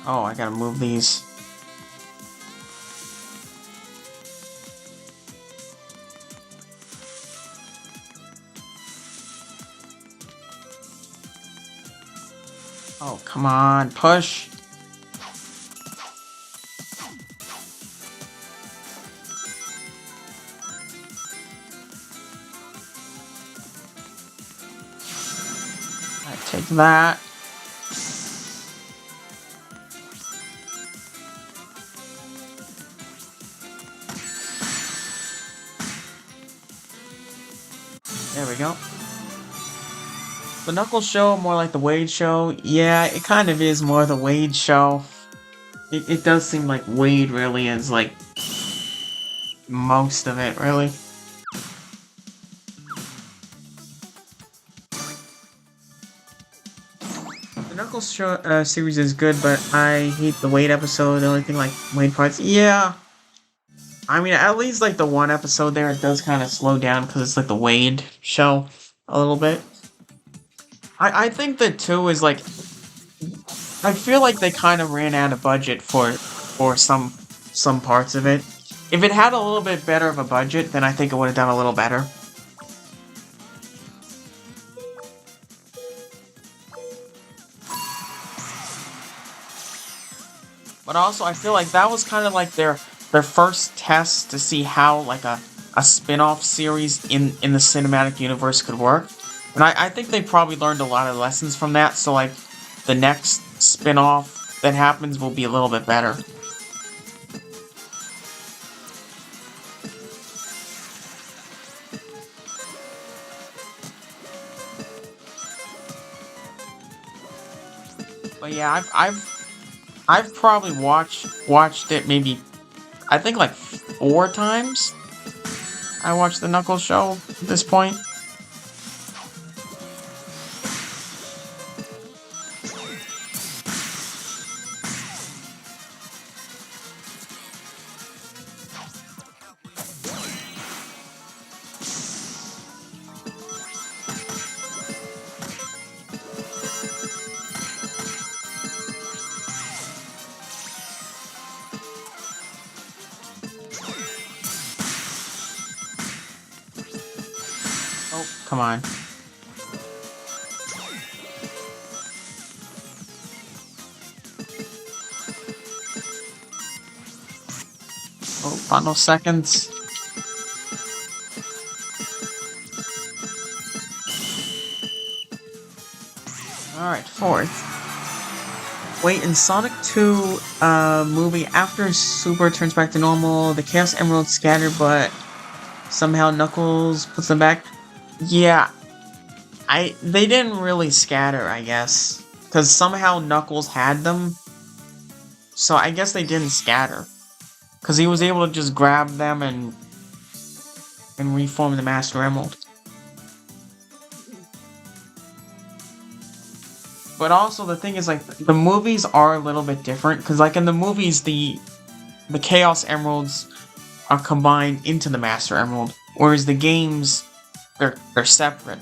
Oh, I gotta move these. Oh, come on, push. Alright, take that. There we go. The Knuckles show, more like the Wade show. Yeah, it kind of is more the Wade show. It does seem like Wade really is, like, most of it, really. The Knuckles show, series is good, but I hate the Wade episode, the only thing like Wade parts. Yeah. I mean, at least, like, the one episode there, it does kind of slow down because it's, like, the Wade show a little bit. I think that 2 is, like... I feel like they kind of ran out of budget for some parts of it. If it had a little bit better of a budget, then I think it would have done a little better. But also, I feel like that was kind of like their first test to see how, like, a spin-off series in the cinematic universe could work. And I think they probably learned a lot of lessons from that, so, like, the next spin-off that happens will be a little bit better. But yeah, I've probably watched it maybe, I think, like 4 times. I watched the Knuckles show at this point. Oh, come on. Oh, final seconds. Alright, 4th. Wait, in Sonic 2 movie, after Super turns back to normal, the Chaos Emeralds scatter, but somehow Knuckles puts them back. Yeah. They didn't really scatter, I guess. Because somehow Knuckles had them. So I guess they didn't scatter. Because he was able to just grab them and reform the Master Emerald. But also the thing is, like, the movies are a little bit different. Because, like, in the movies, the Chaos Emeralds are combined into the Master Emerald. Whereas the games, they're separate.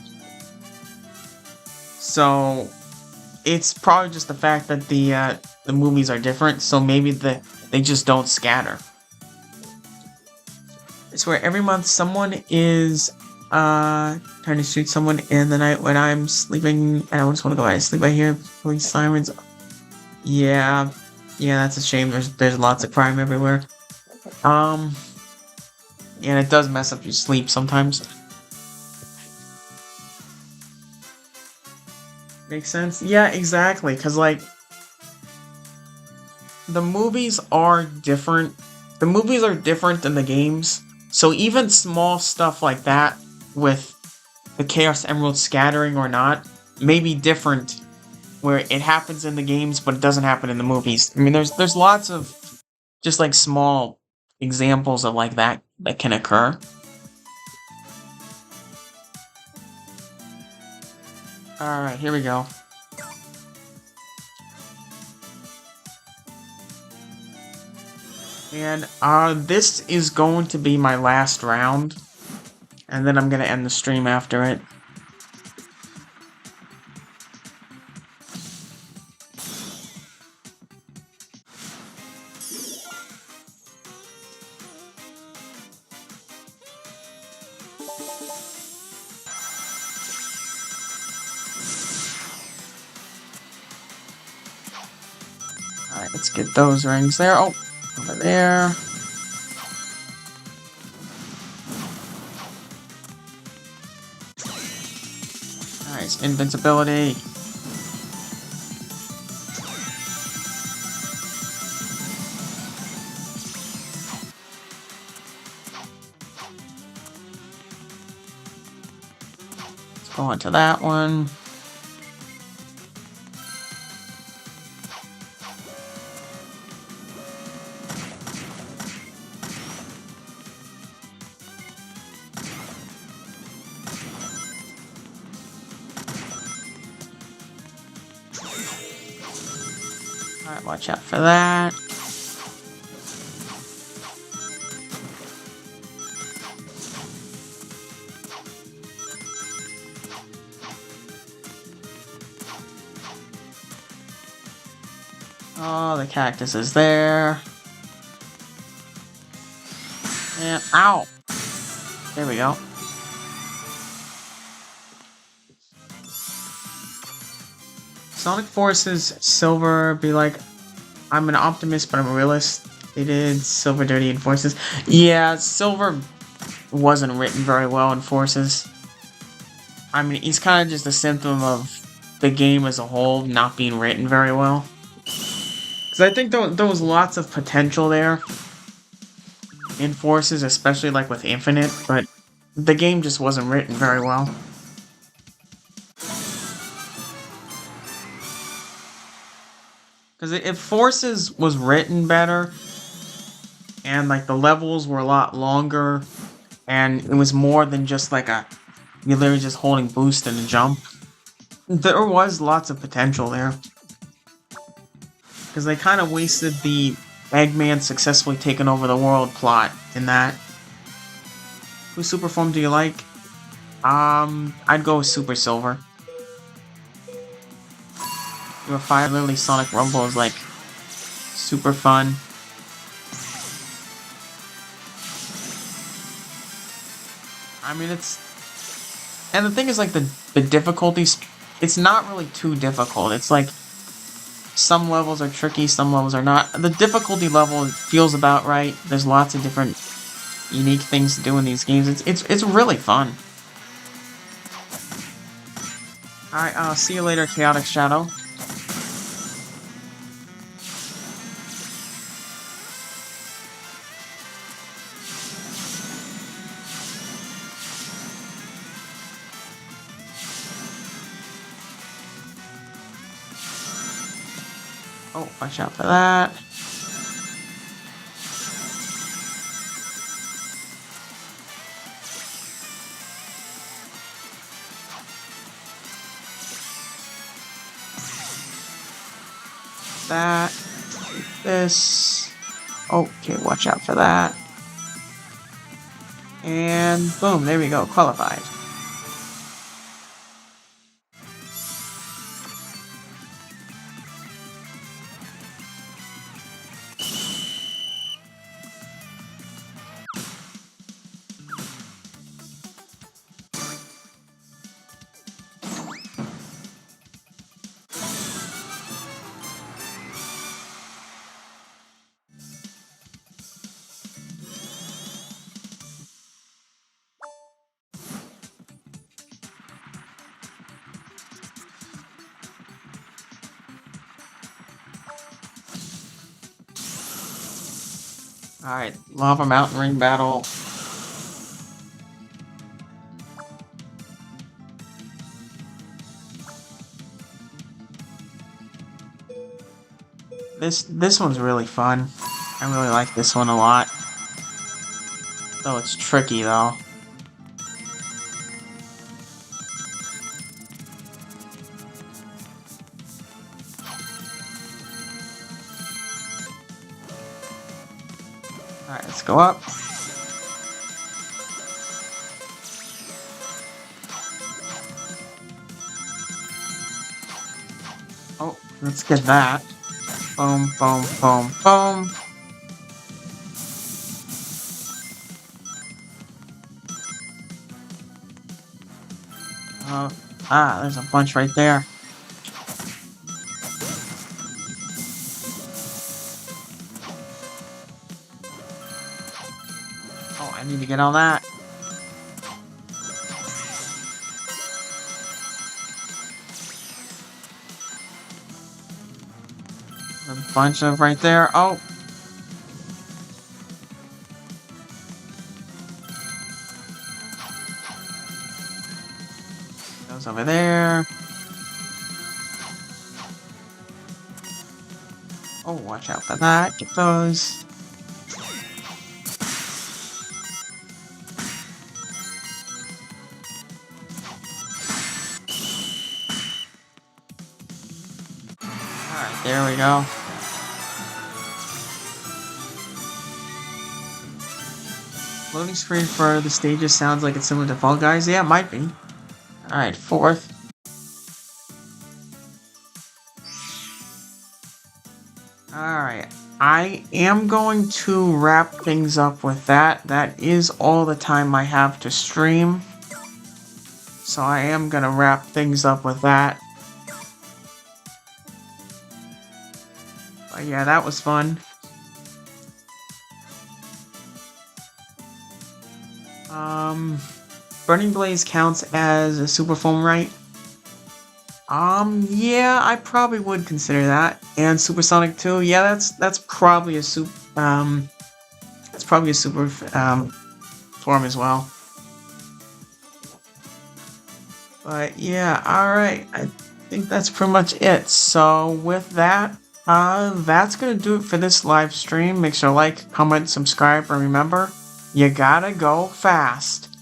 So it's probably just the fact that the movies are different, so maybe they just don't scatter. It's where every month someone is trying to shoot someone in the night when I'm sleeping and I just want to go to sleep. I hear police sirens. Yeah, that's a shame. There's lots of crime everywhere. And it does mess up your sleep sometimes. Makes sense? Yeah, exactly. Because, like, the movies are different. The movies are different than the games. So even small stuff like that, with the Chaos Emerald scattering or not, may be different where it happens in the games, but it doesn't happen in the movies. I mean, there's lots of just, like, small examples of, like, that can occur. Alright, here we go. And this is going to be my last round, and then I'm gonna end the stream after it. Alright, let's get those rings there. Oh, over there. Nice, invincibility. Let's go on to that one. Alright, watch out for that. Oh, the cactus is there. And ow! There we go. Sonic Forces Silver be like, I'm an optimist, but I'm a realist. They did Silver dirty in Forces. Yeah, Silver wasn't written very well in Forces. I mean, he's kind of just a symptom of the game as a whole not being written very well. Because I think there was lots of potential there in Forces, especially like with Infinite, but the game just wasn't written very well. Because if Forces was written better, and like the levels were a lot longer, and it was more than just like you're literally just holding boost and a jump, there was lots of potential there. Because they kind of wasted the Eggman successfully taking over the world plot in that. Whose super form do you like? I'd go with Super Silver. Your Fire Lily Sonic Rumble is like super fun. I mean, and the thing is, like, the difficulties, it's not really too difficult. It's like some levels are tricky, some levels are not. The difficulty level feels about right. There's lots of different unique things to do in these games. It's really fun. Alright, see you later, Chaotic Shadow. Oh, watch out for that. That. This. Okay, watch out for that. And boom, there we go, qualified. Alright, Lava Mountain Ring battle. This one's really fun. I really like this one a lot. Though it's tricky though. Alright, let's go up. Oh, let's get that. Boom, boom, boom, boom. There's a bunch right there. Oh, I need to get all that. A bunch of right there. Oh. Those over there. Oh, watch out for that. Get those. Alright, there we go. Loading screen for the stages sounds like it's similar to Fall Guys. Yeah, it might be. Alright, fourth. Alright, I am going to wrap things up with that. That is all the time I have to stream. So I am gonna wrap things up with that. But yeah, that was fun. Burning Blaze counts as a super foam, right? Yeah, I probably would consider that. And Supersonic 2, yeah, that's probably a super form as well. But yeah, alright, I think that's pretty much it. So with that, that's gonna do it for this live stream. Make sure to like, comment, subscribe, and remember, you gotta go fast.